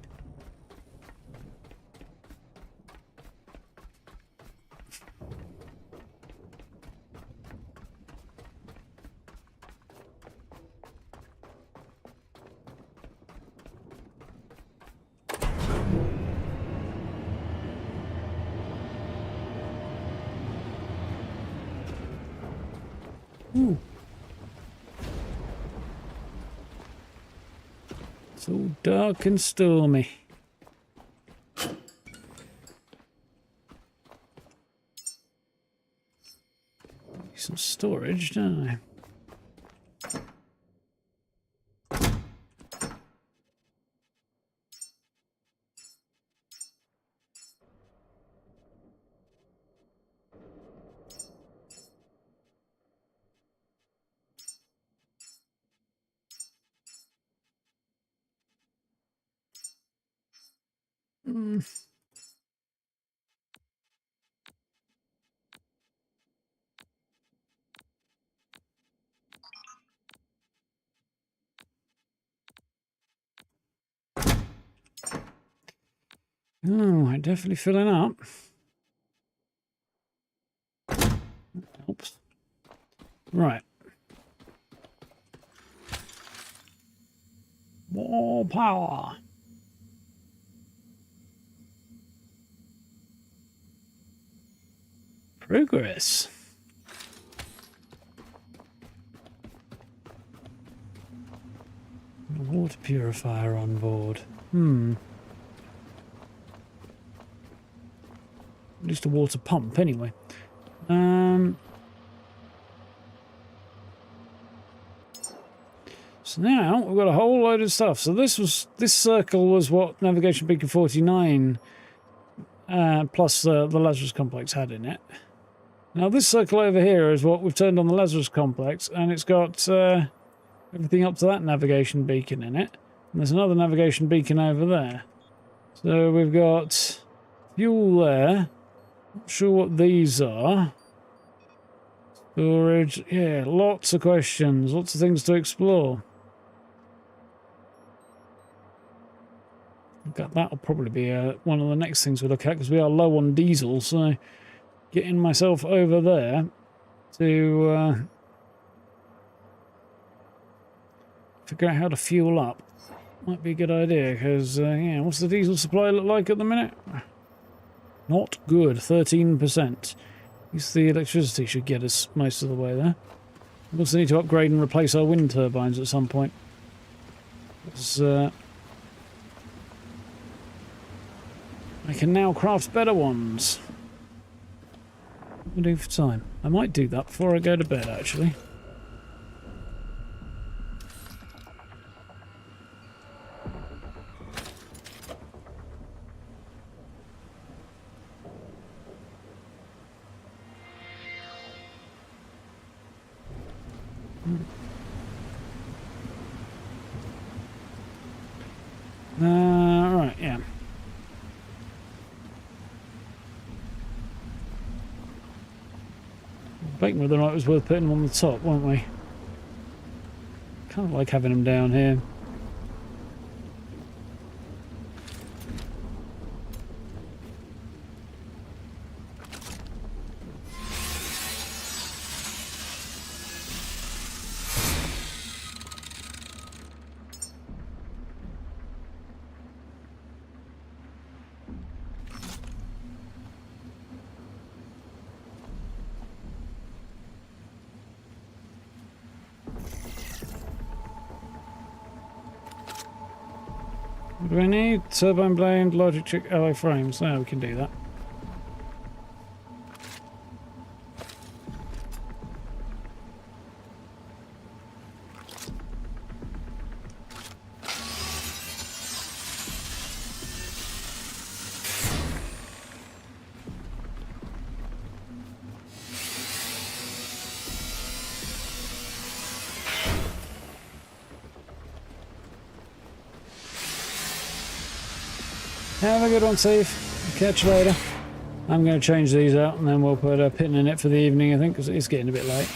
Ooh. It's all dark and stormy. Some storage, don't I? Oh, I'm definitely filling up. That helps. Right. More power. Progress. A water purifier on board. At least a water pump, anyway. So now we've got a whole load of stuff. So this circle was what Navigation Beacon 49 plus the Lazarus Complex had in it. Now this circle over here is what we've turned on the Lazarus Complex, and it's got everything up to that navigation beacon in it. And there's another navigation beacon over there. So we've got fuel there. Not sure what these are. Storage. Yeah, lots of questions. Lots of things to explore. That'll probably be one of the next things we look at, because we are low on diesel. So getting myself over there to figure out how to fuel up might be a good idea, because yeah, what's the diesel supply look like at the minute? Not good. 13%. At least the electricity should get us most of the way there. We also need to upgrade and replace our wind turbines at some point. I can now craft better ones. What do I do for time? I might do that before I go to bed, actually. Right. Debating whether or not it was worth putting them on the top, weren't we? Kind of like having them down here. What do we need? Turbine blade, logic chip, alloy frames. There, we can do that. Have a good one, Steve. Catch you later. I'm going to change these out and then we'll put a pin in it for the evening, I think, because it's getting a bit late.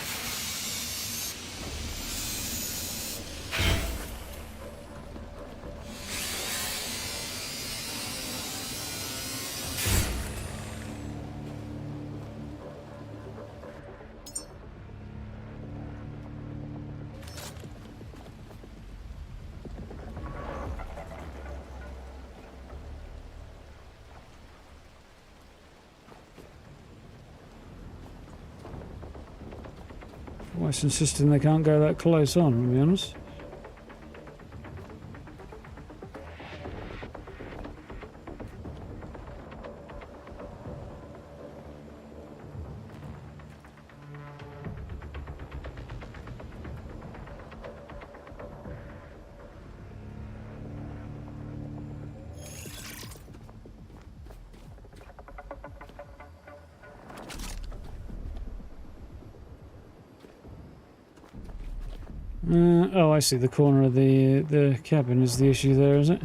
West insisting they can't go that close on, to be honest. Oh, I see. The corner of the cabin is the issue there, is it?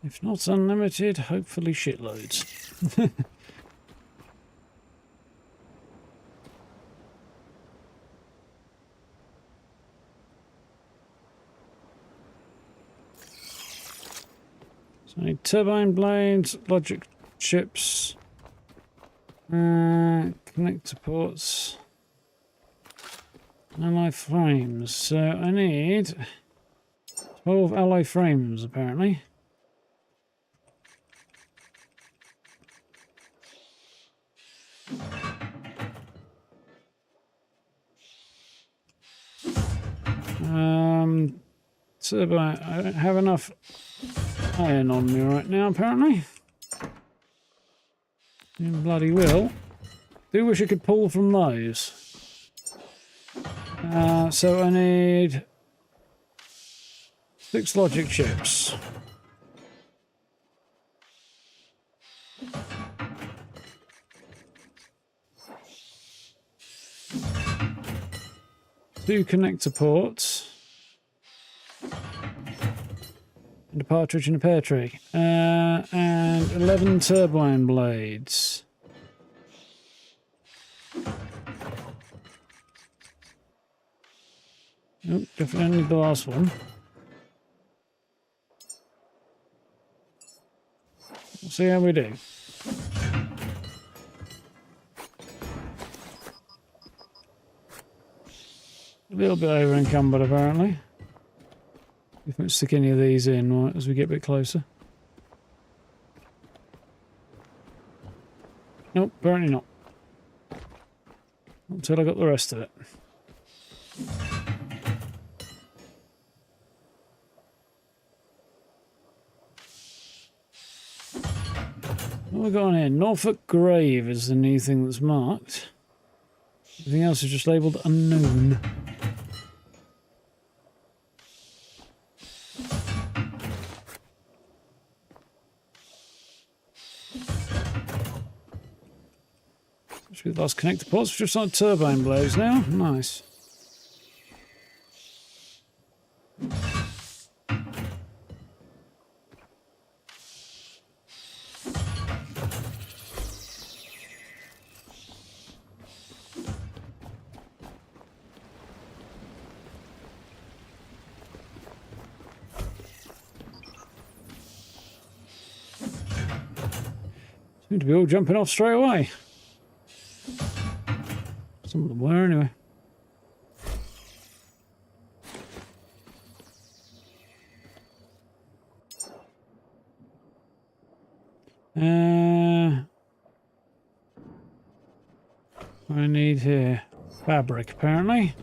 If not unlimited, hopefully shitloads. So I need turbine blades, logic chips, connector ports, alloy frames. So I need 12 alloy frames apparently. Turbine, I don't have enough iron on me right now, apparently. You bloody will. Do wish I could pull from those. So I need 6 logic chips. Two connector ports. And a partridge and a pear tree. And 11 turbine blades. Nope, definitely need the last one. We'll see how we do. A little bit over encumbered apparently. If we stick any of these in right as we get a bit closer. Nope, apparently not. Until I got the rest of it. What have we got on here? Norfolk Grave is the new thing that's marked. Everything else is just labelled unknown. Should be the last connector ports, just like turbine blades now. Nice. Seem to be all jumping off straight away. Some of them were anyway. What do I need here? Fabric, apparently.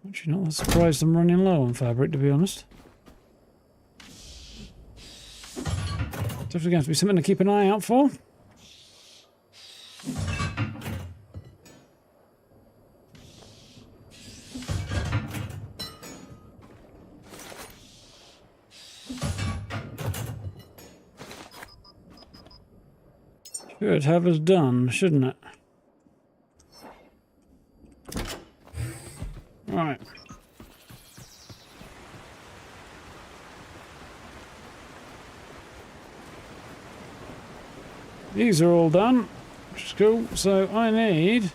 Actually, not that surprised I'm running low on fabric, to be honest. Definitely going to be something to keep an eye out for. Should have us done, shouldn't it? Right. These are all done, which is cool. So I need...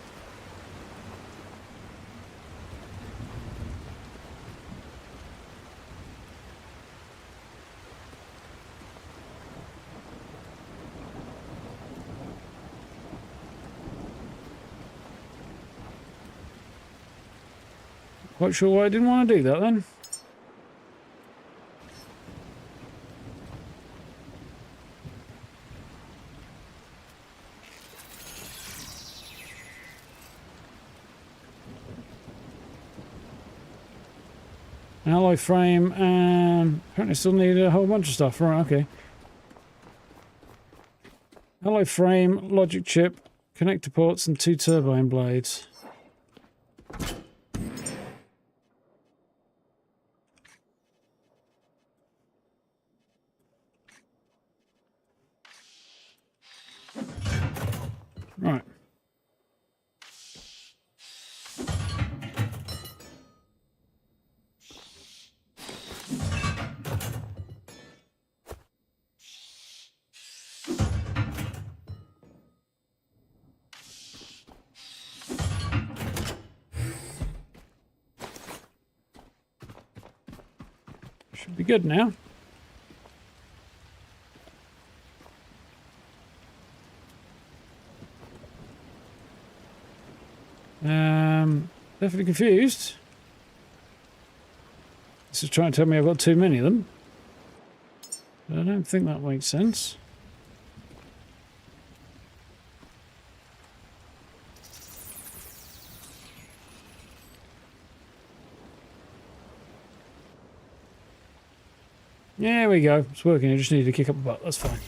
Quite sure why I didn't want to do that then. Alloy frame, and apparently still need a whole bunch of stuff. Right, okay. Alloy frame, logic chip, connector ports, and 2 turbine blades. Right. Should be good now. Definitely confused. This is trying to tell me I've got too many of them. But I don't think that makes sense. There we go. It's working. I just need to kick up a butt. That's fine.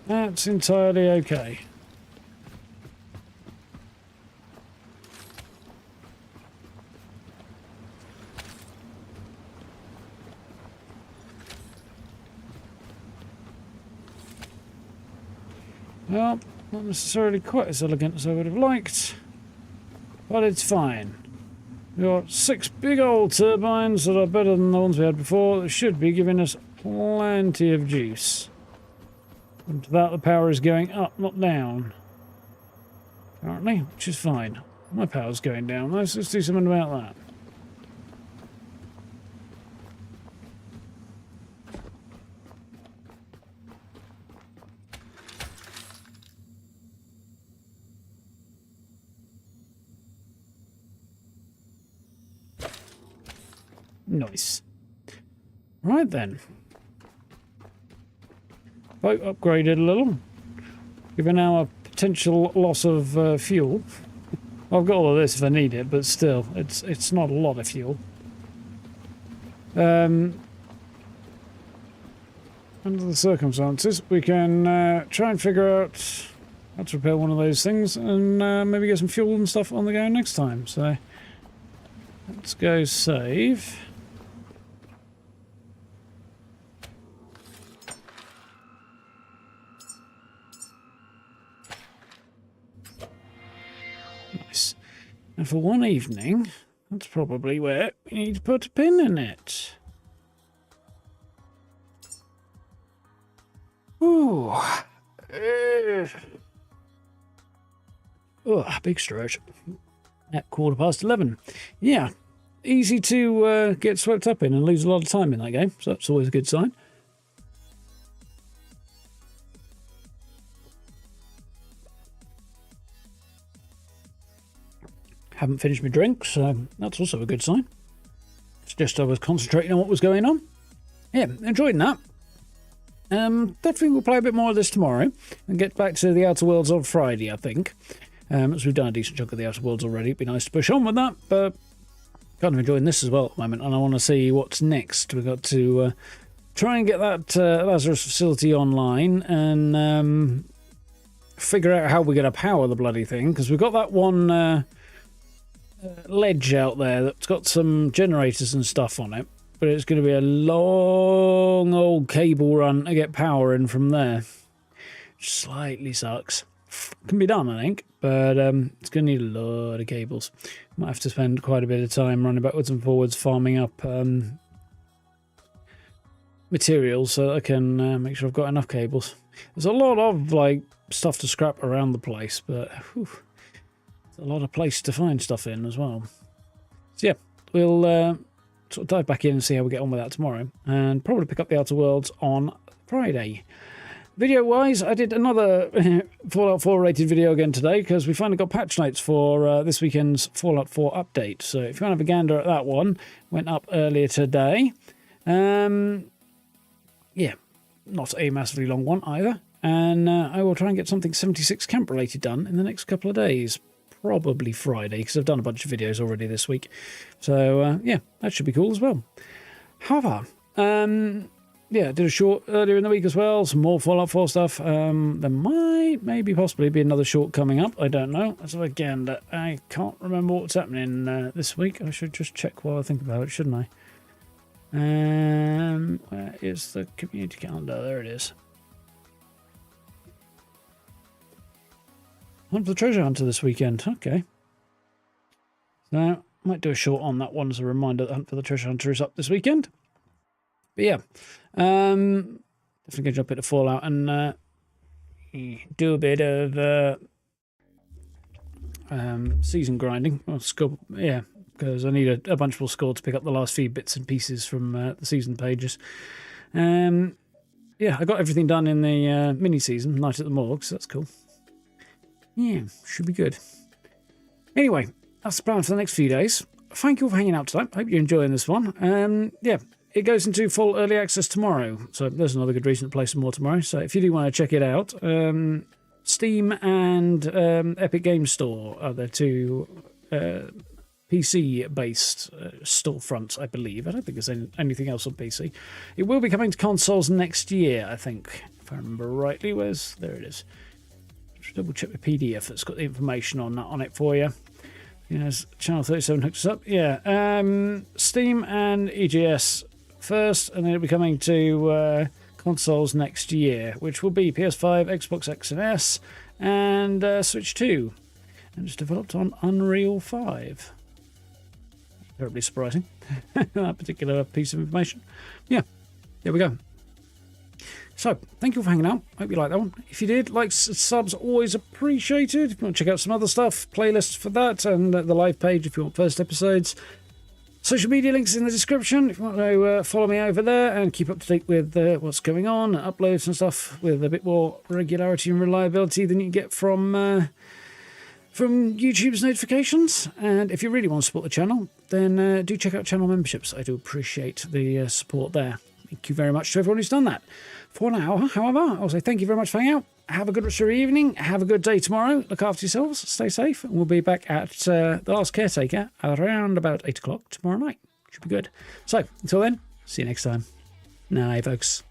That's entirely okay. Well, not necessarily quite as elegant as I would have liked, but it's fine. We've got 6 big old turbines that are better than the ones we had before that should be giving us plenty of juice. And to that the power is going up, not down. Apparently, which is fine. My power's going down. Let's do something about that. Nice. Right then. Boat upgraded a little. Given our potential loss of fuel. I've got all of this if I need it, but still, it's not a lot of fuel. Under the circumstances, we can try and figure out how to repair one of those things and maybe get some fuel and stuff on the go next time. So let's go save. Nice. And for one evening, that's probably where we need to put a pin in it. Ooh. Oh, big stretch. At 11:15. Yeah, easy to get swept up in and lose a lot of time in that game, so that's always a good sign. Haven't finished my drink, so that's also a good sign. It's just I was concentrating on what was going on. Yeah, enjoying that. Definitely we'll play a bit more of this tomorrow and get back to the Outer Worlds on Friday, I think. As we've done a decent chunk of the Outer Worlds already, it'd be nice to push on with that, but kind of enjoying this as well at the moment, and I want to see what's next. We've got to try and get that Lazarus facility online and figure out how we're going to power the bloody thing, because we've got that one ledge out there that's got some generators and stuff on it, but it's going to be a long old cable run to get power in from there. Which slightly sucks. Can be done, I think, but it's going to need a lot of cables. Might have to spend quite a bit of time running backwards and forwards farming up materials so that I can make sure I've got enough cables. There's a lot of like stuff to scrap around the place, but whew, a lot of place to find stuff in as well. So yeah, we'll sort of dive back in and see how we get on with that tomorrow, and probably pick up the Outer Worlds on Friday. Video wise, I did another Fallout 4 rated video again today because we finally got patch notes for this weekend's Fallout 4 update. So if you want to have a gander at that one, went up earlier today. Yeah, not a massively long one either. And I will try and get something 76 camp related done in the next couple of days. Probably Friday, because I've done a bunch of videos already this week. So yeah, that should be cool as well. However, yeah, I did a short earlier in the week as well. Some more Fallout 4 stuff. There might, maybe, possibly be another short coming up. I don't know. So again, I can't remember what's happening this week. I should just check while I think about it, shouldn't I? Where is the community calendar? There it is. Hunt for the treasure hunter this weekend. Okay. So, might do a short on that one as a reminder that Hunt for the treasure hunter is up this weekend. But yeah, definitely going to jump into Fallout and do a bit of season grinding. Well, score, yeah, because I need a bunch more score to pick up the last few bits and pieces from the season pages. Yeah, I got everything done in the mini-season, Night at the Morgue, so that's cool. Yeah, should be good. Anyway, that's the plan for the next few days. Thank you all for hanging out tonight. Hope you're enjoying this one. Yeah. It goes into full early access tomorrow, so there's another good reason to play some more tomorrow. So if you do want to check it out, Steam and Epic Games Store are the two PC-based storefronts, I believe. I don't think there's anything else on PC. It will be coming to consoles next year, I think, if I remember rightly. There it is. Just double check the PDF that's got the information on it for you. Yes, Channel 37 hooks us up. Yeah, Steam and EGS first, and then it'll be coming to consoles next year, which will be PS5, Xbox X and S, and Switch 2. And it's developed on Unreal 5. Terribly surprising, that particular piece of information. Yeah, there we go. So, thank you for hanging out. Hope you like that one. If you did, likes, subs, always appreciated. If you want to check out some other stuff, playlists for that, and the live page if you want first episodes. Social media links in the description if you want to follow me over there and keep up to date with what's going on, uploads and stuff with a bit more regularity and reliability than you can get from YouTube's notifications. And if you really want to support the channel, then do check out channel memberships. I do appreciate the support there. Thank you very much to everyone who's done that. For now, however, I'll say thank you very much for hanging out. have a good rest of your evening. Have a good day tomorrow. Look after yourselves. Stay safe. And we'll be back at The Last Caretaker around about 8 o'clock tomorrow night. Should be good. So, until then, see you next time. Night, folks.